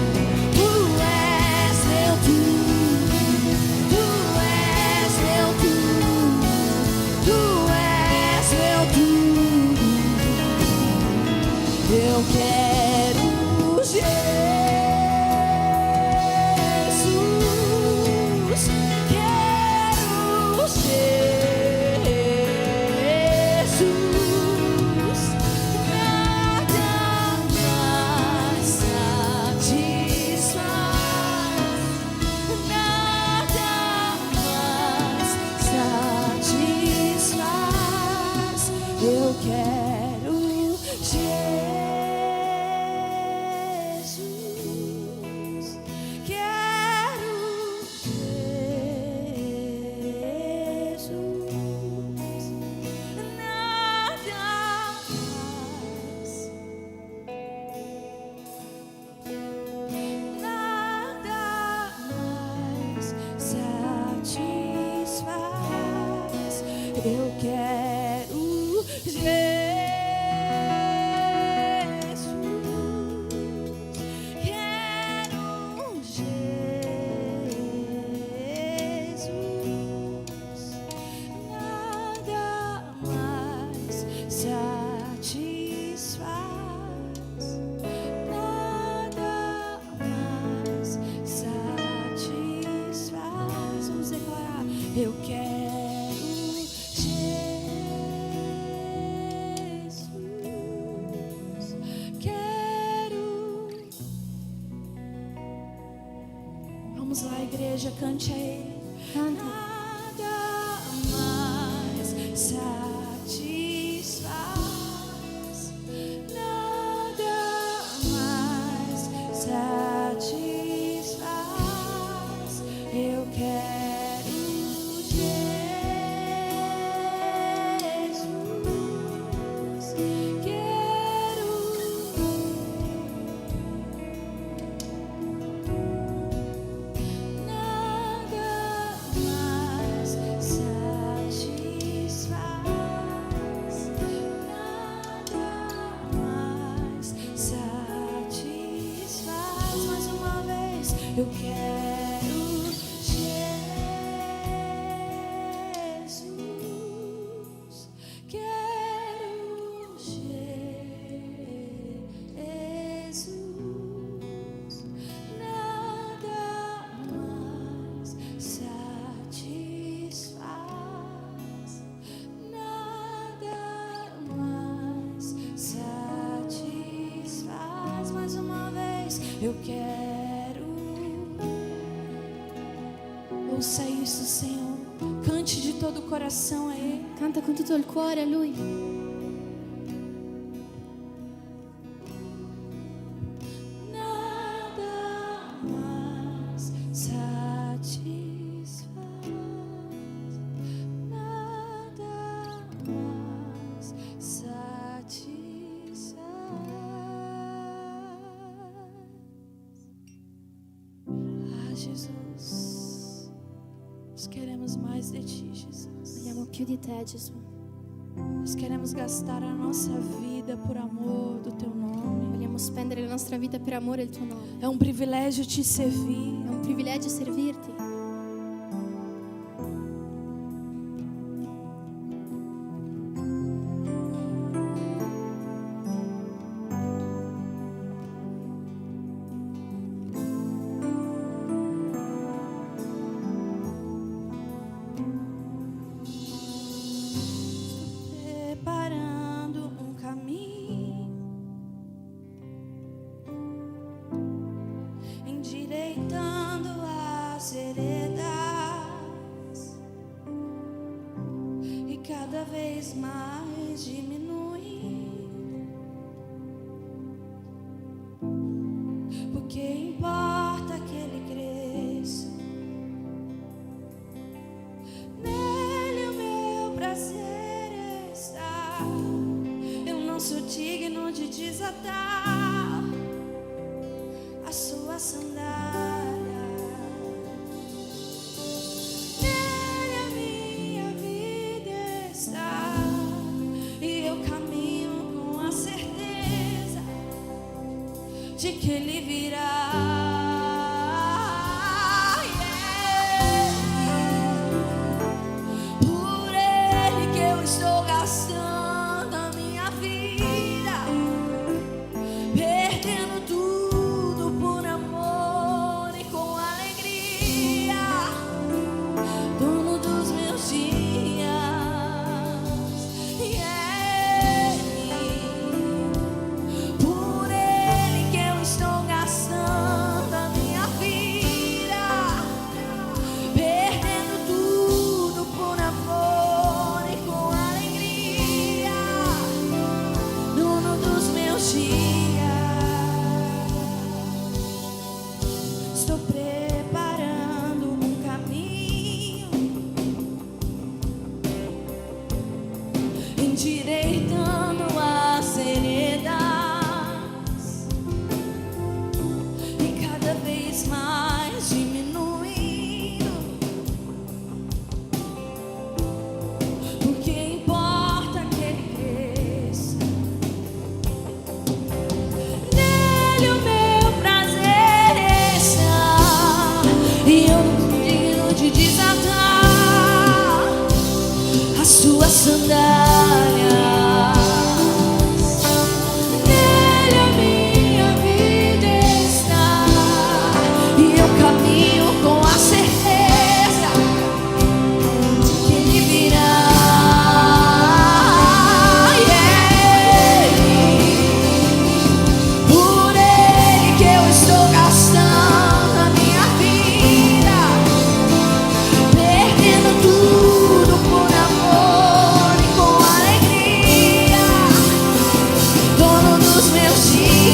tu és meu tudo, tu és meu tudo, tu és meu tudo. Eu quero Jesus, quero Jesus, nada mais satisfaz, nada mais satisfaz. Eu quero Jesus, quero Jesus, nada mais, nada mais satisfaz. Eu quero Jesus, quero Jesus, nada mais satisfaz, nada mais satisfaz. Vamos declarar: eu quero Jesus, quero. Vamos lá, igreja, cante a Ele. Canta. Nada mais satisfaz, nada mais satisfaz. Eu quero Jesus, quero. Nada mais satisfaz, nada mais satisfaz. Mais uma vez, eu quero Jesus, quero Jesus, nada mais satisfaz, nada mais satisfaz. Mais uma vez, eu quero. Ouça isso, Senhor. Cante de todo o coração a Ele. Canta con tutto il cuore a Lui. Nada mais satisfaz, nada mais satisfaz. Ah, Jesus, nós queremos mais de Ti, Jesus. Vogliamo più di te, Gesù. Nós queremos gastar a nossa vida por amor do Teu nome. Vogliamo spendere la nostra vita per amore al tuo nome. É um privilégio Te servir. È un privilegio servirti. Preparando um caminho, endireitando as veredas, e cada vez mais diminui, porque importa que Ele cresça. Nele o meu prazer está. Eu não sou digno de desatar sandália. Nele a minha vida está, e eu caminho com a certeza de que Ele virá. Por Ele que eu estou gastando a minha vida, perdendo tudo por amor e com alegria, dono dos meus dias. Por Ele que eu estou gastando a minha vida, perdendo tudo por amor e com alegria, dono dos meus dias. Estou preparando um caminho, endireitando as veredas e cada vez mais diminuindo, porque importa que Ele cresça. Nele o meu prazer está, e eu não digno de desatar as tuas sandálias. Nele a minha vida está, e eu caminho com a certeza de que Ele virá. Por Ele que eu estou gastando a minha vida, perdendo tudo por amor e com alegria, dono dos meus dias.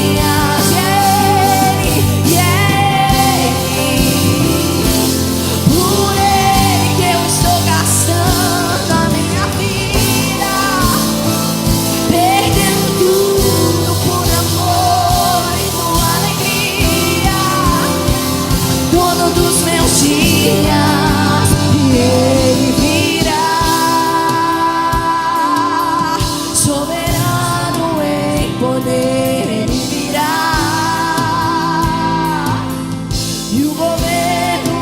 Por Ele que eu estou gastando a minha vida, perdendo tudo por amor e com alegria, dono dos meus dias. E Ele virá, soberano em poder, Ele virá, e o governo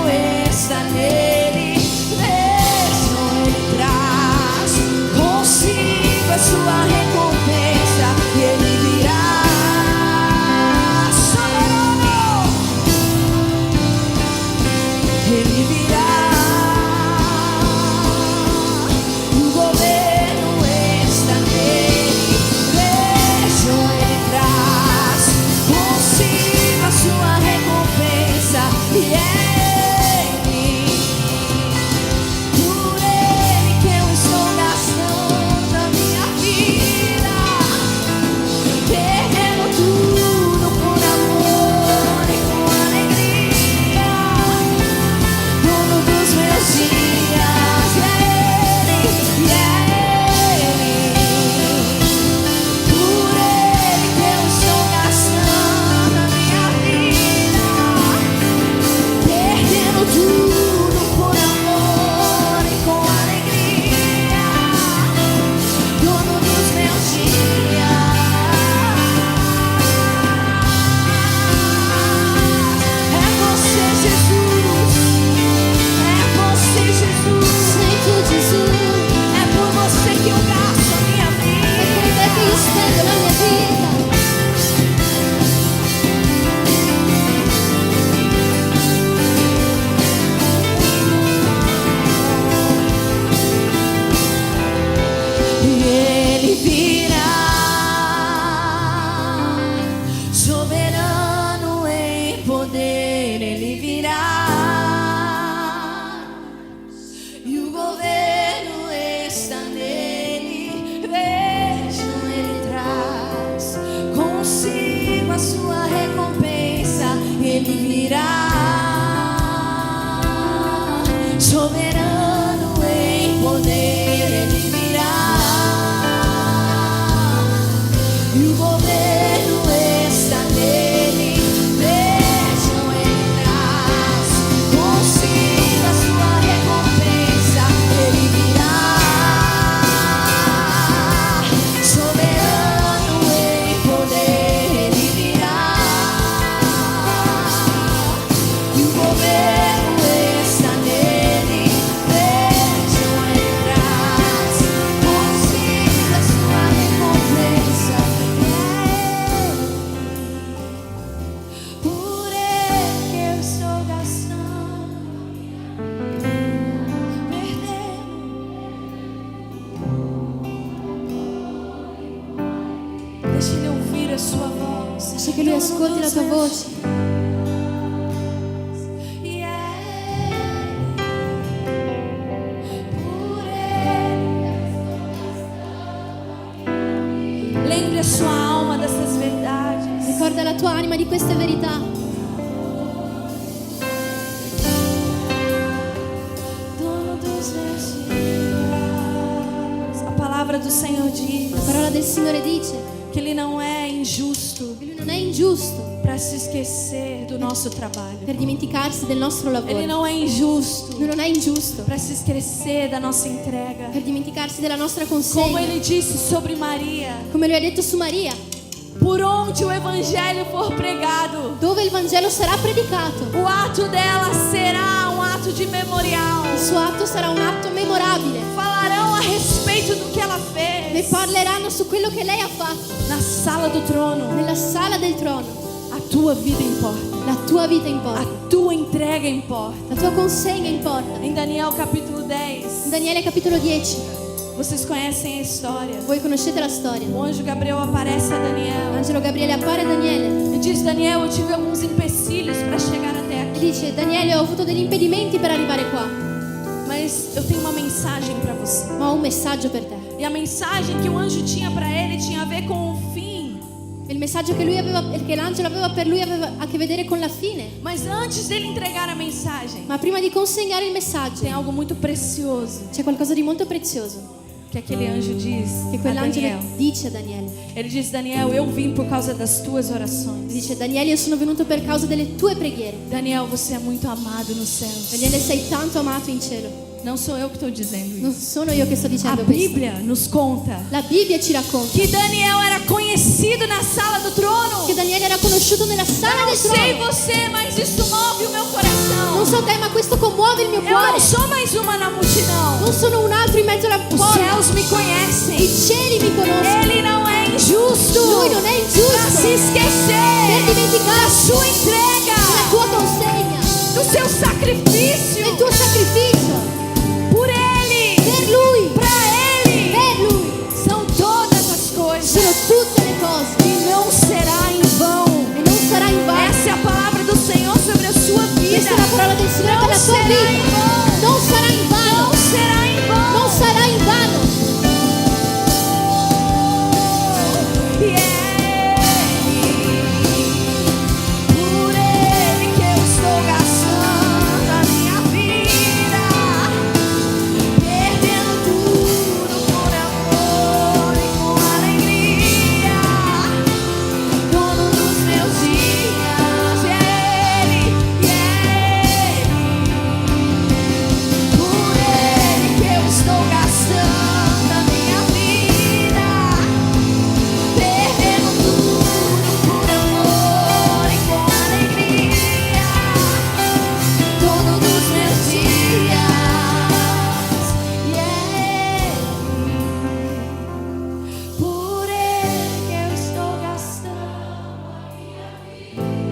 está nele. Mesmo Ele traz consigo a sua recompensa, e Ele virá, soberano. Ele virá, o governo está nele. Mesmo Ele traz consigo a sua recompensa, e por Ele que eu estou gastando a minha vida, a sua voz. Lascia che Lui ascolti la tua voce. Lembre a sua alma dessas verdades. Ricorda la tua anima di queste verità. Dono dos meus dias. A palavra do Senhor diz La parola del Signore dice que Ele não é injusto che Lui non è ingiusto para se esquecer do nosso trabalho. per dimenticarsi del nostro Ele lavoro. não é injusto Lui non è ingiusto para se esquecer da nossa entrega. per dimenticarsi della nostra Como consegna. Ele disse sobre Maria, Come Lui ha detto su Maria, por onde o evangelho for pregado, dove il Vangelo sarà predicato, o ato dela será um ato de memorial. il suo atto sarà un atto memorabile. Falarão a respeito do que ela Ne fez parleranno su quello che lei ha fatto na sala do trono. nella sala del trono. A tua vida importa, La tua vita a importa, tua entrega importa. la tua consegna importa. Em Daniel capítulo 10, In Daniele capitolo 10, vocês conhecem a história. voi conoscete la storia. O anjo Gabriel aparece a Daniel L'angelo Gabriele appare a Daniele e diz: Daniel, eu tive alguns empecilhos para chegar até e aqui, dice: Daniele, ho avuto degli impedimenti per arrivare qua, mas eu tenho uma mensagem para você. ma ho un messaggio per te. E a mensagem que o anjo tinha para ele tinha a ver com o fim. Il messaggio che l'angelo aveva per lui aveva a che vedere con la fine. Mas antes dele entregar a mensagem, Ma prima di consegnare il messaggio tem algo muito precioso c'è qualcosa di molto prezioso que aquele anjo diz che a quell'angelo Daniel. dice a Daniele. Ele diz: Daniel, eu vim por causa das tuas orações. Dice: Daniele, io sono venuto per causa delle tue preghiere. Daniel, você é muito amado nos céus. Daniele, sei tanto amato in cielo. Não sou eu que estou dizendo Non isso. sono io che sto A dicendo questo. Bíblia nos conta La Bibbia ci racconta que Daniel era conhecido na sala do trono. che Daniele era conosciuto nella sala Não del sei trono. você, mas isso move o meu coração. Non so te, ma questo commuove il mio Eu cuore. não sou mais uma na multidão. Non sono un altro in mezzo alla Os folla. céus me I conhecem. cieli mi conoscono. Ele não é injusto Lui non è para ingiusto se esquecer per da dimenticarsi sua entrega, della tua consegna, do seu sacrifício del tuo sacrificio. por Ele, Per Lui, para Ele. per Lui, São todas as coisas sono tutte le cose e não será em vão. e non sarà in vano. Essa é a palavra do Senhor sobre a sua vida. Questa è la parola del Signore per la tua será em vita. vão. Non sarà in vano, Não será em vão. non sarà in vano. E é por Ele que eu estou gastando a minha vida, perdendo tudo por amor e com alegria. Dono dos meus dias, Ele, por Ele que eu estou gastando a minha vida, perdendo tudo por amor e com alegria. Dono dos meus dias, por Ele que eu estou gastando a minha vida,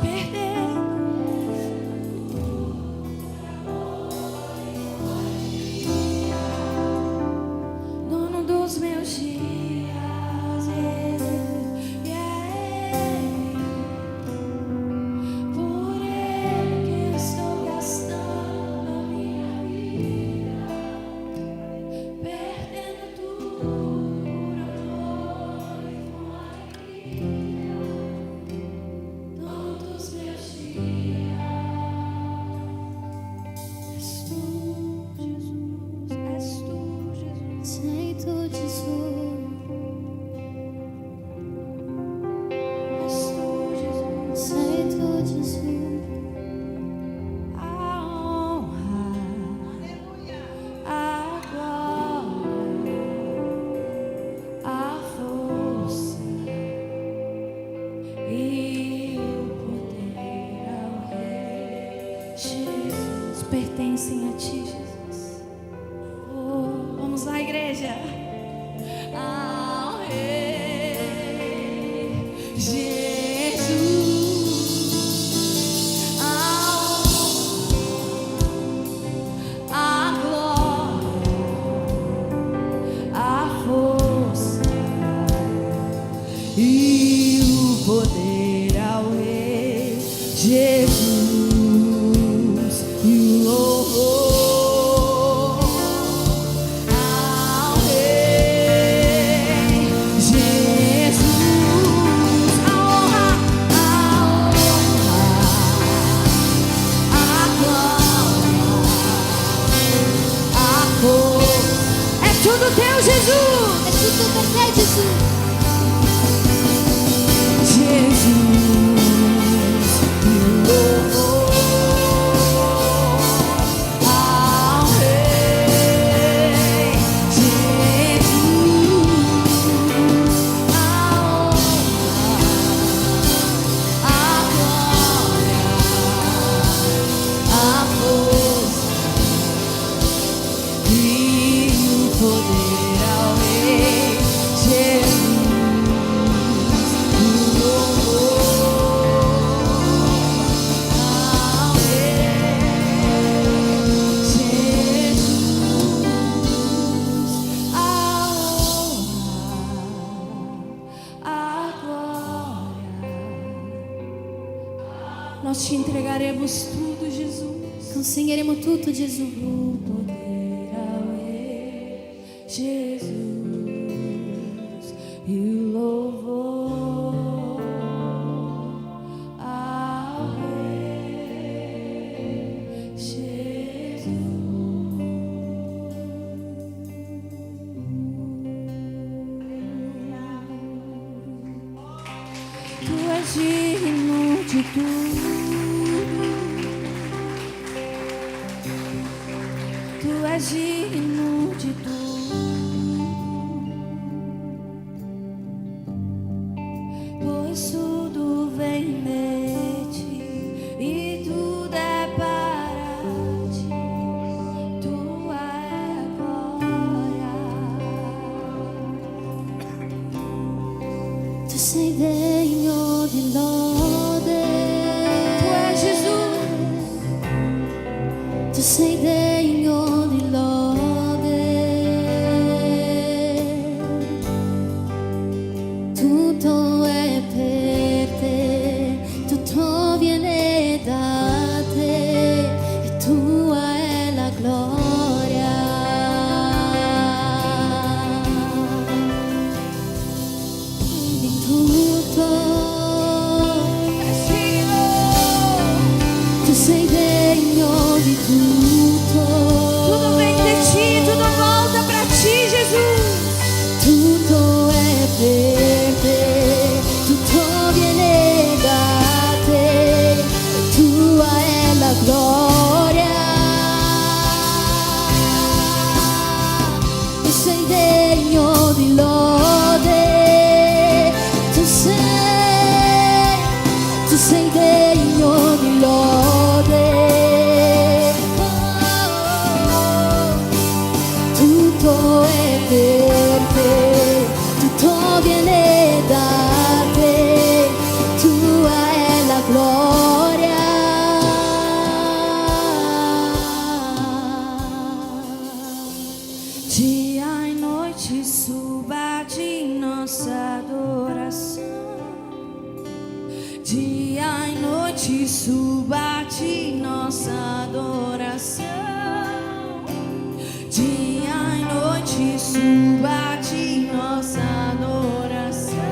perdendo dono dos meus dias, por Ele que estou gastando a minha vida, perdendo tudo por amor e com alegria, dono dos meus dias. És tu, Jesus, és tu, Jesus. Sei tu, Gesù, És tu, Jesus. sei tu, Gesù. A honra, a glória, a força e o poder ao Rei Jesus pertencem a Ti, Jesus. Oh, vamos lá, igreja. Ao Rei Jesus, a glória, a força e Nós te entregaremos tudo, Jesus. Consegneremo tutto, Gesù. O poder ao Rei Jesus e o louvor ao Rei Jesus. Tu és digno de tudo. Tu és digno de tudo, pois tudo vem de ti e tudo é para ti. Tua é a glória. Tu sei degno di lode. Tu és Jesus. Tu sei degno di lode. Tutto è per te, tutto viene da te e tua è la gloria. Di tutto tu sei degno di tutto. Tudo vem de ti, tudo volta para ti, Jesus. Tutto è per te, tutto viene da te, tua è la gloria. Tu sei degno di lode, tu sei degno di lode. Tutto è per te, tutto viene da te, tua è la gloria. Dia e noite suba de nossa adoração. Dia e noite suba de nossa adoração. Dia e noite suba de nossa adoração.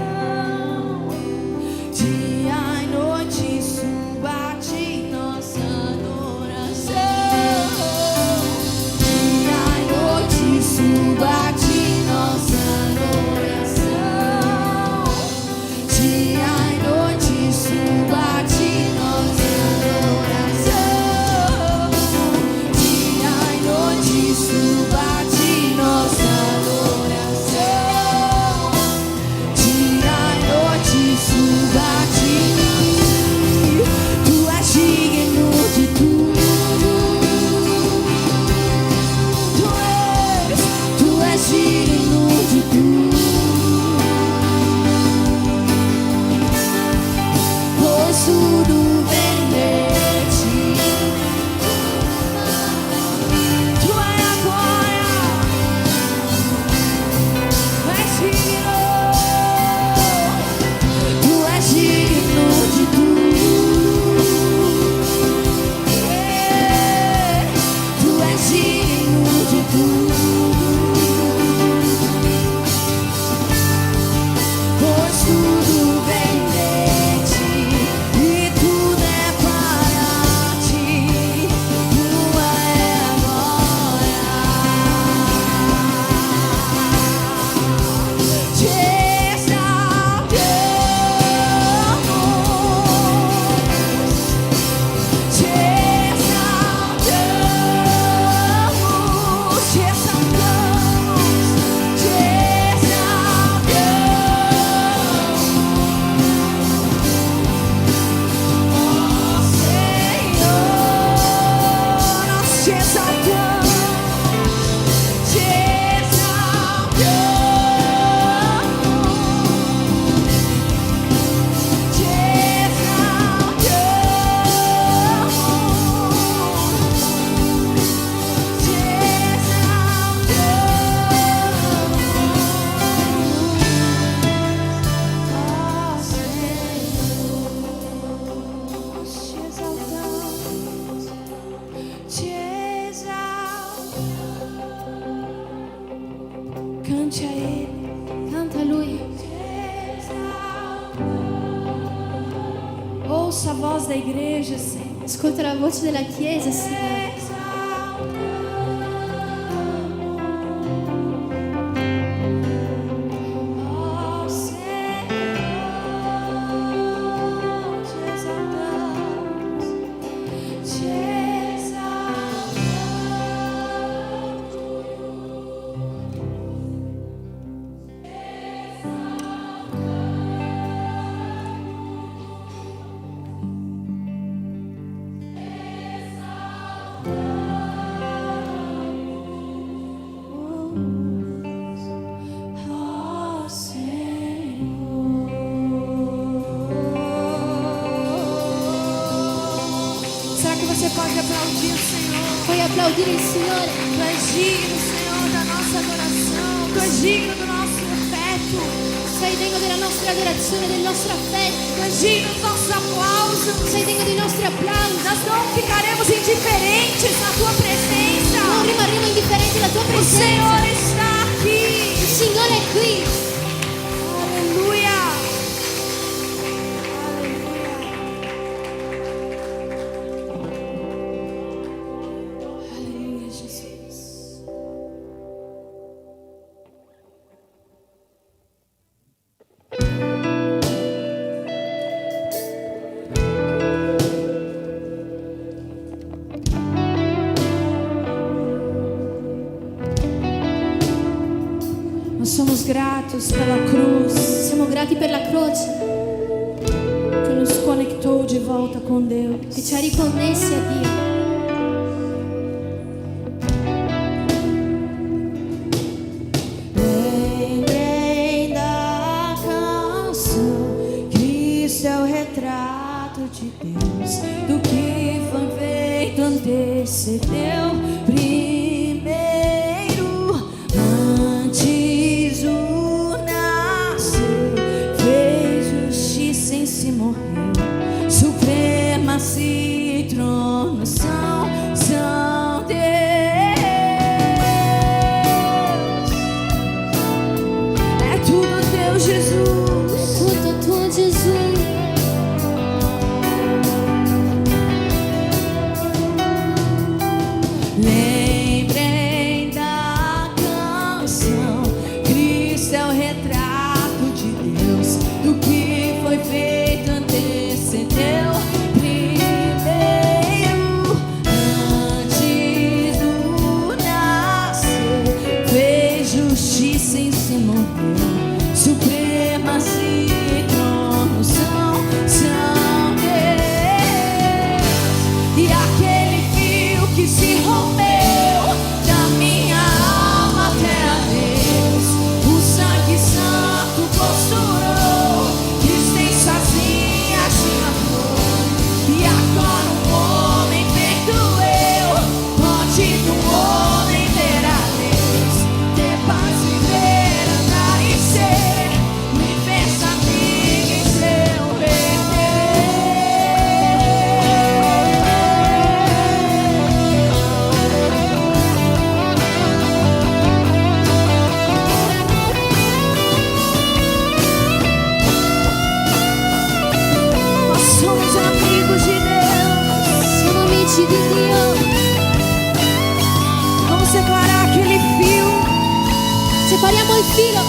Dia e noite suba de nossa adoração. Dia e noite suba de nossa adoração. Dia e noite suba de nossa adoração. Ouça a voz da igreja, Senhor. Ascolta la voce della Chiesa, Signore. Oh, Senhor, te exaltamos, te exaltamos. Oh, Senhor. Será que você pode aplaudir o Senhor? Puoi applaudire il Signore. Tu és digno, Senhor, da nossa adoração. Tu és digno do nosso afeto. Sei degno della nostra adorazione, del nostro affetto. Tu és digno dos nossos aplausos. Sei degno dei nostri applausi. Nós não ficaremos indiferentes na tua presença. Non rimarremo indifferenti alla tua O presenza. Senhor está aqui. Il Signore è qui. Aleluia. Aleluia, Jesus. Nós somos gratos pela cruz Siamo grati per la croce que nos conectou de volta com Deus. che ci ha riconnessi a Dio. Lembrei da canção, Cristo é o retrato de Deus, do que foi feito antecedeu primeiro, antes o nascer, fez justiça em si morreu, supremacia e trono são Deus. É tudo teu, Jesus. Tutto tuo Gesù. Lembrei da canção, Cristo é o retrato de Deus, do que foi feito antecedeu primeiro, antes do nascer, fez justiça em si morreu, supremacia e trono são Deus. E aquele fio que se rompeu da minha alma até a Deus, o sangue santo costurou, Cristo em sozinha te amou. E agora um homem feito eu, pode do homem ver a Deus, ter paz, viver, andar e ser, me fez amigo em seu Nós somos amigos de Deus. Siamo amici di Dio. Vamos separar aquele fio. Separiamo il filo.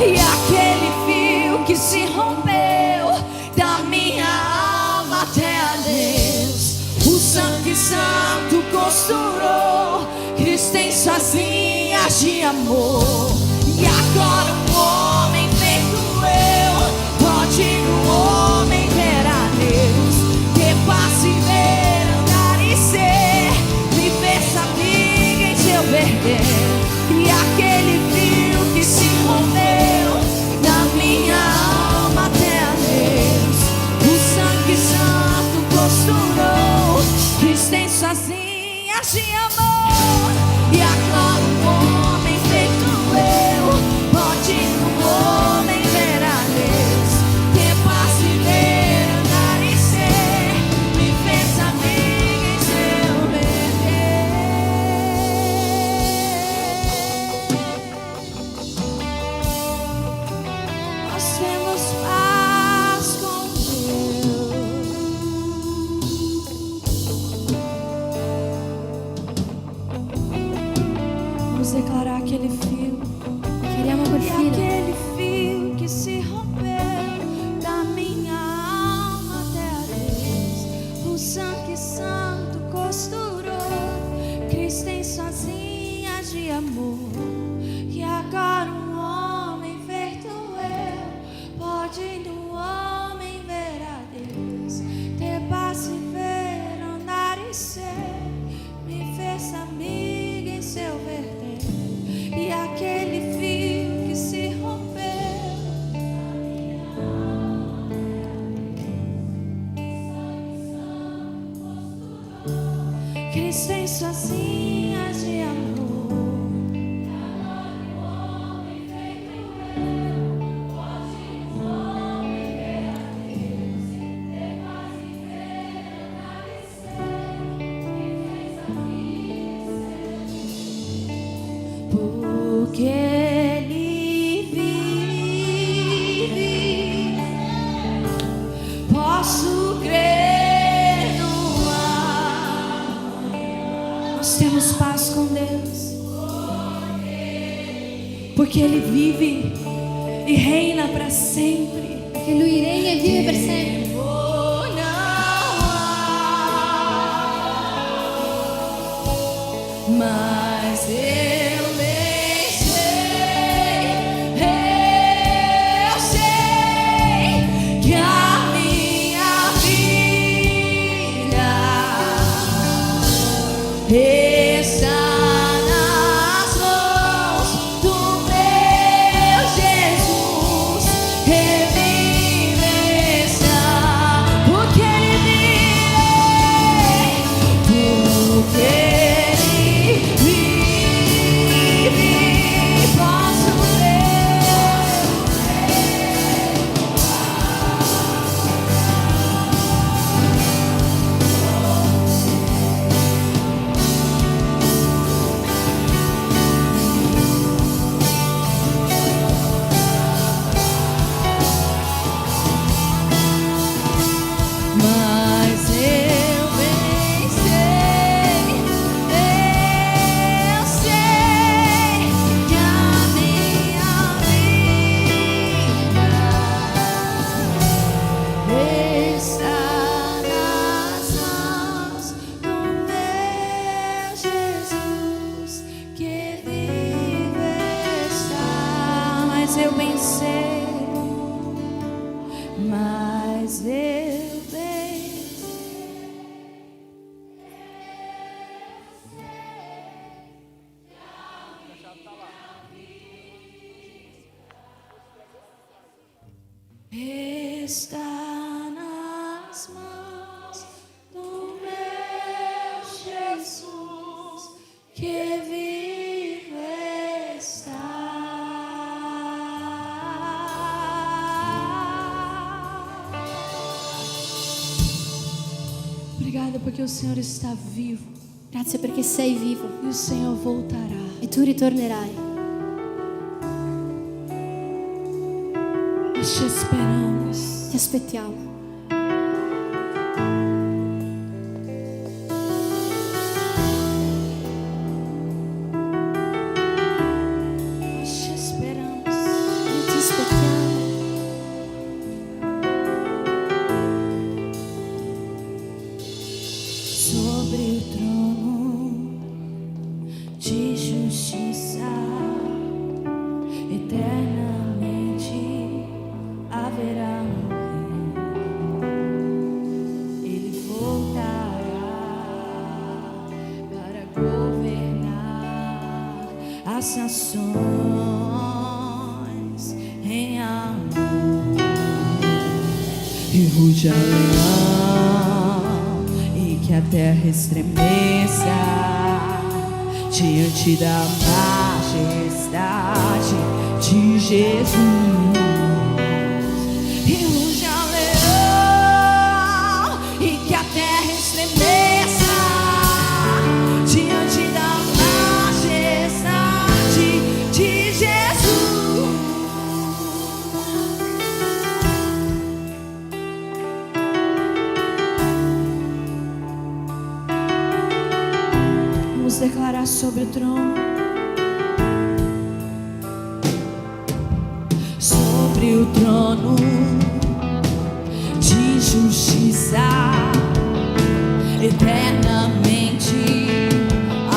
E aquele fio que se rompeu da minha alma até a Deus, o sangue santo costurou, Cristo em suas linhas de amor. E agora um homem feito eu, pode no homem ver a Deus, ter paz e ver, andar e ser, me fez amiga em seu perder. E aquele fio que se rompeu da minha alma até a Deus, o sangue santo costurou, Cristo em suas linhas de amor. E agora um homem feito eu, existênciazinhas de amor. Porque Ele vive, posso crer no amanhã. Nós temos paz com Deus, porque Ele vive e reina para sempre. Che Lui regna e vive per sempre. Oh, não há, mas eu bem sei que a minha vida está nas mãos do meu Jesus. Revive está, porque Ele vive, posso crer. Mas eu bem sei que a minha vida está nas mãos do meu Jesus, que vive está. Mas eu bem sei, mas eu bem está nas mãos do meu Jesus, que vive está. Obrigada porque o Senhor está vivo Grazie perché sei vivo e o Senhor voltará. e tu ritornerai. Nós te esperamos. Ti aspettiamo. Nós te esperamos. Noi ti aspettiamo. Sobre o trono de justiça, eternamente haverá um rei. Ele voltará para governar as nações em amor. E ruge a leão, e que a terra estremeça diante da majestade de Jesus. E ruge a leão, e que a terra estremeça diante da majestade de Jesus. Vamos declarar sobre o trono. Sobre o trono de justiça, eternamente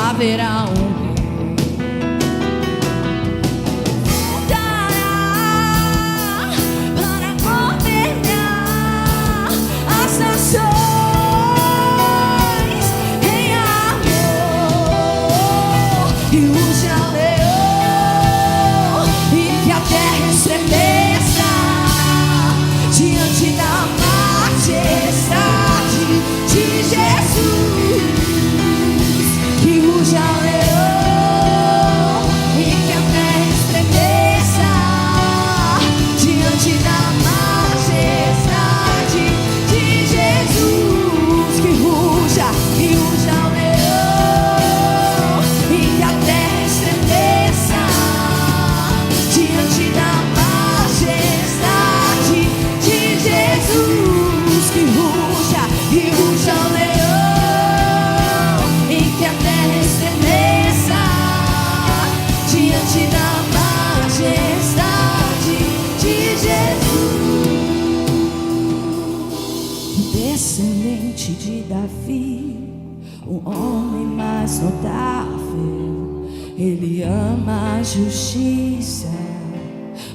haverá um rei. Voltará para governar as nações em amor. E ruge a leão, e que a terra estremeça diante da majestade de Jesus. descendente de Davi, o homem mais notável. Ele ama a justiça,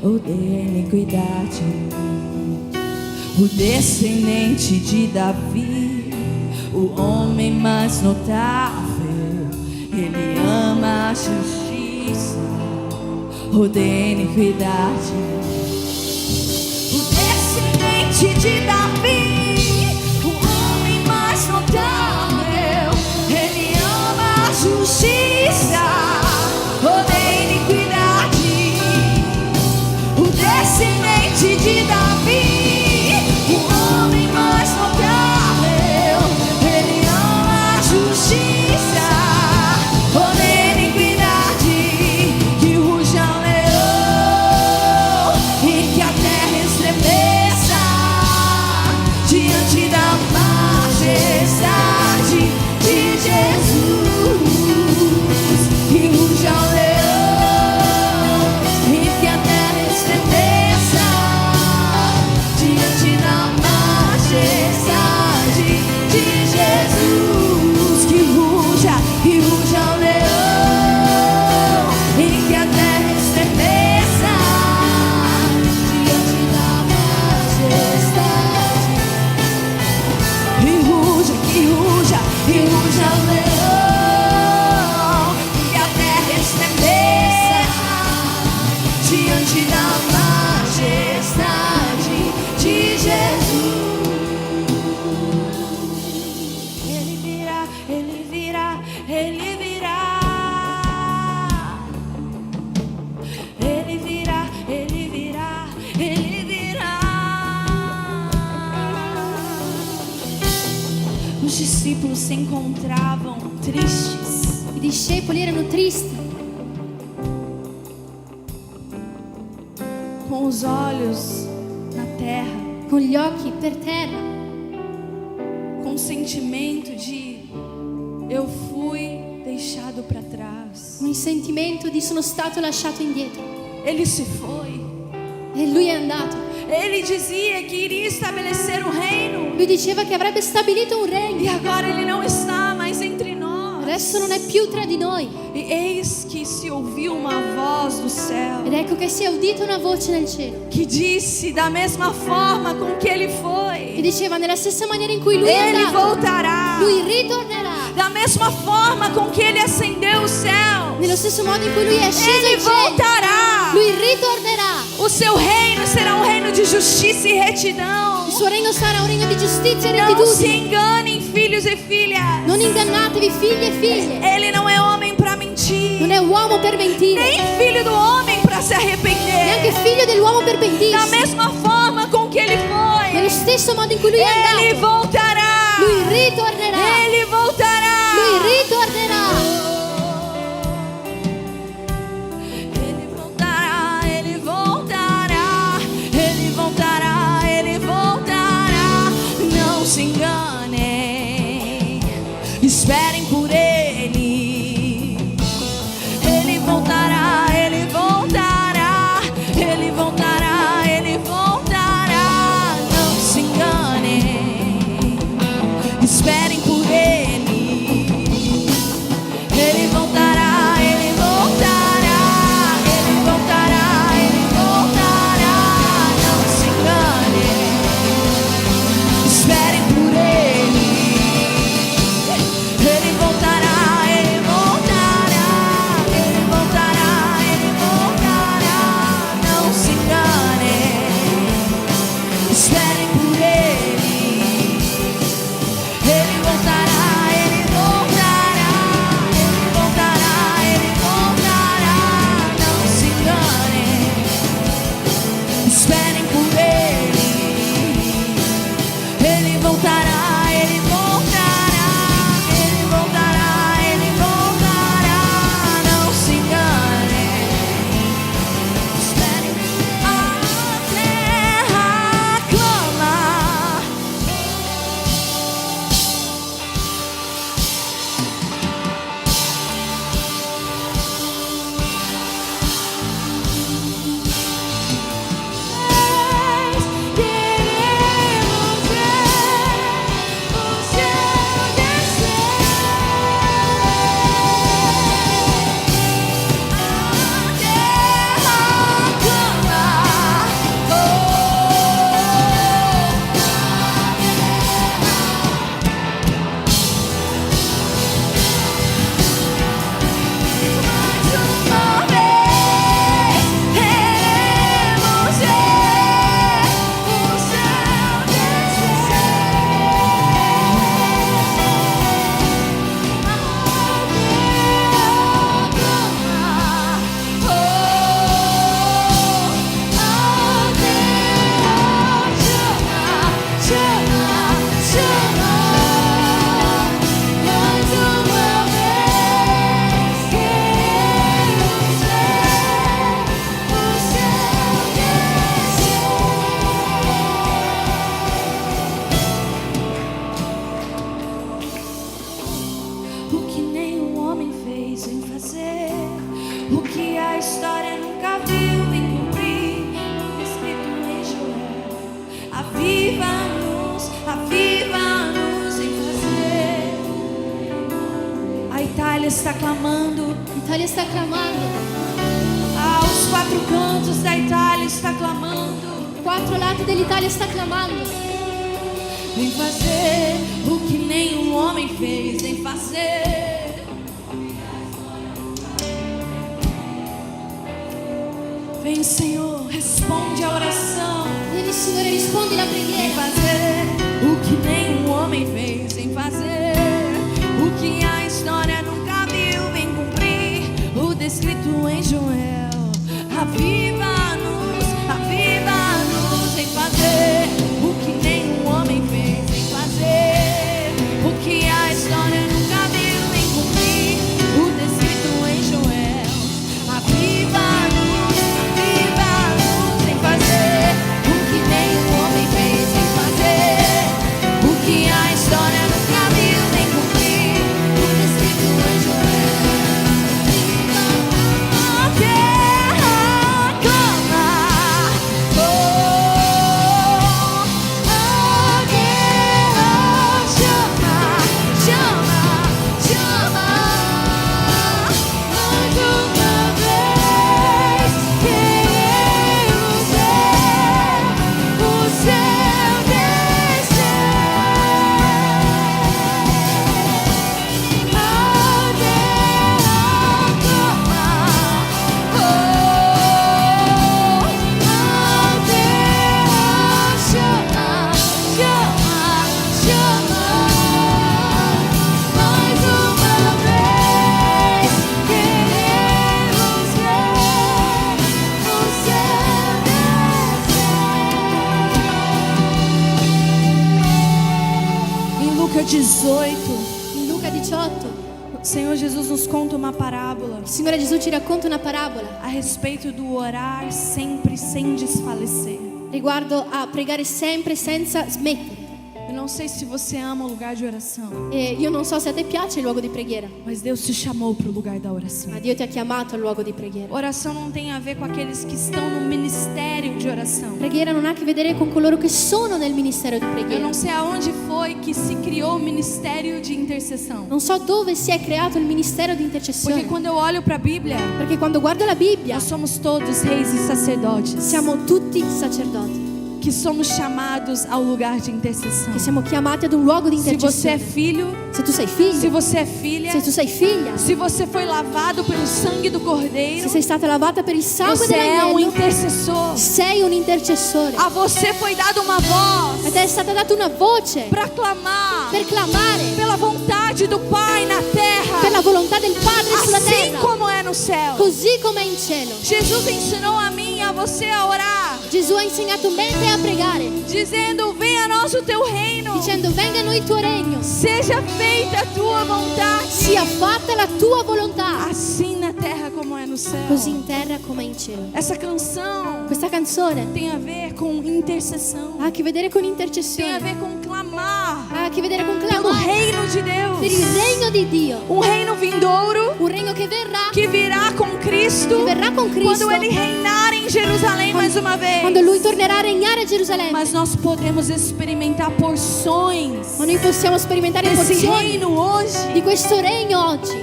odeia a iniquidade. O descendente de Davi, o homem mais notável. Ele ama a justiça, odeia a iniquidade. O descendente de Davi, o homem mais notável. Ele ama a justiça, odeia a iniquidade. O descendente de Davi, o homem mais notável. Ele ama a justiça, odeia a iniquidade. Que ruja o leão e que a terra estremeça diante da majestade de Jesus. Que ruja o leão e que a terra estremeça diante da majestade de Jesus. Que ruja o leão e que a terra estremeça diante da majestade. Que ruja o leão e a terra estremeça diante da majestade de Jesus. Ele virá, ele virá, ele virá. Ele virá, ele virá, ele virá. Os discípulos se encontravam tristes. I discepoli erano tristi, Com os olhos na terra, con gli occhi per terra, com o sentimento de eu fui deixado para trás. con il sentimento di sono stato lasciato indietro. Ele se foi. E lui è andato. Ele dizia que iria estabelecer um reino Lui diceva che avrebbe stabilito un e regno. agora ele não está mais entre nós. Adesso non è più tra di noi. E eis que se ouviu uma voz do céu Ed ecco che si è udita una voce nel cielo que disse da mesma forma com que ele che foi, diceva nella stessa maniera in cui lui è ele andato, voltará. lui ritornerà. Da mesma forma com que ele ascendeu os céus, Nello stesso modo in cui lui è sceso ele ai cieli, voltará. lui ritornerà. O seu reino será um reino de justiça e retidão. Il suo regno sarà un regno di giustizia e Não se rettitudine. enganem, filhos e filhas. Non ingannatevi, figli e figlie. Ele não é homem para mentir, Non è uomo per mentire, nem filho do homem para se arrepender. neanche figlio dell'uomo per Da pentirsi. mesma forma com que ele Nello foi, stesso modo in cui lui è ele andato, voltará. lui ritornerà. Ele voltará. Lui ritornerà. Ele voltará, ele voltarà, ele voltará, ele voltará. Não se enganem, esperem por ele. Ele voltará, ele voltará, ele voltará, ele voltará. Não se enganem, esperem por ele. Ele voltará, ele voltará, ele voltará, ele voltará. Não se enganem, esperem por ele. Ele voltará, ele voltará, ele voltará, ele voltará. Não se enganem, esperem por ele. Ele voltará, ele voltará, ele voltará, ele voltará. Não se enganem, esperem por ele. Ele voltará, ele voltará, ele voltará, ele voltará. Não se enganem, esperem. A terra clama. está clamando. L'Italia sta clamando. Aos quatro cantos da Itália está clamando. Quattro lati dell'Italia sta clamando. Vem fazer o que nenhum homem fez. Vem fazer. Vem, Senhor, responde a oração. Vieni, Signore, rispondi la Vem preghiera. fazer o que nenhum homem fez. Vem fazer o que a história nunca viu. Vem cumprir o descrito em Joel. Aviva-nos, aviva-nos. Vem fazer o que nenhum homem fez. Vem fazer o que a história nunca viu. Vem cumprir o descrito em Joel. Aviva-nos, aviva-nos. Vem fazer o que nenhum homem fez. Vem fazer o que a história nunca viu. Vem cumprir o descrito em Joel. A terra clama, oh, a terra chama, chama, chama. Mais uma vez queremos ver o céu descer. A terra clama, oh, a terra chama, chama, chama. Mais uma vez queremos ver o céu descer. Em Lucas 18, In Luca 18, o Senhor Jesus nos conta uma parábola il Signore Gesù ci racconta una parabola a respeito do orar sempre sem desfalecer. riguardo a pregare sempre senza smettere. Eu não sei se você ama o lugar de oração, E io non so se a te piace il luogo di preghiera, mas Deus te chamou para o lugar da oração. ma Dio ti ha chiamato al luogo di preghiera. Oração não tem a ver com aqueles que estão no ministério de oração. Preghiera non ha a che vedere con coloro che sono nel ministero di Eu preghiera. não sei aonde foi que se criou o ministério de intercessão. Non so dove si è creato il ministero di Porque intercessione, quando eu olho para a Bíblia, perché quando guardo la Bibbia nós somos todos reis e sacerdotes, siamo tutti sacerdoti, que somos chamados ao lugar de intercessão. che siamo chiamati ad un luogo di Se você é intercessione. filho, Se tu sei se figlio, você é filha, se tu sei figlia, se você foi lavado pelo sangue do Cordeiro, se sei stata lavata per il sangue você é um dell'agnello, intercessor. sei un intercessore. A você foi dada uma voz A te è stata data una voce para clamar per clamare pela vontade do Pai na terra, per la volontà del Padre sulla assim terra, como é no céu. così come è in cielo. Jesus ensinou a mim e a você a orar, Gesù ha insegnato me e te a pregare, dizendo: venha a nós o teu reino, dicendo: venga a noi il tuo regno, seja feita a tua vontade, sia fatta la tua volontà, assim na terra como é no céu. così in terra come in cielo. Essa canção Questa canzone tem a ver com intercessão, ha a che vedere con tem a intercessione, ver com clamar ha a che vedere con pelo clamare reino de per il Deus, regno di Dio, um reino vindouro un regno che verrà, que virá com Cristo che verrà con Cristo quando Ele reinar em Jerusalém mais uma vez. quando Lui tornerà a regnare a Gerusalemme. Mas nós podemos experimentar porções Ma noi possiamo sperimentare desse porzioni reino hoje, di questo regno oggi,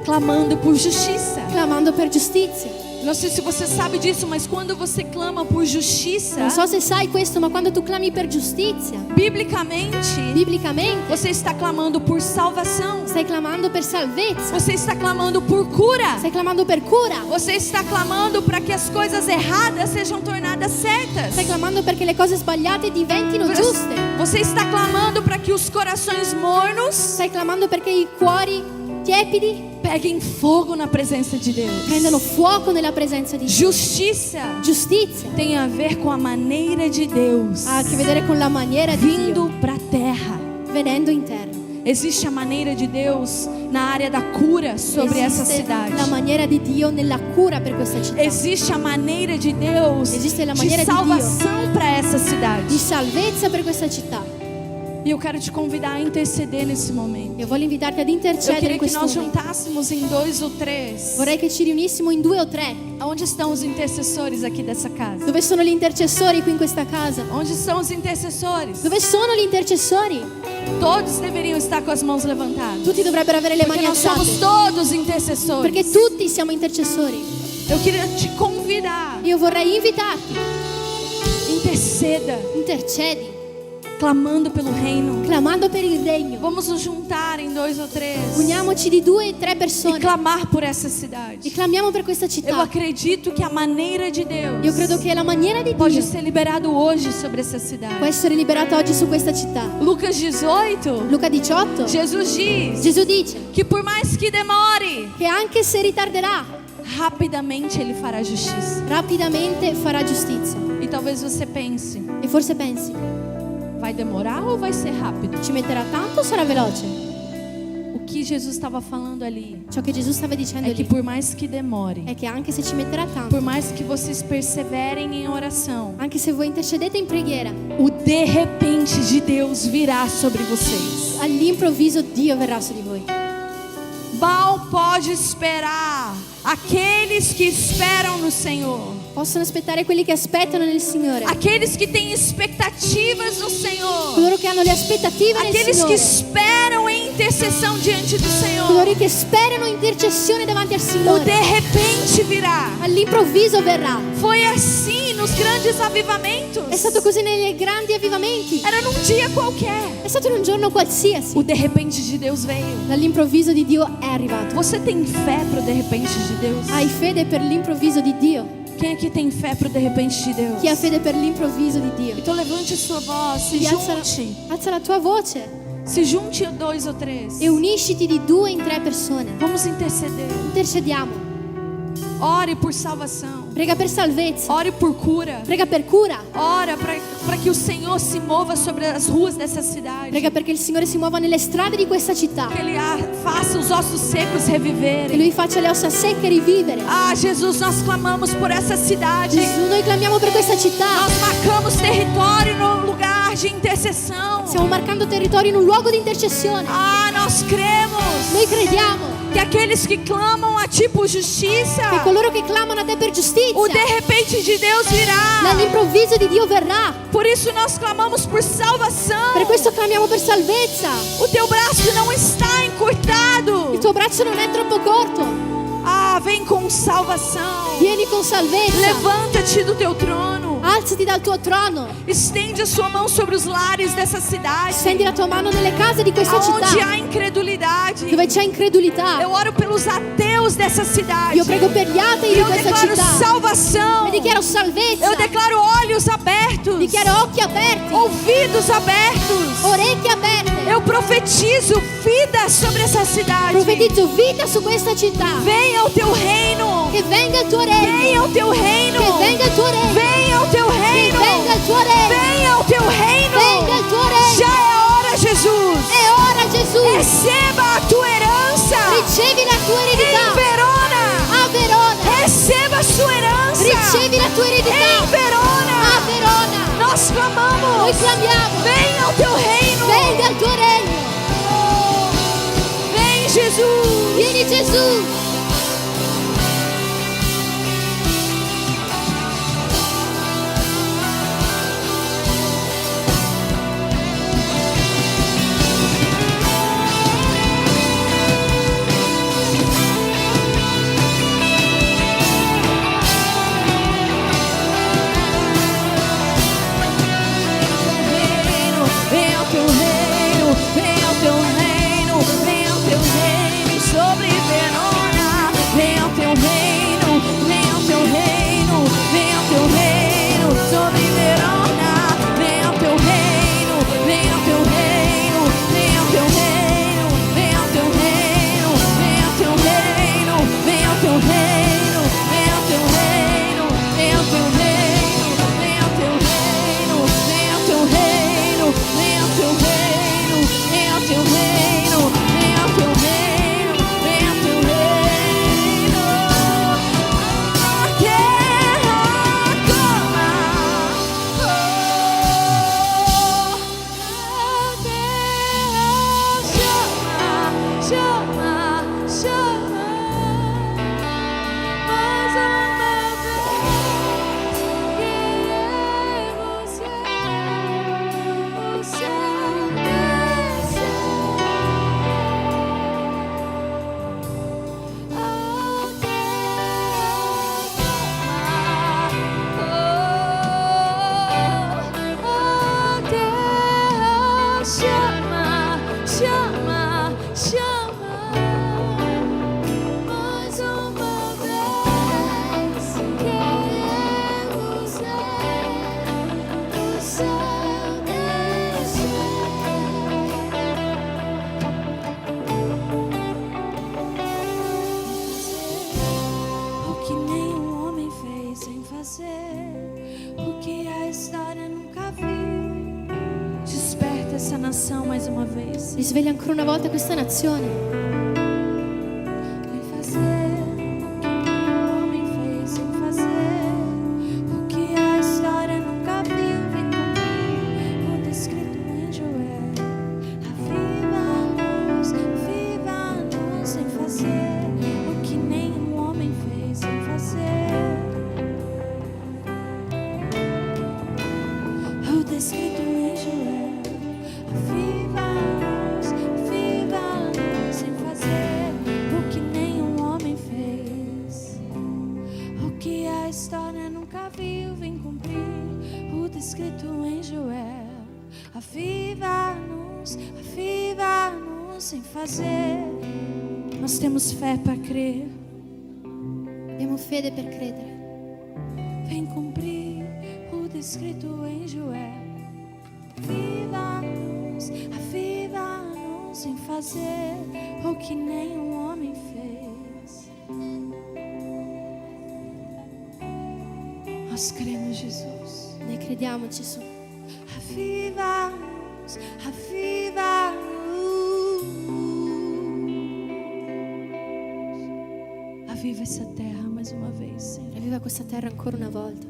clamando por justiça. clamando per giustizia. Não sei se você sabe disso, mas quando você clama por justiça, Non so se sai questo, ma quando tu clami per giustizia, biblicamente, biblicamente, você está clamando por salvação. stai clamando per salvezza, Você está clamando por cura. stai clamando per cura, Você está clamando para que as coisas erradas sejam tornadas certas. stai clamando perché le cose sbagliate diventino giuste, Você está clamando para que os corações mornos stai clamando perché i cuori tiepidi peguem fogo na presença de Deus. prendano fuoco nella presenza di Dio. Justiça Giustizia tem a ver com a maneira de Deus ha a che vedere con la maniera di vindo Dio para a terra. venendo in terra. Existe a maneira de Deus na área da cura sobre essa Esiste cidade. la maniera di Dio nella cura per questa città, Existe a maneira de Deus Existe la de maneira de salvação para essa di cidade. salvezza per questa città. E eu quero te convidar a interceder nesse momento. Io voglio invitarti ad Eu intercedere queria in que questo nós momento. juntássemos em 2 ou 3. Vorrei che ci riunissimo in 2 o 3. Onde estão os intercessores aqui dessa casa? Dove sono gli intercessori qui in questa casa? Onde estão os intercessores? Dove sono gli intercessori? Todos deveriam estar com as mãos levantadas. Tutti dovrebbero avere le Porque mani nós somos alzate. todos intercessores. Perché tutti siamo intercessori. Eu queria te convidar. Io vorrei invitarti. Interceda, Intercedi, clamando pelo reino. clamando per il regno. Vamos nos juntar em 2 ou 3 Uniamoci di 2 e 3 e persone clamar por essa e cidade. clamiamo per questa Eu città. acredito que a maneira de Deus Io credo che la maniera di pode Dio ser liberado hoje sobre essa può cidade. essere liberata oggi su questa città. Lucas 18, Luca 18, Jesus diz Gesù dice que por mais que demore, che anche se ritarderà, rapidamente Ele fará justiça. rapidamente farà giustizia. E talvez você pense, E forse pensi, vai demorar ou vai ser rápido? ci metterà tanto o sarà veloce? O que Jesus estava falando ali Ciò che Gesù stava dicendo é que lì por mais que demore, è che anche se ci metterà tanto, por mais que vocês perseverem em oração, anche se voi intercedete in preghiera, o de repente de Deus virá sobre vocês. all'improvviso Dio verrà su di voi. Mal pode esperar aqueles que esperam no Senhor, Possono aspettare quelli che aspettano nel Signore, aqueles que têm expectativas no Senhor, coloro che hanno le aspettative nel aqueles que Signore, esperam em intercessão diante do Senhor. coloro che sperano intercessione davanti al O de Signore. repente virá. All'improvviso verrà. Foi assim nos grandes avivamentos. È stato così nei grandi avvivamenti. Era num dia qualquer. È stato in un giorno qualsiasi. O de repente de Deus veio. Dall'improvviso di Dio è arrivato. Você tem fé pro de repente de Deus? Hai fede per l'improvviso di Dio? Quem aqui tem fé pro de repente de Deus? Chi ha fede per l'improvviso di Dio? Então levante sua voz, se Quindi junte. alza la tua voce Se junte 2 ou 3. e unisciti di 2 in 3 persone. Vamos interceder. Intercediamo. Ore por salvação. Prega per salvezza. Ore por cura. Prega per cura. Ora para que o Senhor se mova sobre as ruas dessa cidade. Prega perché il Signore si muova nelle strade di questa città. Que Ele faça os ossos secos Che reviverem. Lui faccia le ossa secche rivivere. Ah, Jesus, nós clamamos por essa cidade. Gesù, noi clamiamo per questa città. Nós marcamos território no lugar de intercessão. Stiamo marcando territorio in un luogo di intercessione. Ah, nós cremos Noi crediamo que aqueles que clamam a ti por justiça, che coloro che clamano a te per o de giustizia, repente de Deus virá. dall'improvviso di Dio verrà. Por isso nós clamamos por salvação. Per questo clamiamo per salvezza. O teu braço não está encurtado. Il tuo braccio non è troppo corto. Ah, vem com salvação. Vieni con salvezza. Levanta-te do teu trono. Alzati dal tuo trono. Estende a sua mão sobre os lares dessa cidade. Stendi la tua mano nelle case di questa Aonde città há incredulidade. dove c'è incredulità. Eu oro pelos ateus dessa cidade. Io prego per gli atei di Eu questa declaro città. salvação. E dichiaro salvezza. Eu declaro olhos abertos. Dichiaro occhi aperti. Ouvidos abertos. Orecchie aperte. Eu profetizo vida sobre essa cidade. Profetizzo vita su questa città. Venha o teu reino. Che venga il tuo regno. Venha o teu reino. Che venga il tuo regno. Venha o teu Che reino. venga il tuo regno. Venha o teu reino. Venga il tuo regno. Já é hora, Jesus. È ora, Gesù. Receba a tua herança. Ricevi la tua Em eredità. Verona. A Verona. Receba a sua herança. Ricevi la tua Em eredità. Verona. A Verona. Nós clamamos. Noi clamiamo. Venha o teu reino. Venga il tuo regno. Vem, Jesus. Vieni Gesù. Venha o teu reino, venha o teu reino, venha o teu reino sobre Verona. essa nação mais uma vez. Risveglia ancora una volta questa nazione. Vem fazer o que nenhum homem fez, vem fazer o que a história nunca viu, vem cumprir o descrito em Joel. Aviva-nos, vem fazer o que nenhum homem fez, vem fazer o descrito em Joel. Aviva-nos, vem fazer o que nenhum homem fez, o que a história nunca viu, vem cumprir o descrito em Joel. Aviva-nos, vem fazer. Nós temos fé para crer, Abbiamo fede per credere. vem cumprir o descrito em Joel. Aviva-nos, vem fazer o que nenhum homem fez. Nós cremos, Jesus. Noi crediamo, Gesù. Aviva-nos, aviva essa terra mais uma vez, Senhor. Avviva questa terra ancora una volta.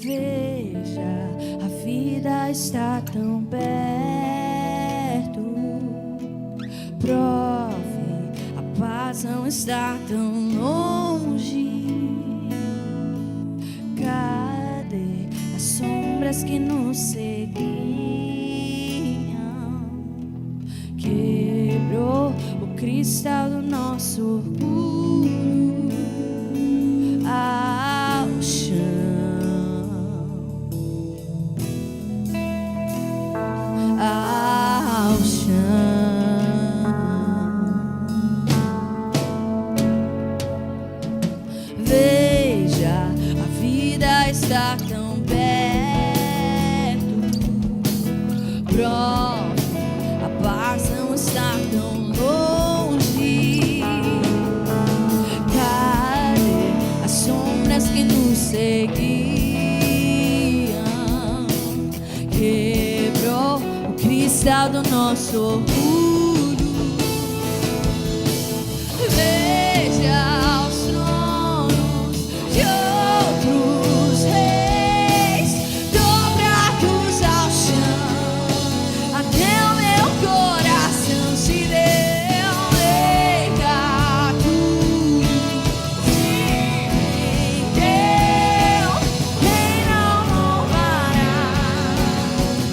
Veja, a vida está tão perto. Prove, a paz não está tão longe. Cadê as sombras que nos seguiam? Quebrou o cristal do nosso orgulho ao chão. Ao chão. Veja, a vida está tão perto. Prove, a paz não está tão longe. Cadê as sombras que nos seguiam? Quebrou o cristal do nosso orgulho. Veja os tronos de outros reis dobrados ao chão. Até o meu coração se deu. Eita, tudo se rendeu. Quem não louvará,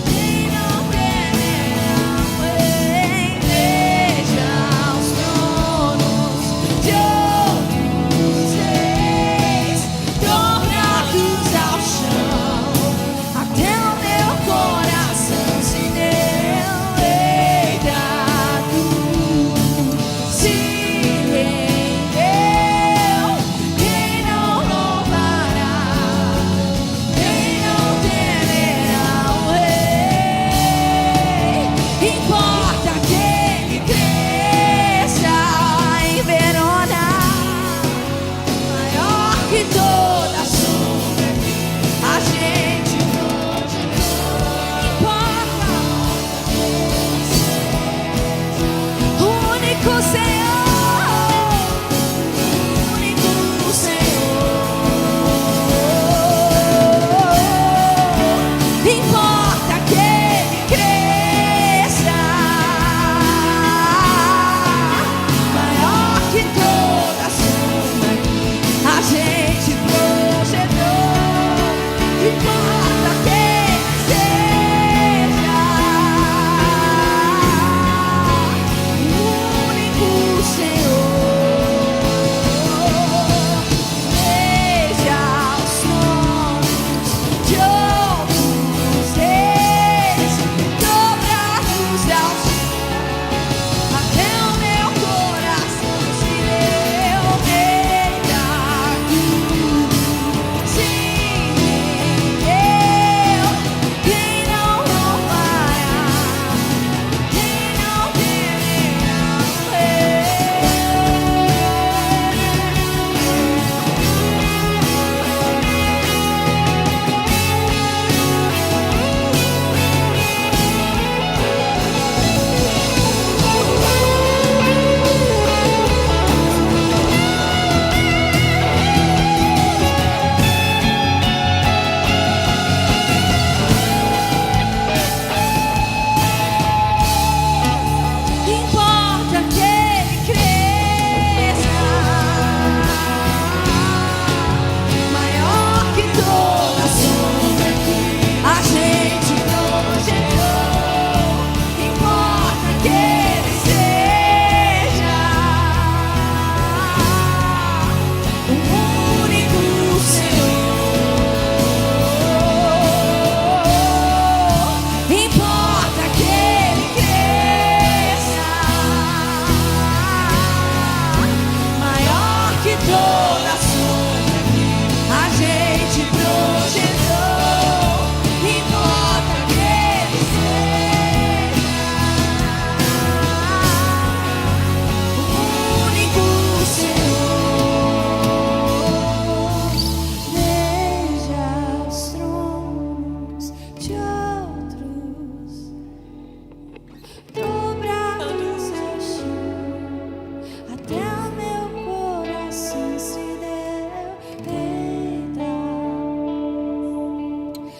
quem não temerá,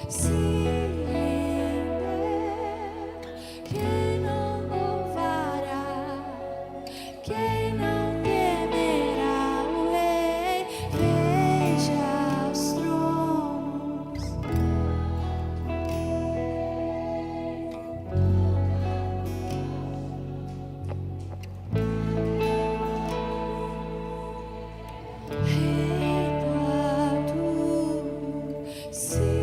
se render. Quem não louvará, quem não temerá o Rei, veja os tronos. Reina tu, se render.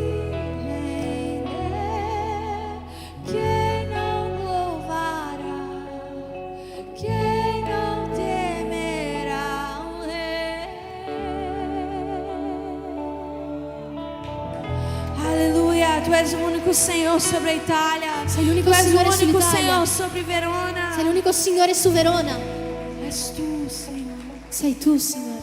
Quem não louvará, quem não temerá o Rei. Aleluia, tu és o único Senhor sobre a Itália. Sei l'unico Tu és o Signore único sull'Italia. Senhor sobre Verona. Sei l'unico Signore su Verona. És tu, Senhor. Sei tu, Signore.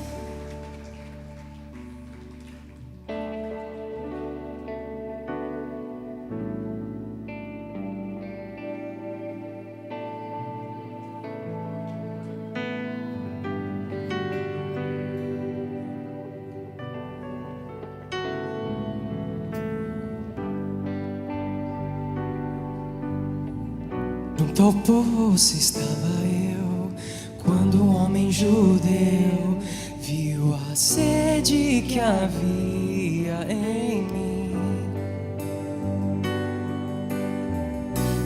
No topo se estava eu, quando um homem judeu viu a sede que havia em mim.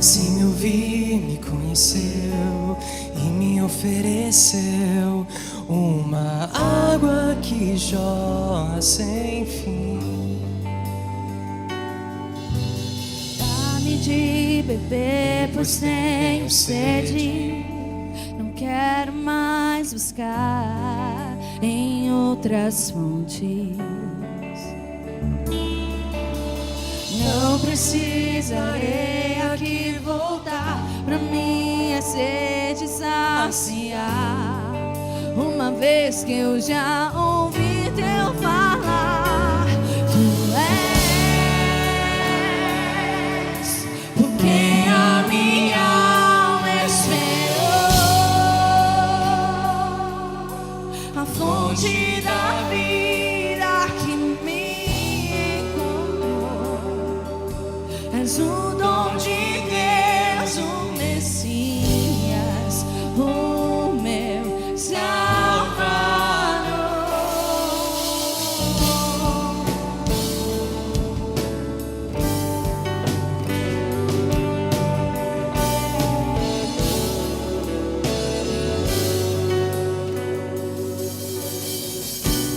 Se me ouvir, me conheceu e me ofereceu uma água que jorra sem fim. Dá-me de beber, pois tenho sede. Não quero mais buscar em outras fontes. Não precisarei aqui voltar pra minha sede saciar. Uma vez que eu já ouvi teu falar, tu és por quem a minha alma esperou, a fonte da vida que me encontrou. És o dom de Deus, o Messias, o meu Salvador.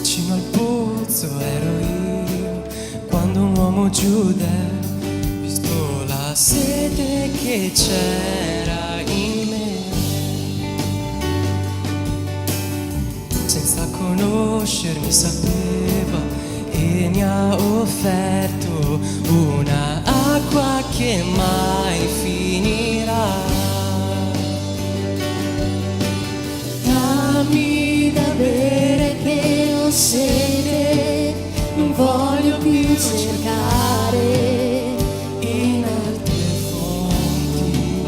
Vicino al pozzo ero io, quando un uomo giudeo, visto la sete che c'era in me, senza conoscermi sapeva e mi ha offerto una acqua che mai finirà. Dammi da bere che ho sete, non voglio più cercare In altre fonti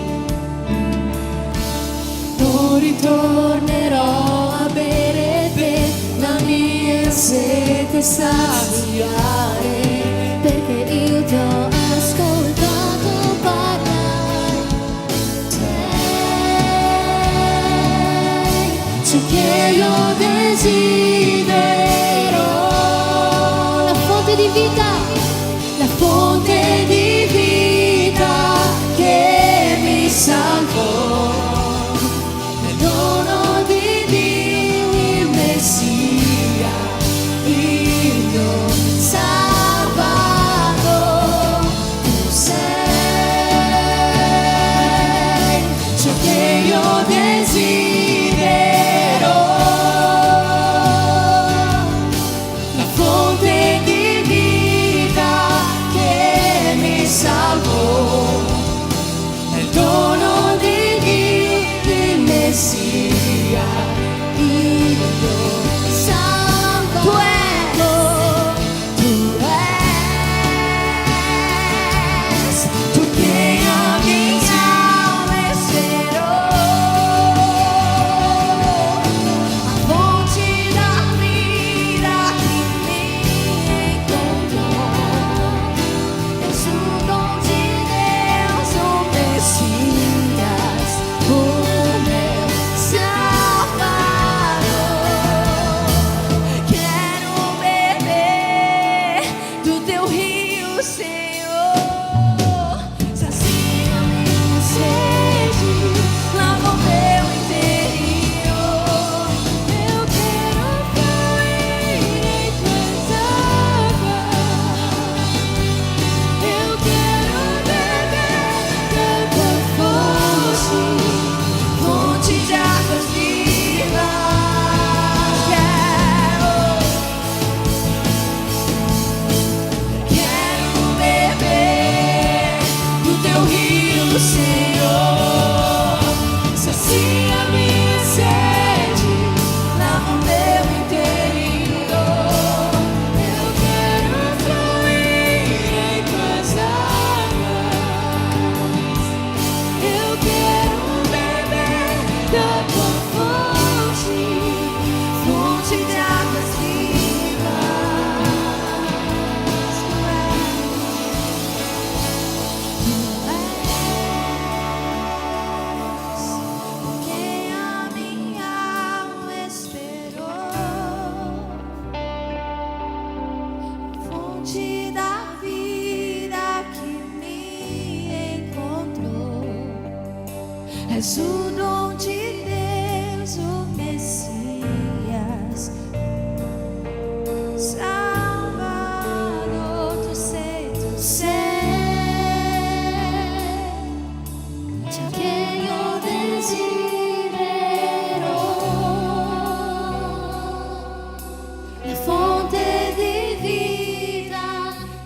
non ritornerò a bere per la mia sete saziare, perché io ti ho ascoltato parlare. Sei ciò che io desidero, la fonte di vita, la fonte di vita che mi salvò. Nel dono di Dio, il Messia, il mio Salvador. Tu sei ciò che io desidero, la fonte di vita che Senhor. Sacia minha sede, lava o meu interior. Eu quero fluir em tuas águas. Eu quero beber da tua fonte, fonte de águas vivas. Quero beber do teu rio, Senhor. Sacia minha sede, lava o meu interior. Eu quero fluir em tuas águas. Eu quero beber da tua fonte, fonte de águas vivas. Quem a minha alma esperou, fonte da vida que me encontrou. És o dom de Deus, o Messias, Salvador, tu sei, de quem eu desidero, la fonte de vida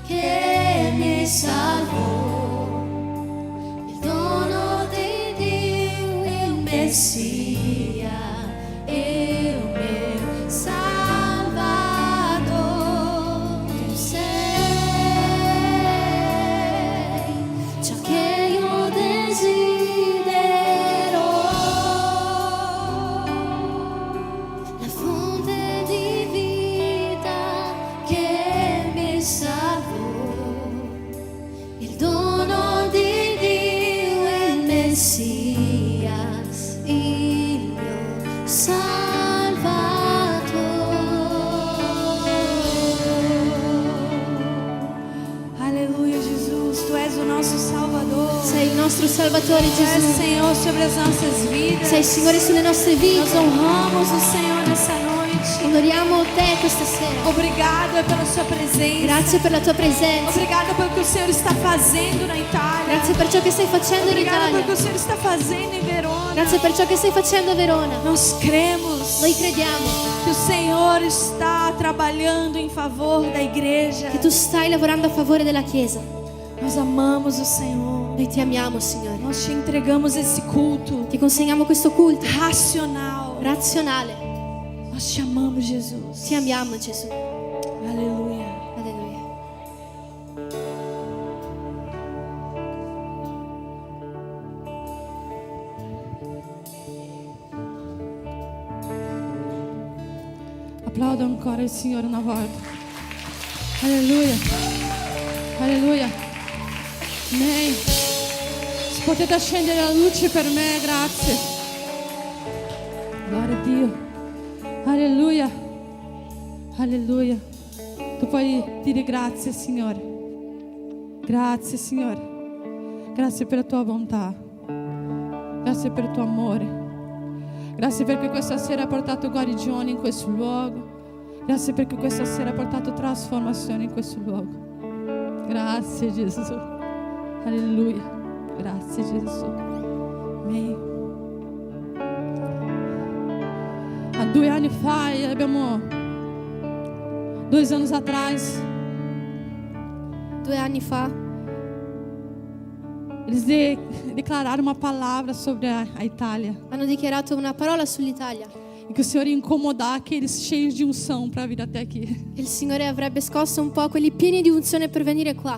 que me salvou, il dono di Dio, il Messia, il meu Salvador. Tu sei ciò che io desidero, la fonte di vita che mi salvò, il dono di Dio, il Messias, il mio Salvador. Aleluia, Jesus, Tu és o nosso Salvador. Sei il nostro Salvatore Tu és Gesù. Senhor sobre as nossas vidas. Sei il Signore sulle nostre Nós vite. honramos o Senhor nessa noite. Onoriamo te questa sera. Obrigada pela Sua presença. Grazie per la tua presenza. Obrigada pelo que o Senhor está fazendo na Itália. Grazie per ciò che stai facendo in Obrigada pelo que Italia. o Senhor está fazendo em Verona. Grazie per ciò che stai facendo a Verona. Nós cremos Noi crediamo que o Senhor está trabalhando em favor da igreja. che tu stai lavorando a favore della Chiesa. Nós amamos o Senhor. Noi ti amiamo, Signore. Nós te entregamos esse culto Ti consegniamo questo culto racional. razionale. Nós te amamos, Jesus. Ti amiamo, Gesù. Aleluia. Alleluia. Aplauda ancora il Signore una volta. Alleluia. Alleluia. Amém. Se potete accendere la luce per me, grazie. Glória a Dio. Alleluia. Alleluia. Tu puoi dire grazie, Signore. Grazie, Signore. Grazie per la tua bontà. Grazie per il tuo amore. Grazie perché questa sera hai portato guarigione in questo luogo. Grazie perché questa sera hai portato trasformazione in questo luogo. Grazie Gesù. Alleluia. Grazie Gesù. Amém. Há 2 anni fa, abbiamo 2 anos atrás, 2 anni fa eles declararam uma palavra sobre a Itália. hanno dichiarato una parola sull'Italia. E que o Senhor ia incomodar aqueles cheios de unção para vir até aqui. Il Signore avrebbe scosso un po' quelli pieni di unzione per venire qua.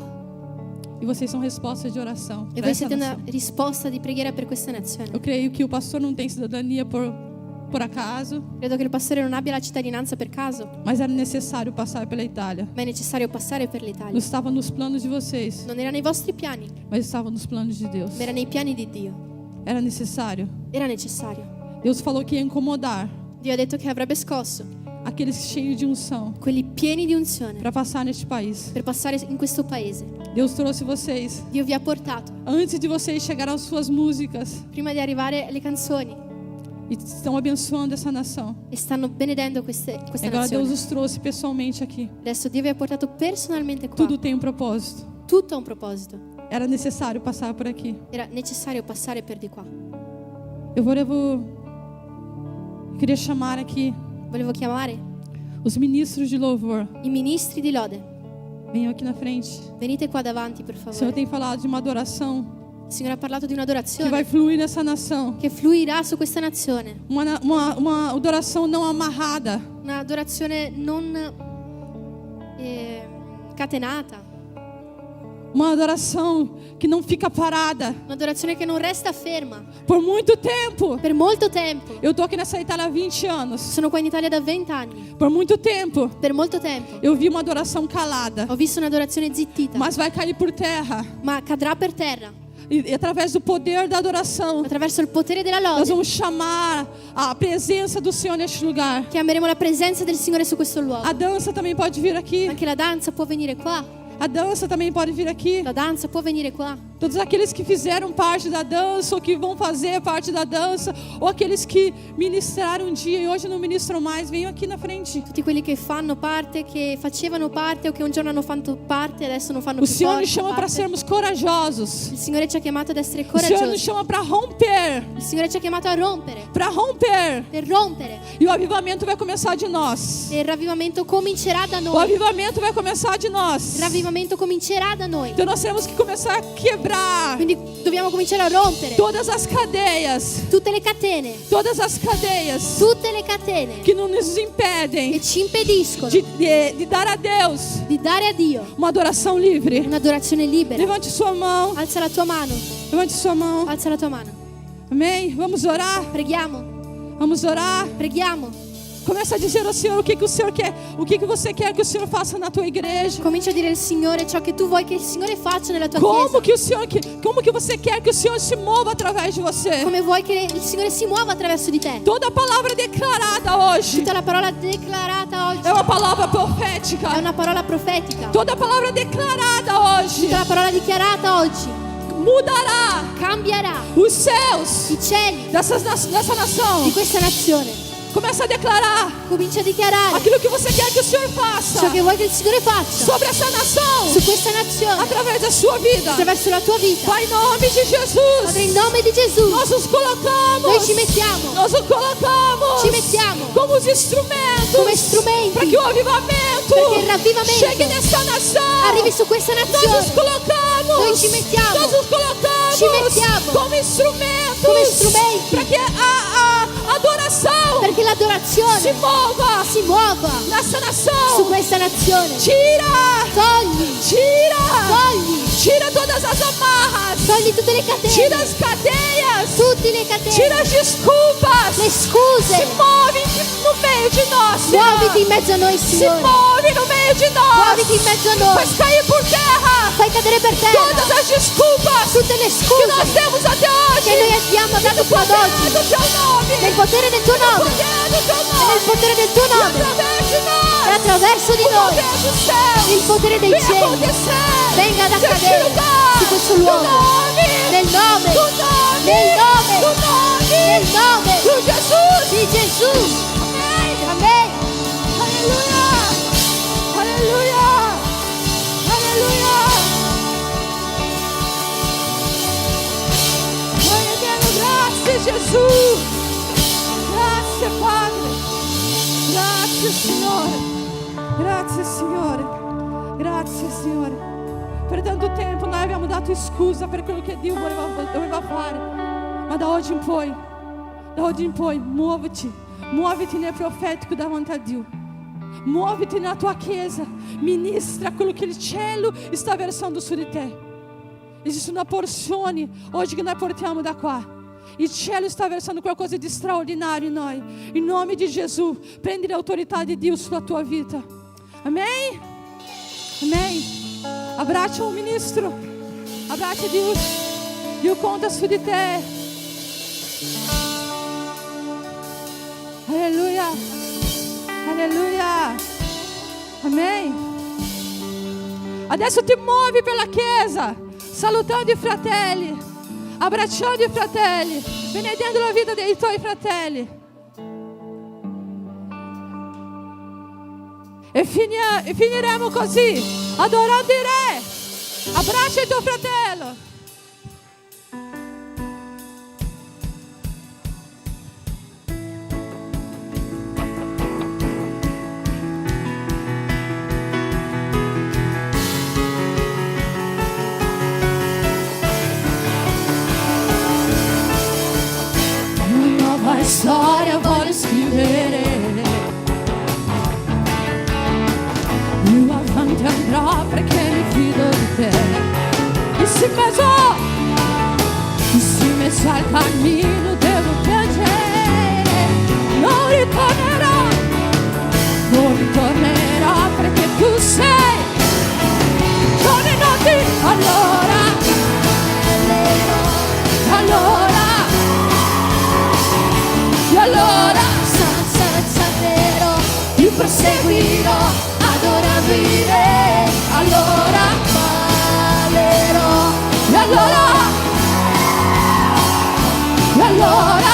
E vocês são respostas de oração. E pra voi essa siete una nação. risposta di preghiera per questa nazione. Eu creio que o pastor não tem cidadania por acaso, Credo che il pastore non abbia la cittadinanza per caso, mas era necessário passar pela Itália. ma è necessario passare per Não l'Italia. estava nos planos de vocês, Non era nei vostri piani, mas estava nos planos de Deus. ma era nei piani di Dio. Era necessário. Era necessario. Deus falou que ia incomodar Dio ha detto che avrebbe scosso aqueles cheios de unção quelli pieni di unzione para passar neste país. per passare in questo paese. Deus trouxe vocês Dio vi ha portato antes de vocês chegarem às suas músicas prima di arrivare alle canzoni e estão abençoando essa nação. e stanno benedendo questa Agora Deus nazione. os trouxe pessoalmente aqui. Adesso Dio vi ha portato personalmente qua. Tudo tem um propósito. Tutto ha un proposito. Era necessário passar por aqui. Era necessario passare per di qua. Eu queria chamar aqui Volevo chiamare os ministros de louvor. i ministri di lode. Venham aqui na frente. Venite qua davanti, per O Senhor favore. tem falado de uma adoração Il Signore ha parlato di que vai un'adorazione fluir nessa nação. che fluirà su questa nazione. Uma adoração não amarrada. Un'adorazione non catenata. Uma adoração que não fica parada Un'adorazione che non resta ferma por muito tempo. per molto tempo. Eu tô aqui nessa Itália há 20 anos. Sono qua in Italia da 20 anni. Por muito tempo Per molto tempo eu vi uma adoração calada, ho visto un'adorazione zittita, mas vai cair por terra. ma cadrà per terra. E através do poder da adoração, Attraverso il potere della nós lode vamos chamar a presenza do Senhor neste lugar. chiameremo la presenza del Signore su questo luogo. A dança também pode vir aqui. Anche la danza può venire qua. A dança também pode vir aqui. La danza può venire qua. Todos aqueles que fizeram parte da dança, ou que vão fazer parte da dança, ou aqueles que ministraram um dia e hoje não ministram mais, venham aqui na frente. Tutti quelli che fanno parte, che facevano parte o che un giorno hanno fatto parte e adesso non fanno O più Senhor nos chama para parte. sermos corajosos. Il Signore ci ha chiamato ad essere O Senhor nos coraggiosi. chama para romper, Il Signore ci ha chiamato a rompere, para romper. per rompere. E o avivamento vai começar de nós. E il ravvimamento comincerà da O noi. avivamento vai começar de nós. Il ravvimamento comincerà da noi. Então nós temos que começar a quebrar Quindi dobbiamo cominciare a rompere todas as cadeias, tutte le catene, todas as cadeias tutte le catene que não nos che impedem ci impediscono de dar a Deus di dare a Dio uma adoração livre. un'adorazione libera. Levante sua mão, Alza la tua mano, levante sua mão. alza la tua mano. Amém? Vamos orar, Preghiamo, vamos orar. preghiamo. Começa a dizer ao Senhor o que o Senhor quer, o que você quer que o Senhor faça na tua igreja. Comincia a dire al Signore ciò che tu vuoi che il Signore faccia nella tua Como chiesa. como que você quer que o Senhor se mova através de você? Come vuoi che il Signore si muova attraverso di te. Toda palavra declarada hoje Tutta la parola declarata oggi é uma palavra è profética. una parola profetica. Toda palavra declarada hoje Tutta la parola dichiarata oggi mudará cambierà os céus i cieli dessa nação. di questa nazione. Começa a declarar Comincia a dichiarare aquilo que você quer que o Senhor faça ciò che vuoi che il Signore faccia sobre essa nação su questa nazione através da sua vida. attraverso la tua vita. Pai, em nome de Padre, Jesus, in nome di Gesù, nós nos colocamos. noi ci mettiamo Nós nos colocamos Ci mettiamo como os instrumentos come strumenti para que o avivamento perché il ravvimamento chegue nessa nação. arrivi su questa Nós nos nazione. colocamos. Noi ci mettiamo. Nós nos colocamos Ci mettiamo. como instrumentos Come strumenti. para que a adoração Perché l'adorazione se mova si muova nessa su nação. questa nazione. Tira, Togli tira todas as amarras, tutte le catene, tira as cadeias, tutte le catene, tira as desculpas. le scuse. Se move no meio de nós, Senhor. Muoviti in mezzo a noi, Se Signore. move no meio de nós. Muoviti in mezzo a noi. Faz cair por terra Fai cadere per terra todas as desculpas tutte le que nós scuse temos até hoje. che noi abbiamo avuto fino ad oggi. Do teu nome. Nel potere del tuo nome, Poder do teu e nome. nel potere del tuo E nome, através de e nós. attraverso di O noi, poder do céu. il potere dei Vem cieli acontecer. venga ad Neste accadere lugar. su questo Do luogo. nome. Nel nome, Do nome. nel nome, Do nome. nel nome Do Jesus. di Gesù. Amém. Amen. Aleluia. Aleluia. Aleluia. Oi, eterno, grazie Gesù. Grazie Padre. Grazie Signore. Grazie Signore. Grazie Signore. Per tanto tempo noi abbiamo dato scusa per quello che Dio doveva fare. Ma da oggi in poi, muoviti nel profetico davanti a Dio. Muoviti nella tua chiesa, ministra quello che il cielo sta versando su di te. Esiste una porzione oggi che noi portiamo da qua. Il cielo sta versando qualcosa di straordinario in noi. In nome di Gesù, prendi l'autorità di Dio sulla tua vita. Amém? Amém? Abbraccia un ministro. Abbraccia Dio. Dio conta su di te. Alleluia. Alleluia. Amém. Adesso ti muovi per la chiesa, salutando i fratelli, abbracciando i fratelli, benedendo la vita dei tuoi fratelli. E finiremo così, adorando il Re. Abbraccia il tuo fratello. Una nuova storia voglio scrivere. Più avanti andrò perché mi fido di te. E si messo al cammino, devo piangere. Non ritornerò perché tu sei giorni e notti. Allora Senza vero, io proseguirò adorando il Re. Allora ballerò. E allora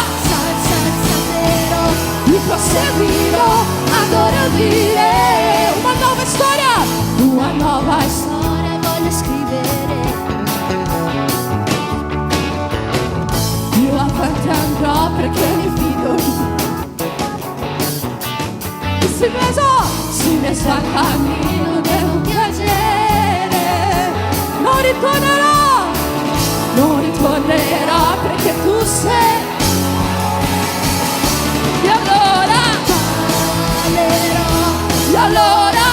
Senza vero, io proseguirò adorando il Re. Una nuova storia voglio scrivere. più avanti andrò perché mi fido di te. E si messo al cammino, devo piangere. Non ritornerò perché tu sei. E allora Ballerò. E allora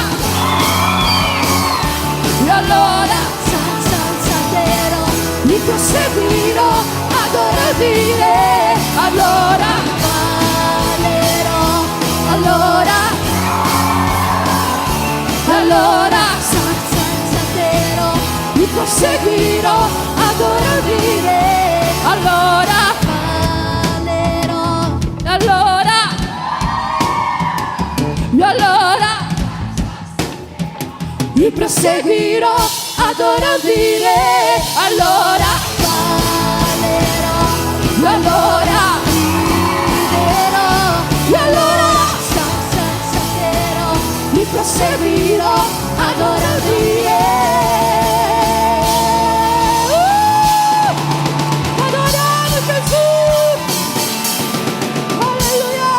Senza vero, mi proseguirò adorando il Re. Allora ballerò. Senza vero, mi proseguirò adorando il Re. Allora ballerò. mi proseguirò adorando il Re. Allora Ballerò. Senza vero, mi proseguirò adorando il Re. Adorando Gesù. Alleluia.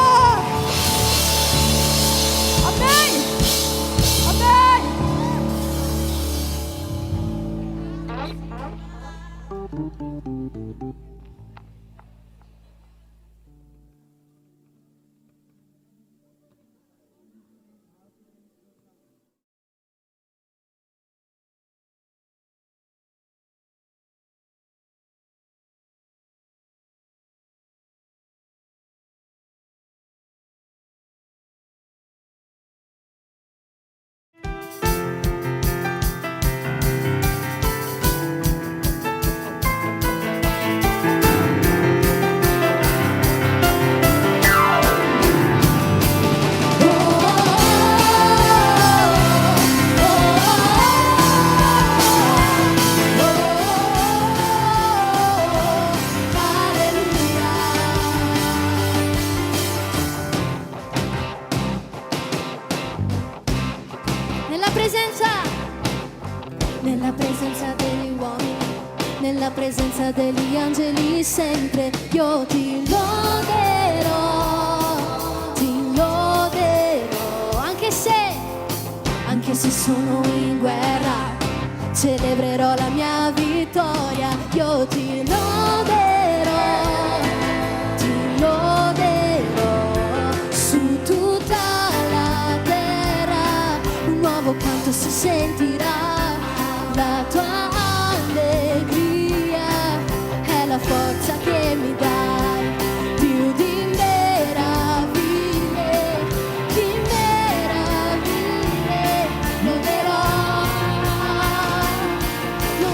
Amen. Amen. Nella presenza degli uomini, nella presenza degli angeli, sempre io ti loderò, anche se sono in guerra, celebrerò la mia vittoria, io ti loderò, su tutta la terra, un nuovo canto si sentirà. La tua allegria è la forza che mi dai, più di meraviglie, loderò. Io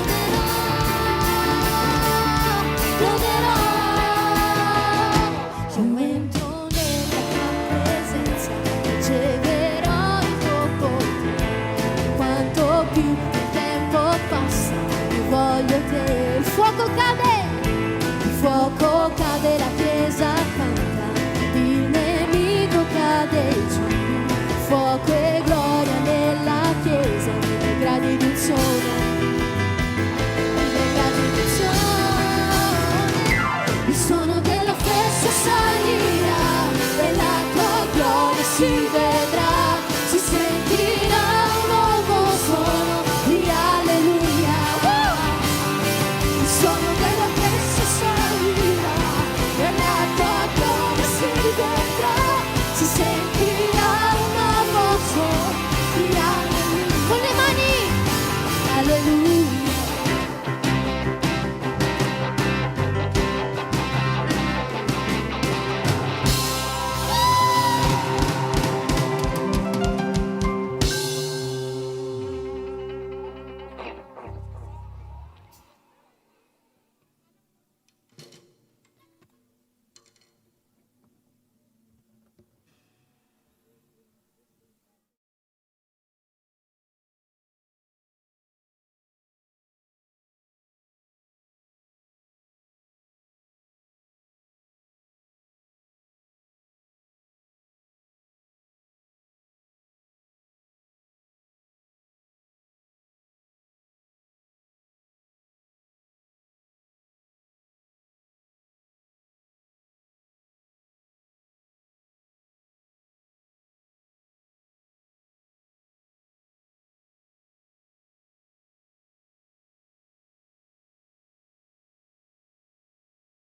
entro nella tua presenza, canzone, la dedizione. Il suono della festa salirà e la tua gloria si vedrà, si sentirà un nuovo suono di alleluia. Il suono della festa salirà e la tua gloria si vedrà, si sentirà un nuovo suono di alleluia. Con le mani, alleluia.